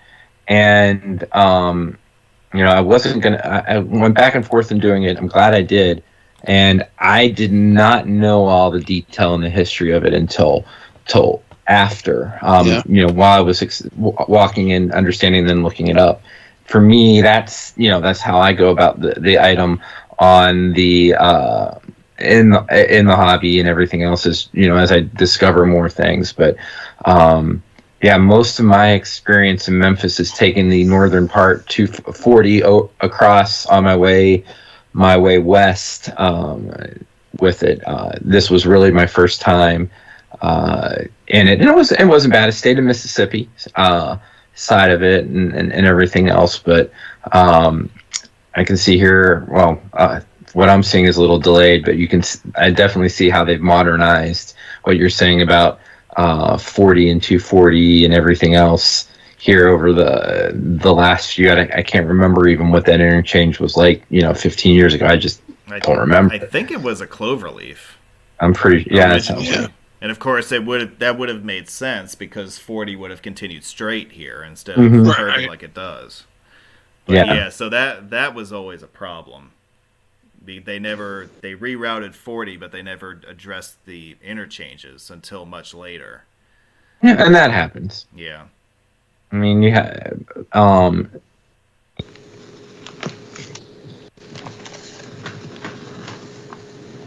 and I wasn't gonna. I went back and forth in doing it. I'm glad I did, and I did not know all the detail and the history of it until after. While I was walking and understanding, and then looking it up. For me, that's how I go about the item on the in the hobby, and everything else is as I discover more things. But most of my experience in Memphis is taking the northern part 240 across on my way west with it. This was really my first time in it, and it wasn't bad. I stayed in Mississippi side of it and everything else, but I can see here, what I'm seeing is a little delayed, but I definitely see how they've modernized what you're saying about 40 and 240 and everything else here over the last few. I can't remember even what that interchange was like 15 years ago. I don't remember. I think it was a cloverleaf. I'm pretty that sounds right. And of course, that would have made sense because 40 would have continued straight here instead of curving like it does. But so that was always a problem. They rerouted 40, but they never addressed the interchanges until much later. Yeah, and that happens. Yeah. I mean, you have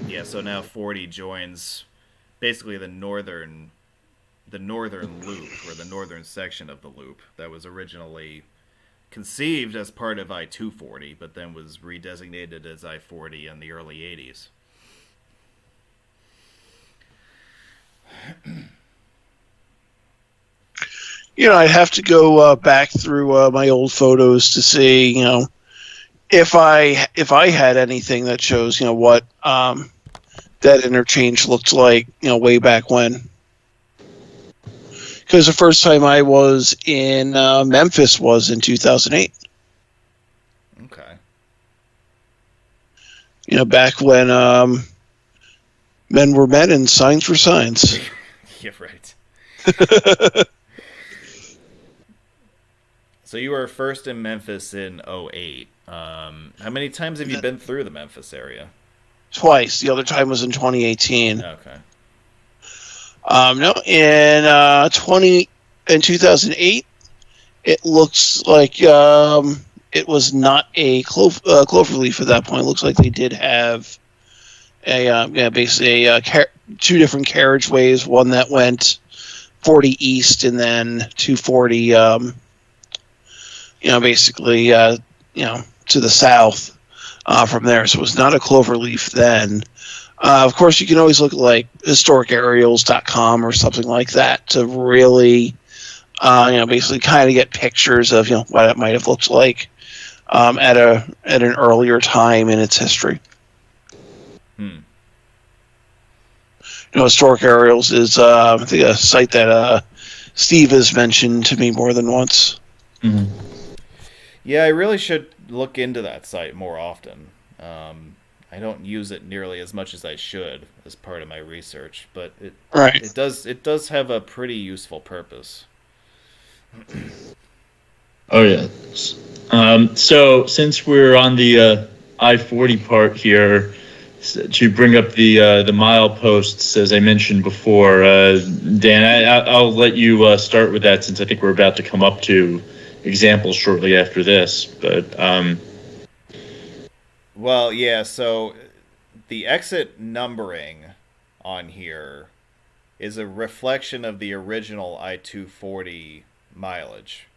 Yeah, so now 40 joins basically the northern loop, or the northern section of the loop that was originally conceived as part of I-240, but then was redesignated as I-40 in the early 80s. I'd have to go back through my old photos to see, if I had anything that shows, what that interchange looked like, way back when. Because the first time I was in Memphis was in 2008. Okay. Back when men were men and signs were signs. Yeah, right. So you were first in Memphis in 2008. How many times have you been through the Memphis area? Twice. The other time was in 2018. Okay. No, in 2008, it looks like it was not a cloverleaf at that point. It looks like they did have basically two different carriageways. One that went 40 east, and then 240. Basically, to the south from there. So it was not a cloverleaf then. Of course, you can always look at like historicareals.com or something like that to really, basically kind of get pictures of what it might have looked like at an earlier time in its history. Historic Aerials is I think a site that Steve has mentioned to me more than once. Mm-hmm. Yeah, I really should look into that site more often. I don't use it nearly as much as I should as part of my research, but it does have a pretty useful purpose. Oh yeah. So since we're on the I-40 part here, to bring up the mileposts, as I mentioned before, Dan, I'll let you start with that since I think we're about to come up to examples shortly after this. But well, yeah. So the exit numbering on here is a reflection of the original I-240 mileage.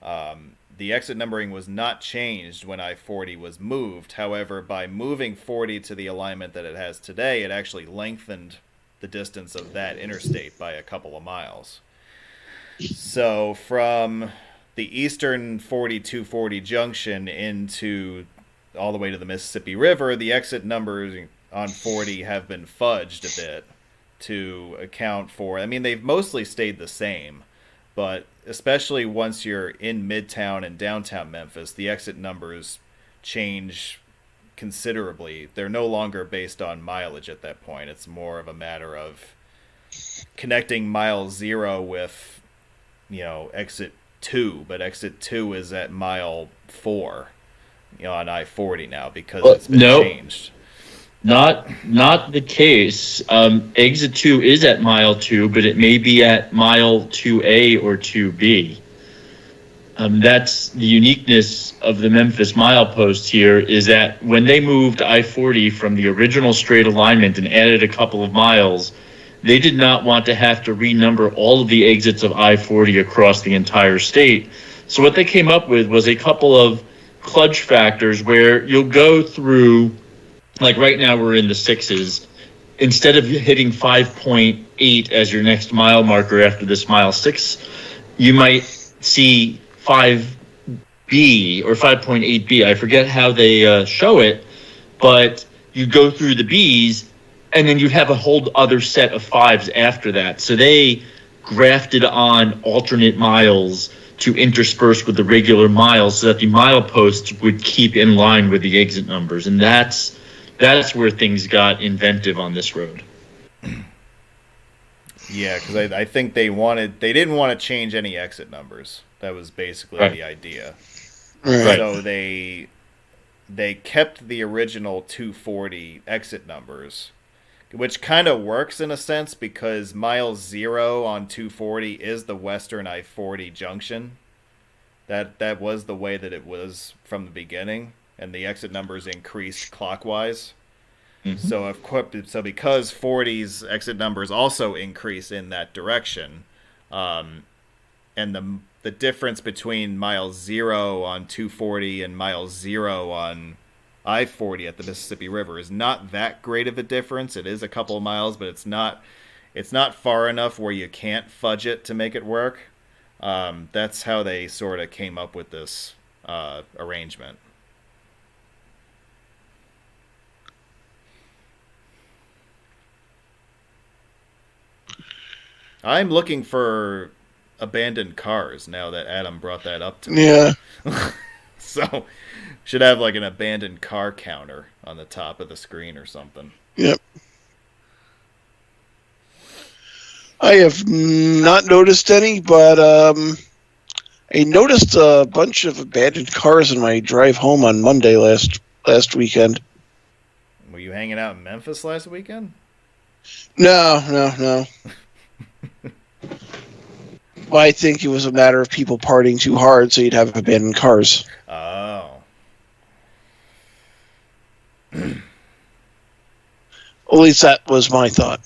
The exit numbering was not changed when I-40 was moved. However, by moving 40 to the alignment that it has today, it actually lengthened the distance of that interstate by a couple of miles. So from the eastern 4240 junction into all the way to the Mississippi River, the exit numbers on 40 have been fudged a bit to account for. I mean, they've mostly stayed the same, but especially once you're in Midtown and downtown Memphis, the exit numbers change considerably. They're no longer based on mileage at that point. It's more of a matter of connecting mile 0 with, exit 2, but exit 2 is at mile 4, on I-40 now because it's been changed. Not the case. Exit 2 is at mile 2, but it may be at mile 2A or 2B. That's the uniqueness of the Memphis milepost here, is that when they moved I-40 from the original straight alignment and added a couple of miles, they did not want to have to renumber all of the exits of I-40 across the entire state. So what they came up with was a couple of clutch factors where you'll go through, like right now we're in the 6s. Instead of hitting 5.8 as your next mile marker after this mile 6, you might see 5B or 5.8B. I forget how they show it, but you go through the B's and then you'd have a whole other set of 5s after that. So they grafted on alternate miles to intersperse with the regular miles so that the mileposts would keep in line with the exit numbers. And that's where things got inventive on this road. Yeah, because I think they didn't want to change any exit numbers. That was basically the idea. Right. So they kept the original 240 exit numbers, which kind of works in a sense because mile 0 on 240 is the western I-40 junction. That was the way that it was from the beginning, and the exit numbers increased clockwise. Mm-hmm. So because 40's exit numbers also increase in that direction, and the difference between mile 0 on 240 and mile 0 on I-40 at the Mississippi River is not that great of a difference. It is a couple of miles, but it's not far enough where you can't fudge it to make it work. That's how they sort of came up with this arrangement. I'm looking for abandoned cars now that Adam brought that up to me. Yeah. So, should have like an abandoned car counter on the top of the screen or something. Yep. I have not noticed any, but I noticed a bunch of abandoned cars in my drive home on Monday last weekend. Were you hanging out in Memphis last weekend? No. Well, I think it was a matter of people partying too hard, so you'd have abandoned cars. Oh. At least that was my thought.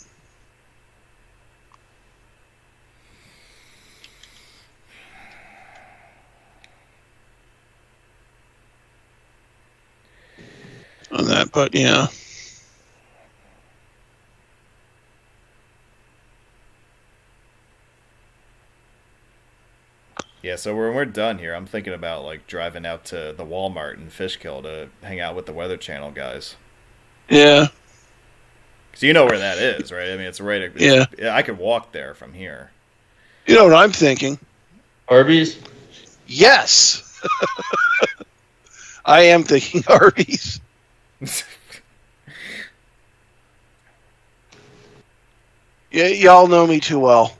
On that, but yeah. Yeah, so when we're done here, I'm thinking about like driving out to the Walmart in Fishkill to hang out with the Weather Channel guys. Yeah. Because you know where that is, right? I mean, it's right. Yeah. I could walk there from here. You know what I'm thinking? Arby's? Yes. I am thinking Arby's. Yeah, y'all know me too well.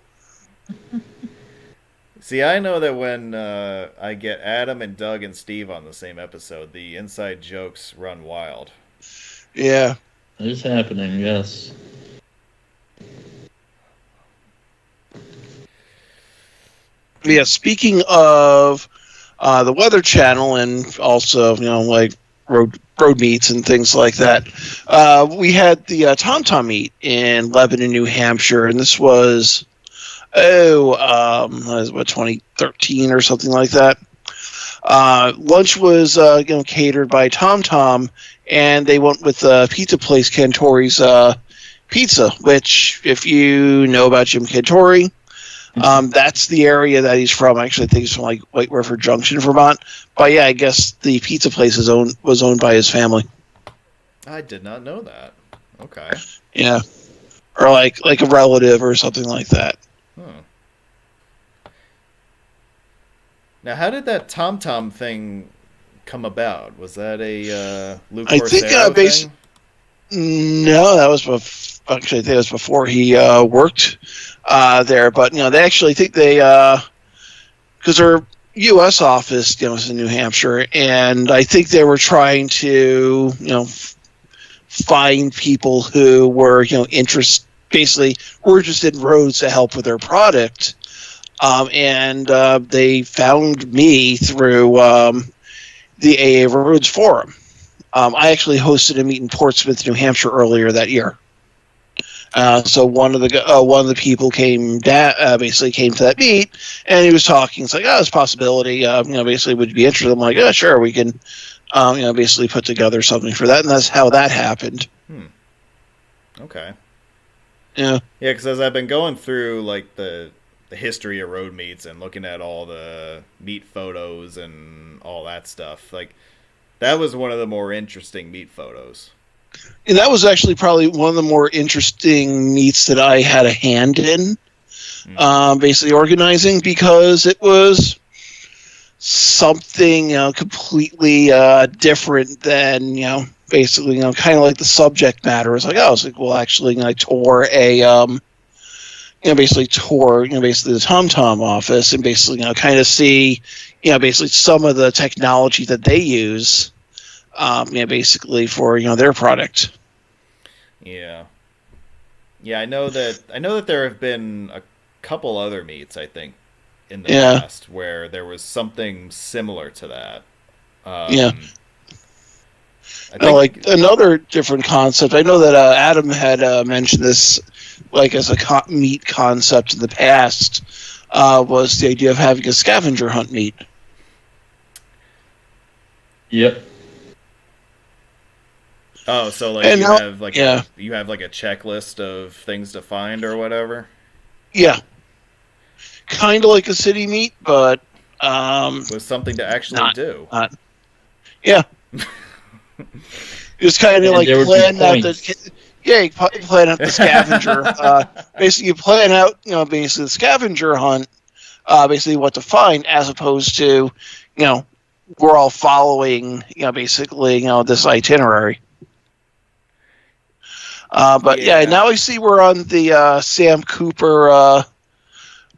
See, I know that when I get Adam and Doug and Steve on the same episode, the inside jokes run wild. Yeah. It is happening, yes. Yeah, speaking of the Weather Channel and also, like road meets and things like that, we had the TomTom meet in Lebanon, New Hampshire, and this was... 2013 or something like that. Lunch was catered by TomTom, and they went with pizza place Cantori's Pizza, which, if you know about Jim Cantori, that's the area that he's from. Actually, I think he's from like White River Junction, Vermont. But yeah, I guess the pizza place was owned by his family. I did not know that. Okay. Yeah, or like a relative or something like that. Now, how did that TomTom thing come about? Was that a Luke Corsaro thing? No, that was actually I think it was before he worked there. But they actually think they because their U.S. office is in New Hampshire, and I think they were trying to find people who were interested in roads to help with their product. And they found me through the AARoads forum. I actually hosted a meet in Portsmouth, New Hampshire earlier that year. So one of the people came basically came to that meet, and he was talking. It's like, it's a possibility. Basically, would you be interested? I'm like, sure, we can. Basically put together something for that, and that's how that happened. Okay. Yeah. Yeah, because as I've been going through like the history of road meets and looking at all the meet photos and all that stuff, like that was one of the more interesting meet photos. And that was actually probably one of the more interesting meets that I had a hand in, basically organizing, because it was something completely different than basically kind of like the subject matter. It's like, well, actually I tore a basically the TomTom office and basically kind of see basically some of the technology that they use basically for their product. Yeah. Yeah, I know that there have been a couple other meets, I think, in the Yeah. past where there was something similar to that. Yeah. I No, think, like another different concept. I know that Adam had mentioned this, like as a meat concept in the past, was the idea of having a scavenger hunt meet. Yep. oh, so like And you now- have like yeah. you have like a checklist of things to find or whatever. Yeah, kind of like a city meet, but With something to actually Not- do. yeah, it's kind of And like there would be plan out points. you plan out the scavenger. Basically, you plan out basically the scavenger hunt. Basically, what to find, as opposed to we're all following basically this itinerary. But yeah, Yeah. now I see we're on the Sam Cooper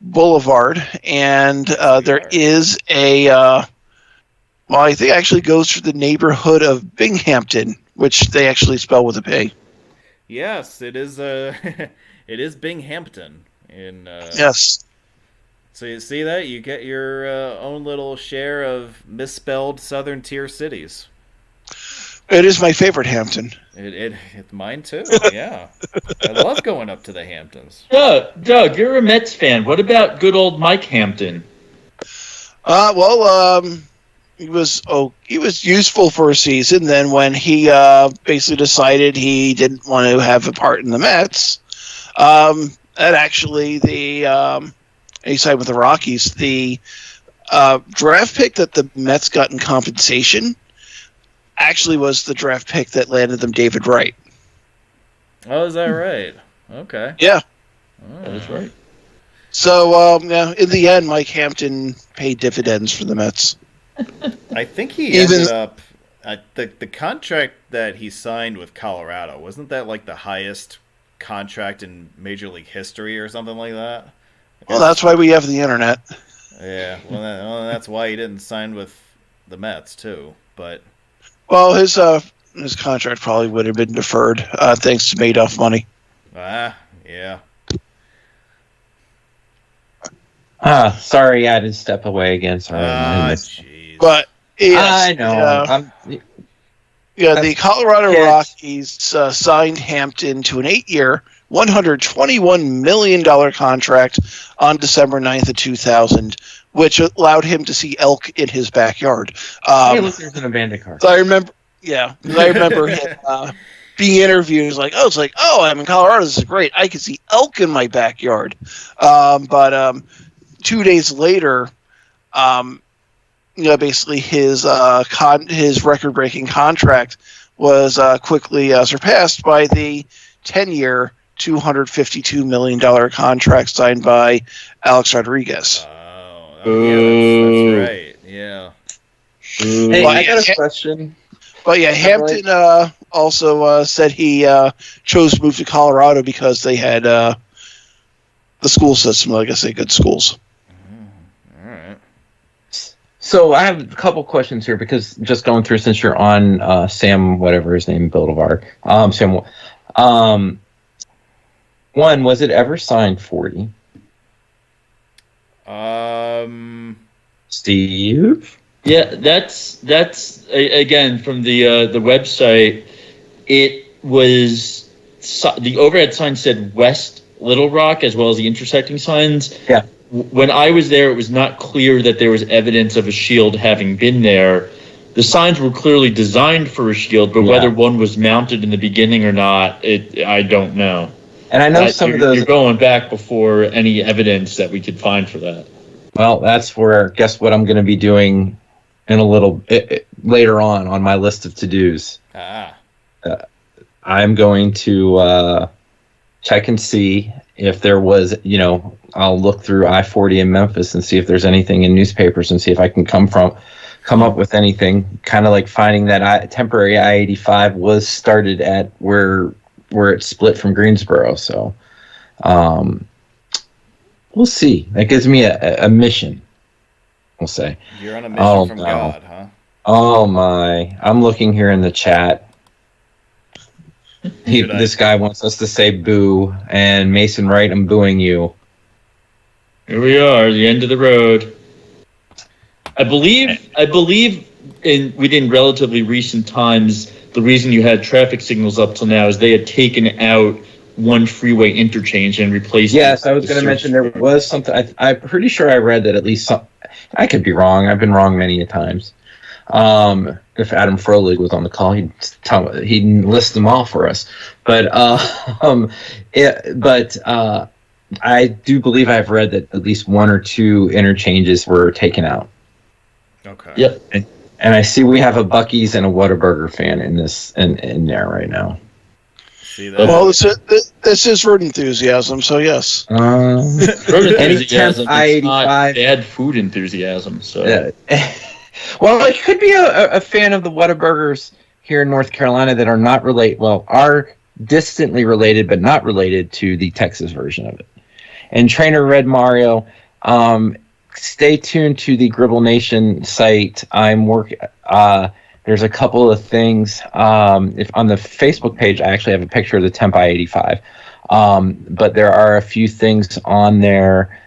Boulevard, and there are. is a I think it actually goes through the neighborhood of Binghamton, which they actually spell with a P. Yes, it is. It is Binghamton. Yes. So you see that you get your own little share of misspelled Southern tier cities. It is my favorite Hampton. It's mine too. Yeah, I love going up to the Hamptons. Doug, you're a Mets fan. What about good old Mike Hampton? He was useful for a season. Then when he basically decided he didn't want to have a part in the Mets, that actually he signed with the Rockies. The draft pick that the Mets got in compensation actually was the draft pick that landed them David Wright. Oh, is that right? Okay. Yeah. Oh. That's right. So in the end, Mike Hampton paid dividends for the Mets. I think he ended up the contract that he signed with Colorado. Wasn't that like the highest contract in Major League history or something like that? Well, that's why we have the internet. Yeah. Well, that's why he didn't sign with the Mets too. But Well, his contract probably would have been deferred thanks to Madoff money. yeah. Sorry, I had to step away again. Sorry. Jeez. But yes, I know. the Colorado Yes. Rockies signed Hampton to an 8-year, $121 million contract on December 9th of 2000, which allowed him to see elk in his backyard. Hey, look, there's an abandoned car. So I remember him being interviewed. It's like, I'm in Colorado. This is great. I can see elk in my backyard. But 2 days later, basically his record-breaking contract was quickly surpassed by the 10-year, $252 million contract signed by Alex Rodriguez. Yeah, that's right. Yeah. Hey, I got a question. But yeah, Hampton also said he chose to move to Colorado because they had the school system, like I say, good schools. All right. So I have a couple questions here because just going through since you're on Sam, whatever his name, Boulevard. Sam. One, was it ever signed 40? Steve? Yeah, that's again from the website. It was the overhead sign said West Little Rock as well as the intersecting signs. Yeah. When I was there, it was not clear that there was evidence of a shield having been there. The signs were clearly designed for a shield, but whether one was mounted in the beginning or not, I don't know. And I know some of those. You're going back before any evidence that we could find for that. Well, that's where, guess what I'm going to be doing in a little later on my list of to-dos. I'm going to check and see if there was, I'll look through I-40 in Memphis and see if there's anything in newspapers and see if I can come up with anything, kind of like finding that temporary I-85 was started at where it split from Greensboro. So we'll see. That gives me a mission, we'll say. You're on a mission from no. God, huh? Oh, my. I'm looking here in the chat. This guy wants us to say boo, and Mason Wright, I'm booing you. Here we are, the end of the road. I believe within relatively recent times, the reason you had traffic signals up till now is they had taken out one freeway interchange and replaced it. Yes, I was going to mention there was something. I'm pretty sure I read that at least some. I could be wrong. I've been wrong many a times. If Adam Froehlich was on the call, he'd list them all for us. But I do believe I've read that at least one or two interchanges were taken out. Okay. Yep. And I see we have a Buc-ee's and a Whataburger fan in there right now. See that? Well, this is road enthusiasm, so yes. Road enthusiasm, it's not bad food enthusiasm. So. Well, it could be a fan of the Whataburgers here in North Carolina that are not related. Well, are distantly related, but not related to the Texas version of it. And Trainer Red Mario, stay tuned to the Gribble Nation site. I'm working. There's a couple of things. If on the Facebook page, I actually have a picture of the Temp I-85. But there are a few things on there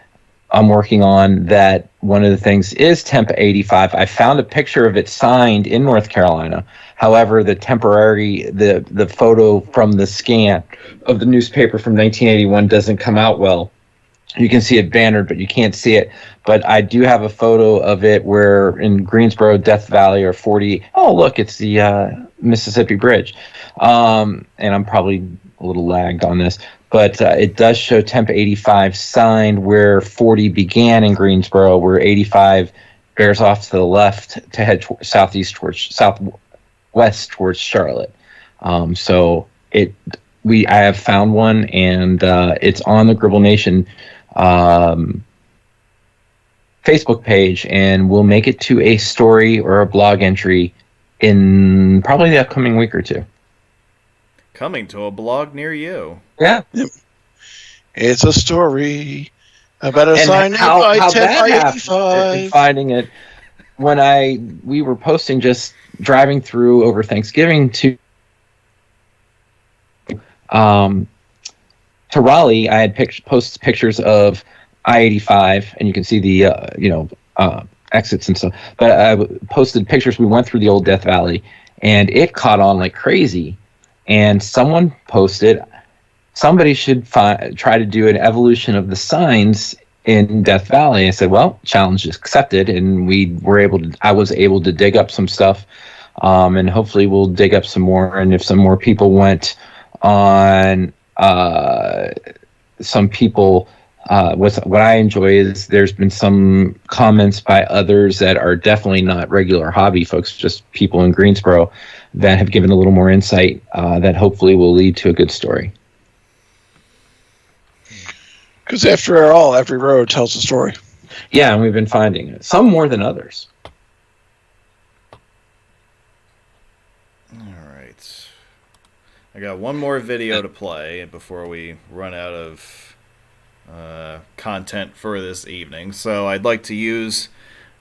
I'm working on that. One of the things is Temp 85. I found a picture of it signed in North Carolina. However, the photo from the scan of the newspaper from 1981 doesn't come out well. You can see it bannered, but you can't see it. But I do have a photo of it where in Greensboro, Death Valley, or 40. Oh, look, it's the Mississippi Bridge. And I'm probably a little lagged on this. But it does show Temp 85 signed where 40 began in Greensboro, where 85 bears off to the left to head southwest towards Charlotte. So I have found one, and it's on the Gribble Nation Facebook page, and we'll make it to a story or a blog entry in probably the upcoming week or two. Coming to a blog near you. Yeah. It's a story about a sign how by Temp that I-85. Finding it when we were posting, just driving through over Thanksgiving to Raleigh, I had posted pictures of I-85, and you can see the exits and stuff. But I posted pictures. We went through the old Death Valley, and it caught on like crazy. And someone posted, somebody should try to do an evolution of the signs in Death Valley. I said, well, challenge accepted, and I was able to dig up some stuff, and hopefully we'll dig up some more. And if some more people went on, some people, what I enjoy is there's been some comments by others that are definitely not regular hobby folks, just people in Greensboro that have given a little more insight that hopefully will lead to a good story. Because after all, every road tells a story. Yeah, and we've been finding it. Some more than others. All right. I got one more video to play before we run out of content for this evening. So I'd like to use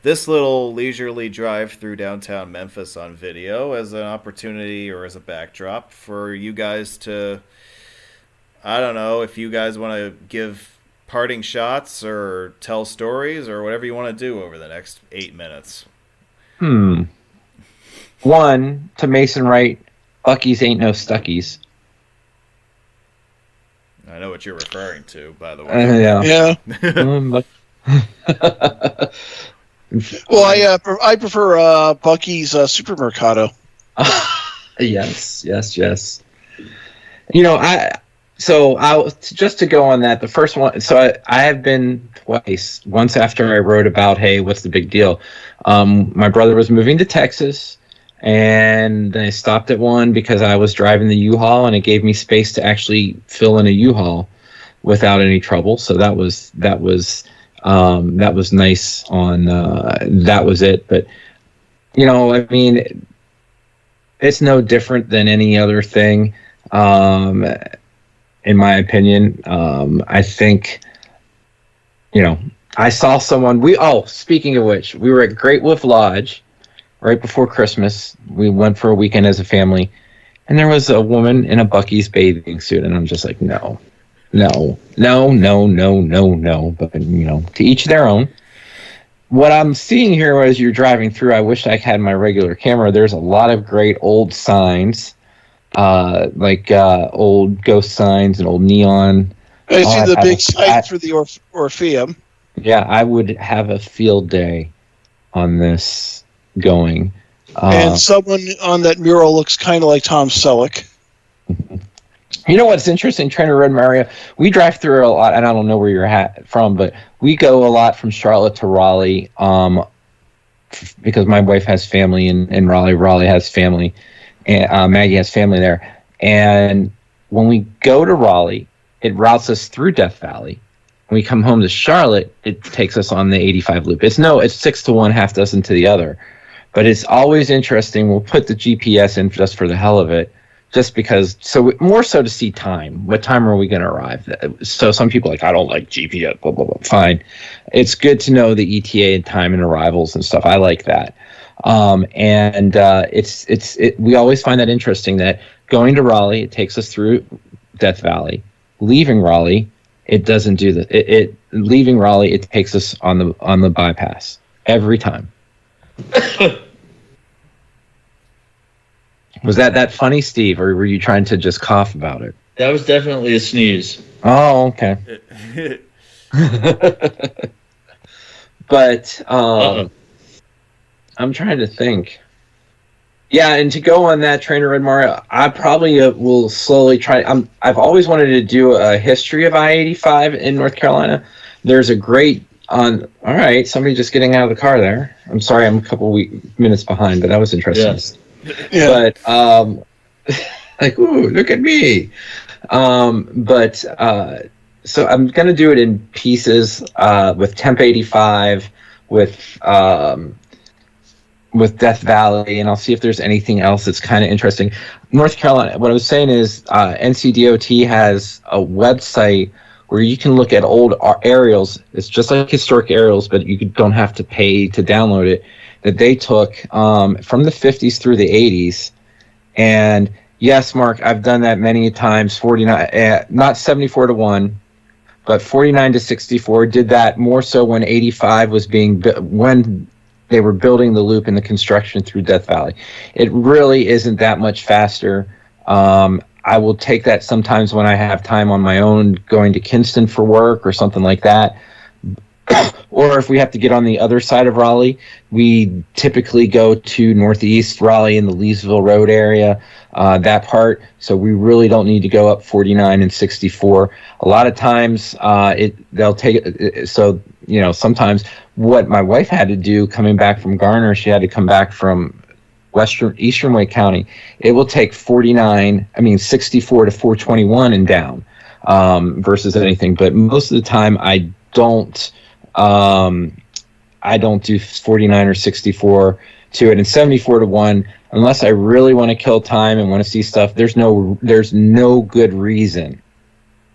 this little leisurely drive through downtown Memphis on video as an opportunity or as a backdrop for you guys to, I don't know, if you guys want to give parting shots or tell stories or whatever you want to do over the next 8 minutes. One, to Mason Wright, Buc-ee's ain't no Stuckies. I know what you're referring to, by the way. Yeah. Well, I prefer Buc-ee's Supermercado. Yes. I'll just to go on that. The first one. So I have been twice. Once after I wrote about, hey, what's the big deal? My brother was moving to Texas, and I stopped at one because I was driving the U-Haul, and it gave me space to actually fill in a U-Haul without any trouble. So that was nice. That was it. But I mean, it's no different than any other thing. In my opinion, I think, I saw someone. Speaking of which, we were at Great Wolf Lodge right before Christmas. We went for a weekend as a family, And there was a woman in a Buc-ee's bathing suit, and I'm just like, no. But, to each their own. What I'm seeing here as you're driving through, I wish I had my regular camera. There's a lot of great old signs, old ghost signs and old neon. I see the big sign for the Orpheum. Yeah, I would have a field day on this going. And someone on that mural looks kind of like Tom Selleck. You know what's interesting, Trainer Red Mario? We drive through a lot, and I don't know where you're from, but we go a lot from Charlotte to Raleigh because my wife has family in Raleigh. Raleigh has family, and Maggie has family there. And when we go to Raleigh, it routes us through Death Valley. When we come home to Charlotte, it takes us on the 85 loop. It's 6 to 1, half dozen to the other. But it's always interesting. We'll put the GPS in just for the hell of it, just because, more so to see time. What time are we going to arrive? So some people are like, I don't like GPS, blah, blah, blah. Fine. It's good to know the ETA and time and arrivals and stuff. I like that. We always find that interesting that going to Raleigh, it takes us through Death Valley. Leaving Raleigh, it doesn't do that. Leaving Raleigh, it takes us on the bypass every time. Was that funny, Steve, or were you trying to just cough about it? That was definitely a sneeze. Oh, okay. But I'm trying to think. Yeah, and to go on that, Trainer Red Mario, I probably will slowly try. I've always wanted to do a history of I-85 in North Carolina. There's a great all right, somebody just getting out of the car there. I'm sorry, I'm a couple minutes behind, but that was interesting. Yes. Yeah. But ooh, look at me. So I'm gonna do it in pieces with Temp 85, with Death Valley, and I'll see if there's anything else that's kind of interesting. North Carolina, what I was saying is NCDOT has a website where you can look at old aerials. It's just like historic aerials, but you don't have to pay to download it, that they took from the 50s through the 80s. And yes, Mark, I've done that many times, 49, not 74 to 1, but 49 to 64. Did that more so when 85 was when they were building the loop and the construction through Death Valley. It really isn't that much faster. I will take that sometimes when I have time on my own, going to Kinston for work or something like that. Or if we have to get on the other side of Raleigh, we typically go to Northeast Raleigh in the Leesville Road area, that part. So we really don't need to go up 49 and 64. A lot of times they'll take it. So, sometimes what my wife had to do coming back from Garner, she had to come back from Eastern Wake County. It will take 64 to 421 and down versus anything. But most of the time I don't do 49 or 64 to it, and 74 to 1, unless I really want to kill time and want to see stuff. There's no good reason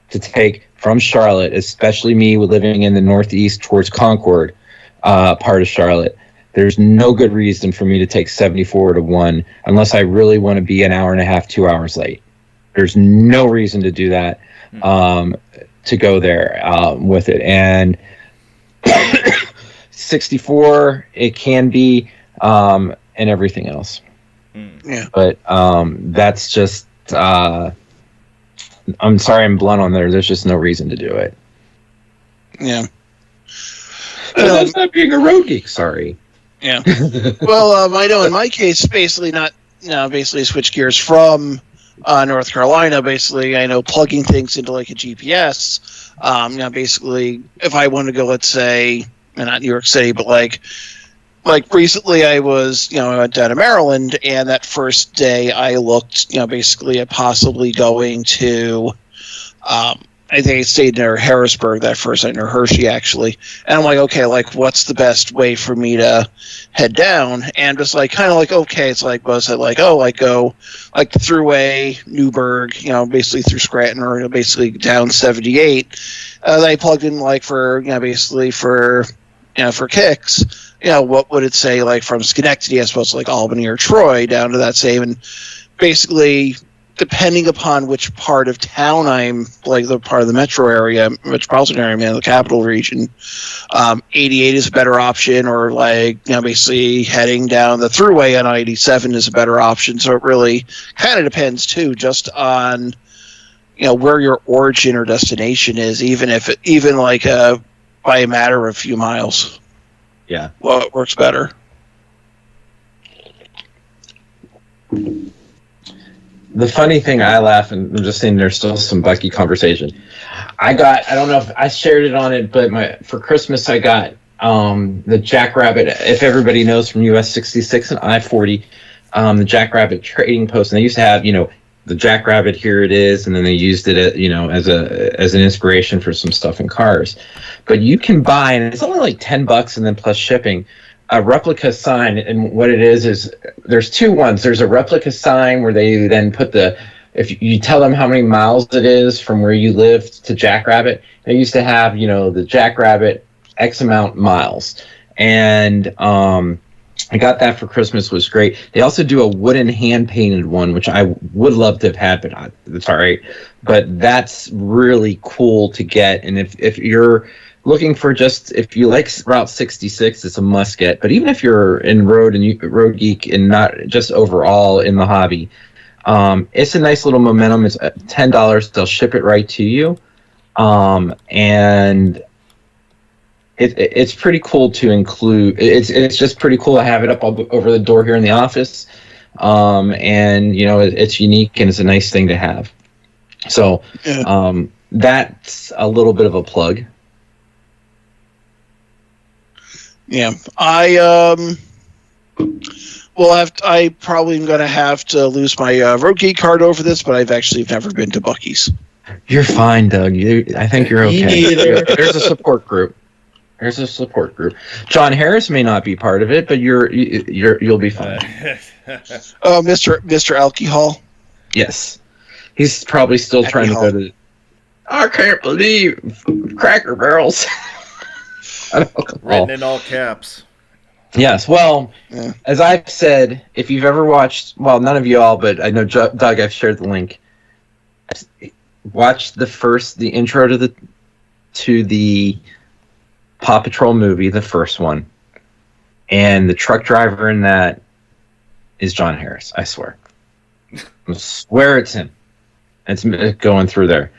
to take from Charlotte, especially me living in the Northeast towards Concord part of Charlotte. There's no good reason for me to take 74 to 1 unless I really want to be an hour and a half, 2 hours late. There's no reason to do that, to go there with it. And 64, it can be, and everything else. Yeah. But that's just, I'm sorry I'm blunt on there. There's just no reason to do it. Yeah. That's not being a road geek, sorry. Yeah. Well, I know in my case, basically switch gears from North Carolina. Basically, I know plugging things into like a GPS. Basically, if I want to go, let's say, not New York City, but like recently, I was I went down to Maryland, and that first day I looked basically at possibly going to. I think I stayed near Harrisburg that first night, near Hershey, actually. And I'm like, okay, what's the best way for me to head down? And just okay, it's like, was it go the Thruway, Newburgh, basically through Scranton, or basically down 78. I plugged in for kicks, what would it say from Schenectady, I suppose, Albany or Troy down to that same, and basically, depending upon which part of town I'm, like the part of the metropolitan area, man, the capital region, 88 is a better option, or basically heading down the thruway on 87 is a better option. So it really kind of depends too, just on where your origin or destination is, even by a matter of a few miles. Yeah. Well, it works better. The funny thing, I laugh, and I'm just saying there's still some Bucky conversation. I don't know if I shared it on it, but for Christmas I got the Jackrabbit, if everybody knows, from US 66 and I-40, the Jackrabbit trading post. And they used to have, the Jackrabbit, here it is, and then they used it as an inspiration for some stuff in cars. But you can buy, and it's only like $10 and then plus shipping, a replica sign. And what it is there's two ones. There's a replica sign where they then put if you tell them how many miles it is from where you lived to Jackrabbit. They used to have, the Jackrabbit X amount miles. And I got that for Christmas. Was great. They also do a wooden hand-painted one, which I would love to have had, but it's all right. But that's really cool to get. And if you're looking for if you like Route 66, it's a must get. But even if you're in road geek and not just overall in the hobby, it's a nice little momentum. It's $10. They'll ship it right to you, and it's pretty cool to include. It's just pretty cool to have it up over the door here in the office, and it's unique and it's a nice thing to have. So that's a little bit of a plug. Yeah, I probably am going to have to lose my Road Geek card over this, but I've actually never been to Buc-ee's. You're fine, Doug. I think you're okay. There's a support group. John Harris may not be part of it, but you'll be fine. Mr. Alcohol. Yes, he's probably still trying to go to. I can't believe Cracker Barrels. Written in all caps. Yes, well, as I've said, if you've ever watched, well, none of you all, but I know Doug, I've shared the link. Watch the intro to the Paw Patrol movie, the first one, and the truck driver in that is John Harris. I swear, it's him. It's going through there.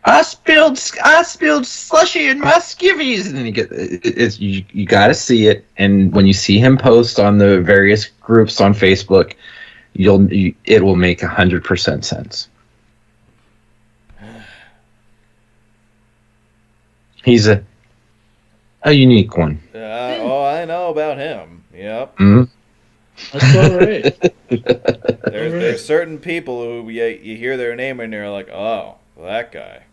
I spilled slushy in my skivvies, and then you got to see it. And when you see him post on the various groups on Facebook, it will make 100% sense. He's a unique one. I know about him. Yep. Mm-hmm. That's all right. There's certain people who you hear their name and you're like, oh, that guy.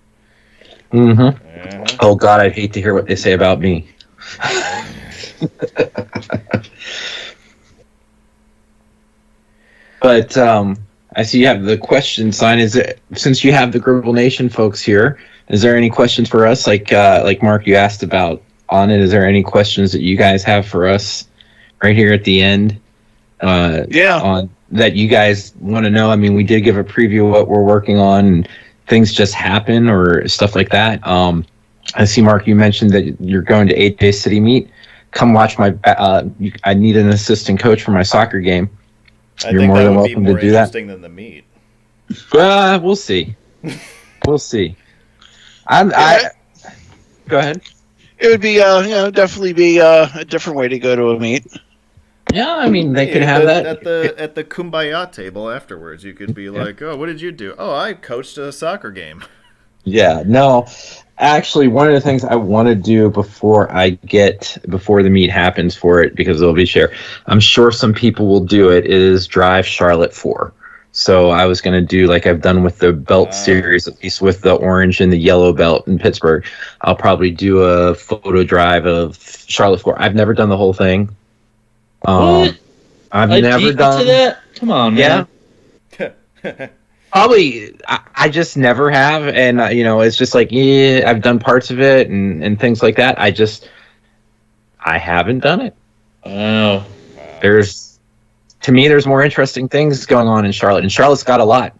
Mm-hmm. Yeah. Oh God, I'd hate to hear what they say about me. But I see you have the question sign. Since you have the Gribble Nation folks here, is there any questions for us? Like Mark, you asked about on it. Is there any questions that you guys have for us right here at the end? On that you guys want to know. I mean, we did give a preview of what we're working on, and things just happen or stuff like that. I see, Mark, you mentioned that you're going to 8-Day City Meet. Come watch I need an assistant coach for my soccer game. You're more than welcome to do that. Interesting than the meet. We'll see. We'll see. Go ahead. It would be, definitely be a different way to go to a meet. Yeah, I mean, they could have that at the Kumbaya table afterwards. You could be like, "Oh, what did you do? Oh, I coached a soccer game." Yeah, no. Actually, one of the things I want to do before the meet happens for it, because it'll be shared, I'm sure some people will do it, is drive Charlotte 4. So I was going to do like I've done with the belt series, at least with the orange and the yellow belt in Pittsburgh. I'll probably do a photo drive of Charlotte 4. I've never done the whole thing. What? I've never done to that. Come on, man. Yeah. Probably, I just never have, and it's just like, I've done parts of it and things like that. I haven't done it. Oh, to me, there's more interesting things going on in Charlotte, and Charlotte's got a lot.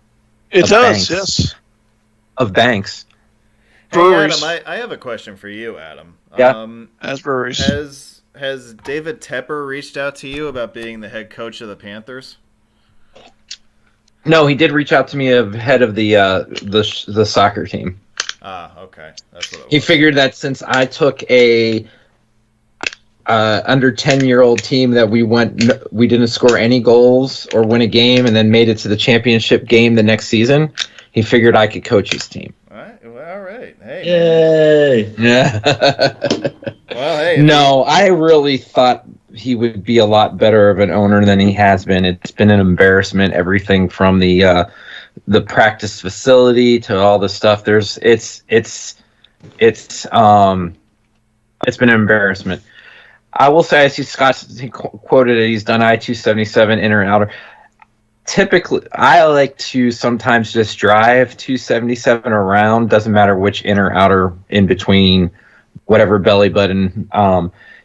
It of does, banks, yes. Of banks. Hey, Adam, I have a question for you, Adam. Yeah. As breweries. Has David Tepper reached out to you about being the head coach of the Panthers? No, he did reach out to me ahead of the soccer team. Ah, okay, that's what it was. He figured that since I took a under 10-year-old team that we didn't score any goals or win a game, and then made it to the championship game the next season, he figured I could coach his team. All right. Hey. Yay! Yeah. Well, hey. No, I really thought he would be a lot better of an owner than he has been. It's been an embarrassment. Everything from the practice facility to all the stuff. It's been an embarrassment. I will say, I see Scott quoted it. He's done I-277 inner and outer. Typically, I like to sometimes just drive 277 around. Doesn't matter which inner, outer, in between, whatever belly button.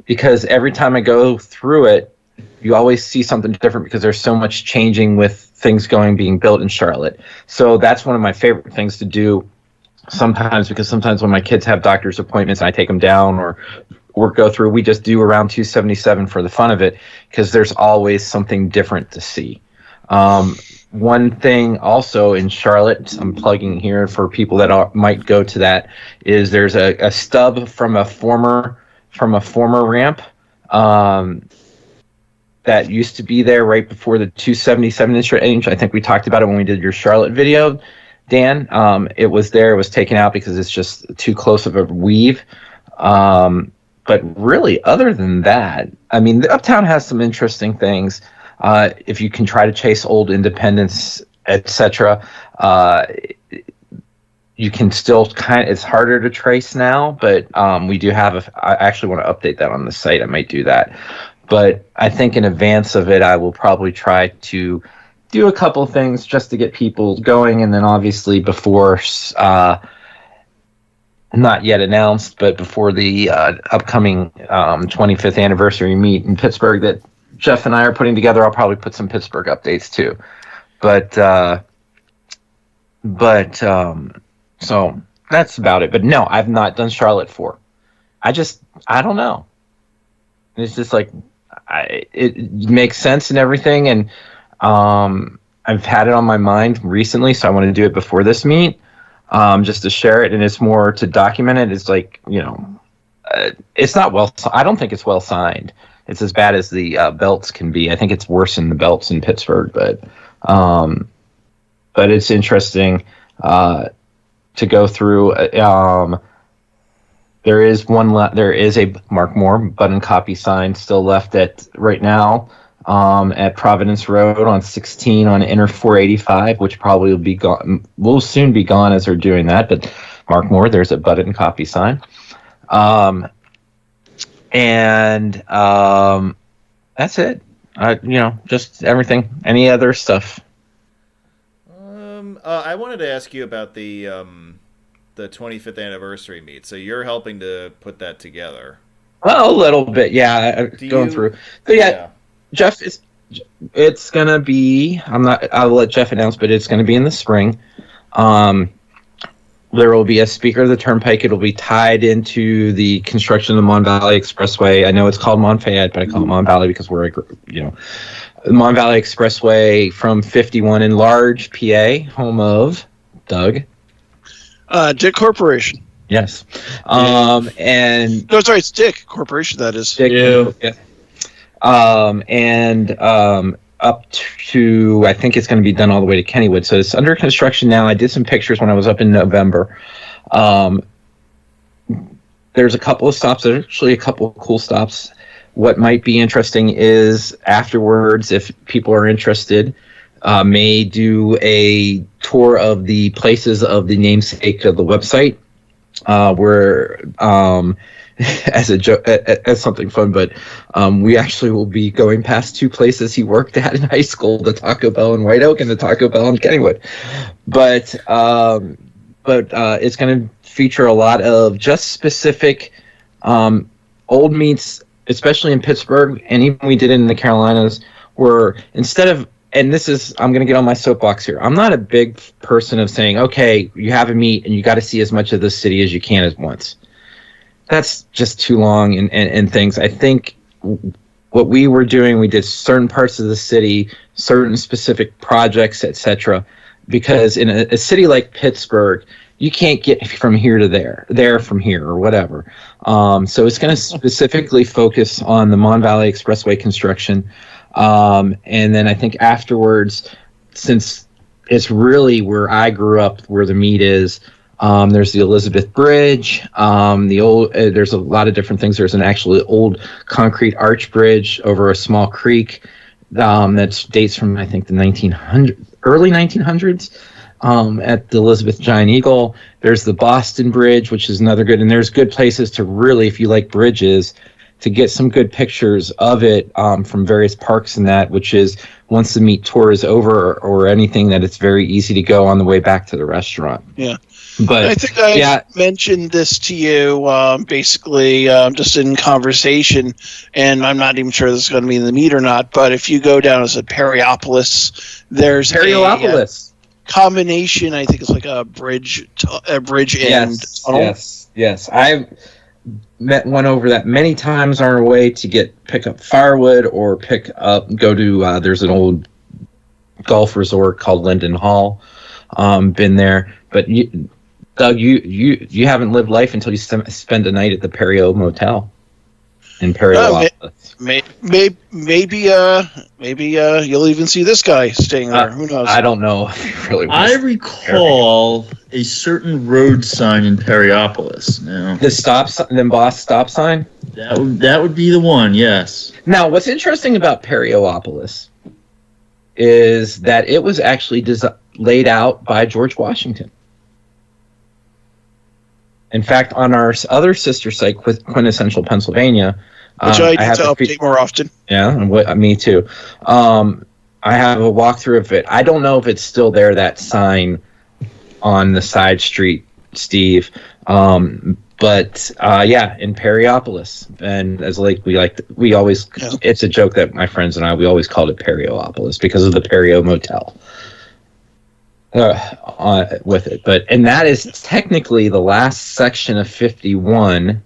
Because every time I go through it, you always see something different because there's so much changing with things being built in Charlotte. So that's one of my favorite things to do sometimes, because sometimes when my kids have doctor's appointments and I take them down or go through, we just do around 277 for the fun of it, because there's always something different to see. One thing also in Charlotte, I'm plugging here for people that might go to that, is there's a stub from a former ramp that used to be there right before the 277 inch range. I think we talked about it when we did your Charlotte video, Dan. It was there. It was taken out because it's just too close of a weave. But really, other than that, I mean, the Uptown has some interesting things. If you can try to chase old Independence, etc., you can still it's harder to trace now, but we do have I actually want to update that on the site. I might do that. But I think in advance of it, I will probably try to do a couple things just to get people going. And then obviously before, not yet announced, but before the upcoming 25th anniversary meet in Pittsburgh that Jeff and I are putting together, I'll probably put some Pittsburgh updates too. So that's about it. But no, I've not done Charlotte 4. I don't know. It's just like, it makes sense and everything. And I've had it on my mind recently, so I want to do it before this meet, just to share it. And it's more to document it. It's like, it's not I don't think it's well signed. It's as bad as the belts can be. I think it's worse than the belts in Pittsburgh, but it's interesting to go through. There is a Mark Moore button copy sign still left right now at Providence Road on 16 on Inner 485, which probably will soon be gone as they're doing that. But Mark Moore, there's a button copy sign. And that's it. Just everything. Any other stuff? I wanted to ask you about the 25th anniversary meet. So you're helping to put that together. Well, a little bit, yeah. Going through. But yeah, Jeff, it's gonna be. I'll let Jeff announce, but it's gonna be in the spring. There will be a speaker of the Turnpike. It'll be tied into the construction of the Mon Valley Expressway. I know it's called Mon Fayette, but I call it Mon Valley because we're, the Mon Valley Expressway from 51 in Large, PA, home of Doug. Dick Corporation. Yes. And no, sorry, it's Dick Corporation. That is. Dick, yeah. Up to, I think it's going to be done all the way to Kennywood. So it's under construction now. I did some pictures when I was up in November. There's a couple of stops. There's actually a couple of cool stops. What might be interesting is afterwards, if people are interested, may do a tour of the places of the namesake of the website, where as a joke, as something fun, but we actually will be going past two places he worked at in high school, the Taco Bell in White Oak and the Taco Bell in Kennywood. But it's going to feature a lot of just specific old meets, especially in Pittsburgh, and even we did it in the Carolinas, where instead of, and this is, I'm going to get on my soapbox here. I'm not a big person of saying, okay, you have a meet and you got to see as much of the city as you can at once. That's just too long and things. I think what we were doing, we did certain parts of the city, certain specific projects, etc. Because in a city like Pittsburgh, you can't get from here to there from here, or whatever. So it's going to specifically focus on the Mon Valley Expressway construction. And then I think afterwards, since it's really where I grew up, where the meet is, there's the Elizabeth Bridge, there's a lot of different things. There's an actually old concrete arch bridge over a small creek that dates from, I think, the early 1900s. At the Elizabeth Giant Eagle. There's the Boston Bridge, which is another good, and there's good places to really, if you like bridges, to get some good pictures of it from various parks and that, which is once the meet tour is over or anything, that it's very easy to go on the way back to the restaurant. Yeah. But I think I mentioned this to you basically just in conversation, and I'm not even sure this is going to be in the meet or not, but if you go down as a Perryopolis, there's Perryopolis. Combination, I think it's like a bridge and tunnel. Yes. I've went over that many times on our way to pick up firewood or go to there's an old golf resort called Linden Hall. Been there, but Doug, you haven't lived life until you spend a night at the Perrio Motel in Perryopolis. Maybe you'll even see this guy staying there. Who knows? I don't know if he really was. I recall a certain road sign in Perryopolis. Now the embossed stop sign. That would be the one. Yes. Now, what's interesting about Perryopolis is that it was actually laid out by George Washington. In fact, on our other sister site, Quintessential Pennsylvania, which I need to update more often. Yeah, me too. I have a walkthrough of it. I don't know if it's still there, that sign on the side street, Steve. But in Perryopolis, and as we always, it's a joke that my friends and we always called it Perryopolis because of the Perrio Motel. With it, and that is technically the last section of 51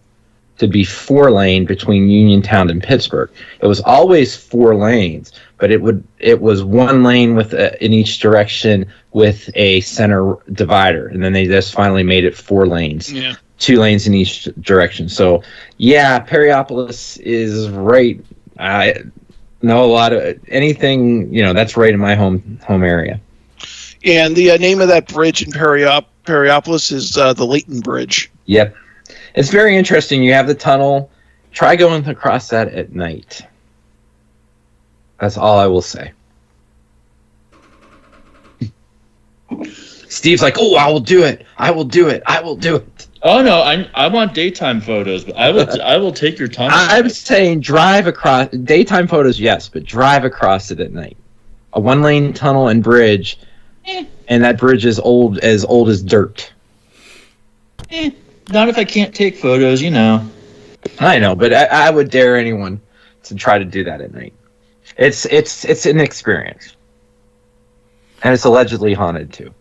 to be 4-lane between Uniontown and Pittsburgh. It was always 4 lanes, but it was 1 lane in each direction with a center divider, and then they just finally made it 4 lanes. Yeah. 2 lanes in each direction. So Perryopolis is right. I know a lot of anything that's right in my home area. And the name of that bridge in Perryopolis is the Layton Bridge. Yep. It's very interesting. You have the tunnel. Try going across that at night. That's all I will say. Steve's like, oh, I will do it. I will do it. I will do it. Oh, no, I want daytime photos, but I will take your time. I'm saying drive across. Daytime photos, yes, but drive across it at night. A 1-lane tunnel and bridge. And that bridge is as old as dirt. Not if I can't take photos, I know, but I would dare anyone to try to do that at night. It's an experience. And it's allegedly haunted, too.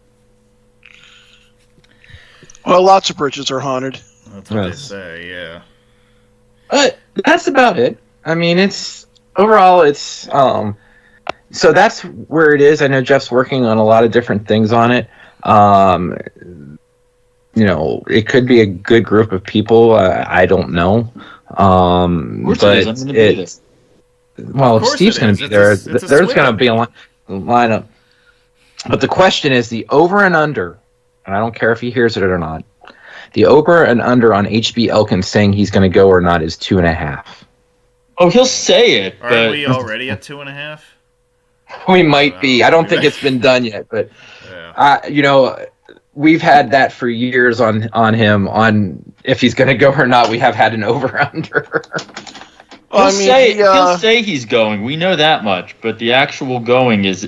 Well, lots of bridges are haunted. That's what they say, yeah. But that's about it. I mean, it's so that's where it is. I know Jeff's working on a lot of different things on it. It could be a good group of people. I don't know. But Steve's going to be there. There's going to be a lineup. But the question is the over and under, and I don't care if he hears it or not. The over and under on HB Elkins saying he's going to go or not is 2.5. Oh, he'll say it. Aren't we already at 2.5? We might be. I don't think it's been done yet, but we've had that for years on him on if he's going to go or not. We have had an over under. He'll say he's going. We know that much, but the actual going is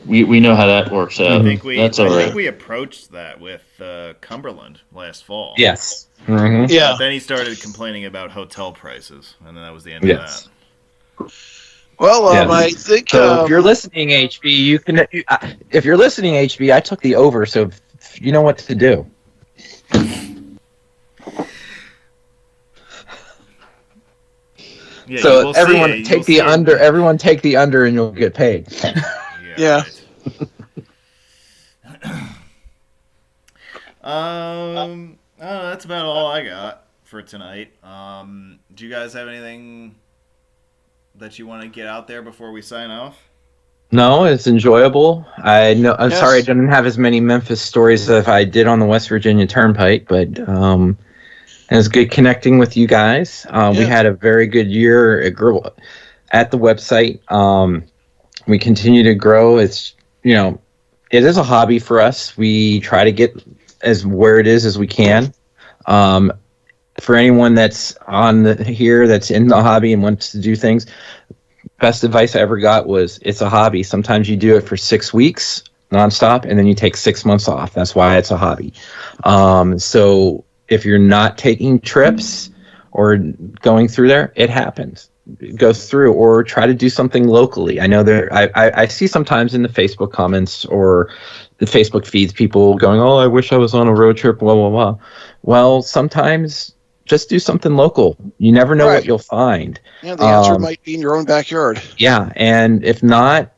we know how that works out. I think we approached that with Cumberland last fall. Yes. Mm-hmm. Yeah. But then he started complaining about hotel prices, and then that was the end of that. Well, Yeah. I think So if you're listening, HB, you can. If you're listening, HB, I took the over, so you know what to do. Yeah, so everyone take the under. Everyone take the under, and you'll get paid. Yeah. Right. That's about all I got for tonight. Do you guys have anything that you want to get out there before we sign off? No, it's enjoyable. I'm Yes. sorry I didn't have as many Memphis stories as I did on the West Virginia Turnpike, but it was good connecting with you guys. We had a very good year at the website. We continue to grow. It's, it is a hobby for us. We try to get as where it is as we can. For anyone that's here that's in the hobby and wants to do things, best advice I ever got was it's a hobby. Sometimes you do it for 6 weeks nonstop, and then you take 6 months off. That's why it's a hobby. So if you're not taking trips or going through there, it happens. It goes through, or try to do something locally. I know I see sometimes in the Facebook comments or the Facebook feeds people going, "Oh, I wish I was on a road trip, blah, blah, blah." Well, sometimes just do something local. You never know what you'll find. Yeah, the answer might be in your own backyard. Yeah, and if not,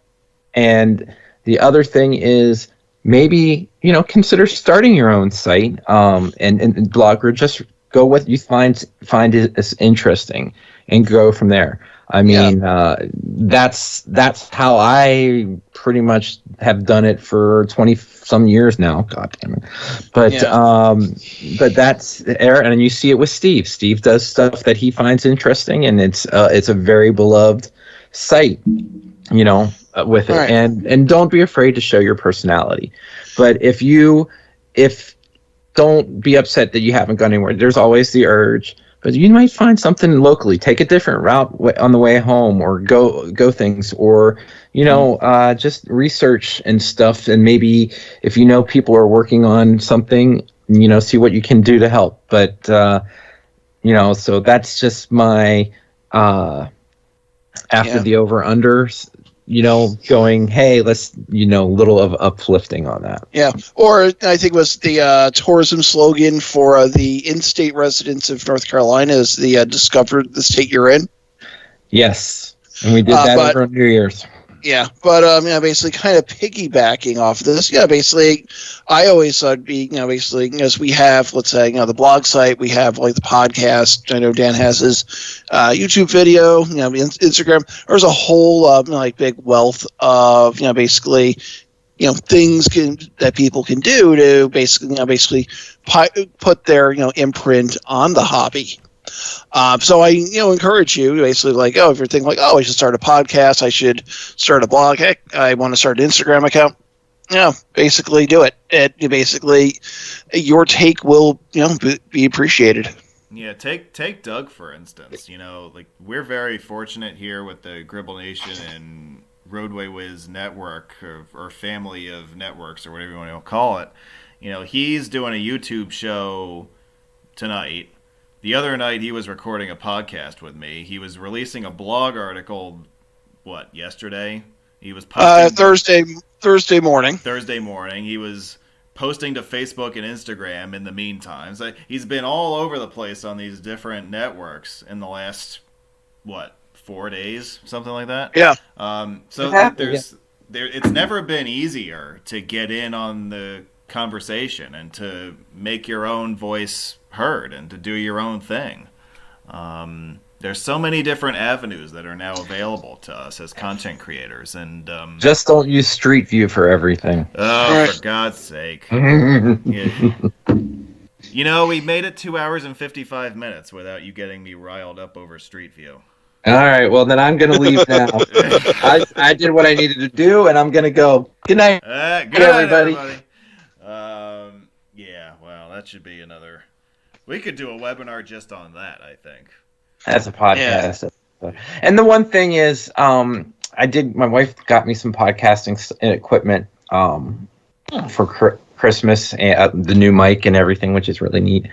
and the other thing is maybe, consider starting your own site and blog, or just go with you find it as interesting and go from there. I mean, that's how I pretty much have done it for 20 some years now. God damn it. But that's there, and you see it with Steve. Steve does stuff that he finds interesting, and it's a very beloved site, with it. Right. And don't be afraid to show your personality. But if don't be upset that you haven't gone anywhere. There's always the urge. But you might find something locally. Take a different route on the way home, or go things, or just research and stuff. And maybe if people are working on something, see what you can do to help. But so that's just my after the over unders. Going, hey, let's, little of uplifting on that. Yeah, or I think it was the tourism slogan for the in-state residents of North Carolina is the discover the state you're in. Yes, and we did that over New Year's. Yeah, but basically kind of piggybacking off of this, basically I always thought basically as we have, let's say, the blog site, we have like the podcast. I know Dan has his YouTube video, Instagram. There's a whole big wealth of basically things that people can do to basically put their imprint on the hobby. So I, encourage you basically if you're thinking I should start a podcast, I should start a blog, heck, I want to start an Instagram account. Basically do it. Basically your take will, be appreciated. Yeah, take Doug for instance. We're very fortunate here with the Gribble Nation and Roadway Wiz network or family of networks or whatever you want to call it. He's doing a YouTube show tonight. The other night, he was recording a podcast with me. He was releasing a blog article, yesterday? He was posting... Thursday morning. Thursday morning. He was posting to Facebook and Instagram in the meantime. So he's been all over the place on these different networks in the last, 4 days? Something like that? Yeah. It's never been easier to get in on the conversation and to make your own voice heard and to do your own thing. There's so many different avenues that are now available to us as content creators, and just don't use Street View for everything. Oh, for God's sake! Yeah. We made it 2 hours and 55 minutes without you getting me riled up over Street View. All right, well then I'm gonna leave now. I did what I needed to do, and I'm gonna go. Good night. Good night, everybody. That should be another. We could do a webinar just on that, I think. That's a podcast. Yeah. And the one thing is, my wife got me some podcasting equipment for Christmas, and the new mic and everything, which is really neat.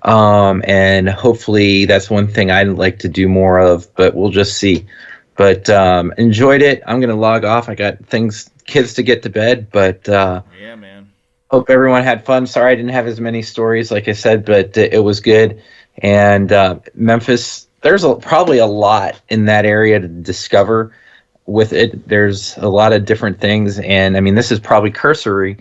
And hopefully that's one thing I'd like to do more of, but we'll just see. But enjoyed it. I'm gonna log off. I got kids to get to bed, but yeah, man. Hope everyone had fun. Sorry I didn't have as many stories, like I said, but it was good. And Memphis, there's probably a lot in that area to discover with it. There's a lot of different things, and I mean, this is probably cursory,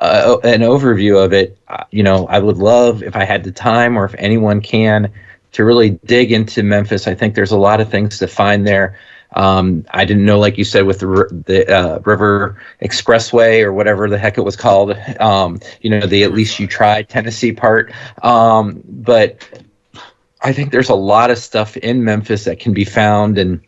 an overview of it. I would love, if I had the time or if anyone can, to really dig into Memphis. I think there's a lot of things to find there. I didn't know, like you said, with the River Expressway or whatever the heck it was called, the At Least You Tried Tennessee part. But I think there's a lot of stuff in Memphis that can be found and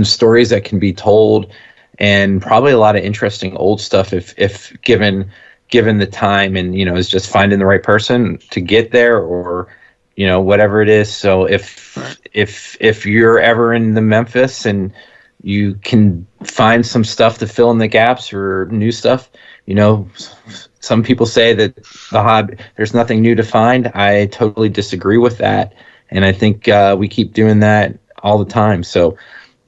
stories that can be told, and probably a lot of interesting old stuff if given the time, and it's just finding the right person to get there, or whatever it is. So if you're ever in the Memphis and you can find some stuff to fill in the gaps or new stuff, some people say that the hobby, there's nothing new to find. I totally disagree with that. And I think we keep doing that all the time. So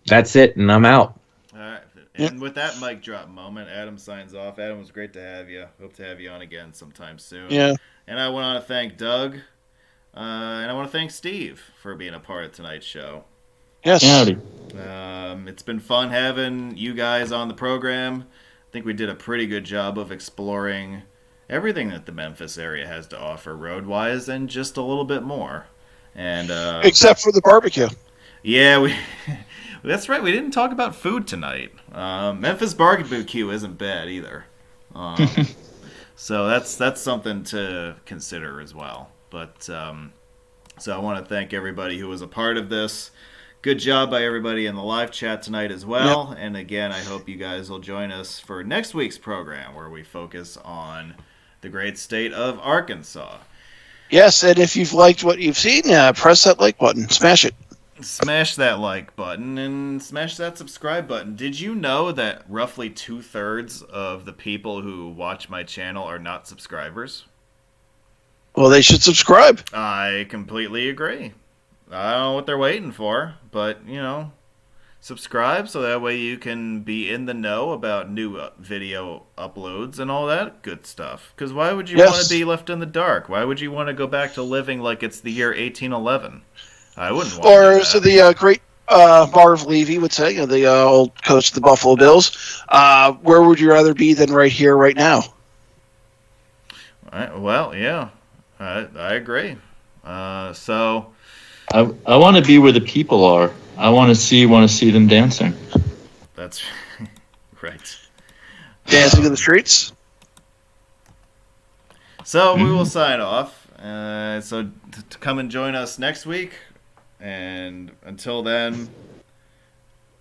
that's it, and I'm out. All right. And with that mic drop moment, Adam signs off. Adam, it was great to have you. Hope to have you on again sometime soon. Yeah. And I want to thank Doug. And I want to thank Steve for being a part of tonight's show. Yes. Howdy. It's been fun having you guys on the program. I think we did a pretty good job of exploring everything that the Memphis area has to offer road-wise, and just a little bit more. And except for the barbecue. Yeah, that's right. We didn't talk about food tonight. Memphis barbecue isn't bad either. So that's something to consider as well. But so I want to thank everybody who was a part of this. Good job by everybody in the live chat tonight as well. Yep. And again, I hope you guys will join us for next week's program, where we focus on the great state of Arkansas. Yes, and if you've liked what you've seen, press that like button. Smash it. Smash that like button and smash that subscribe button. Did you know that roughly 2/3 of the people who watch my channel are not subscribers? Well, they should subscribe. I completely agree. I don't know what they're waiting for, but, subscribe so that way you can be in the know about new video uploads and all that good stuff. Because why would you want to be left in the dark? Why would you want to go back to living like it's the year 1811? I wouldn't want to do that. So the great Marv Levy would say, the old coach of the Buffalo Bills, where would you rather be than right here, right now? Well, yeah. I agree. So I want to be where the people are. I want to see them dancing. That's right. Dancing in the streets. So we will sign off. So to come and join us next week, and until then,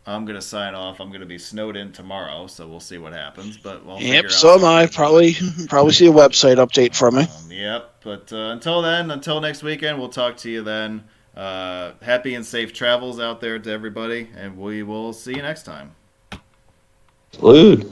I'm gonna sign off. I'm gonna be snowed in tomorrow, so we'll see what happens. But we'll figure out. So am I. Probably see a website update from me. Yep. But until next weekend, we'll talk to you then. Happy and safe travels out there to everybody, and we will see you next time. Salute.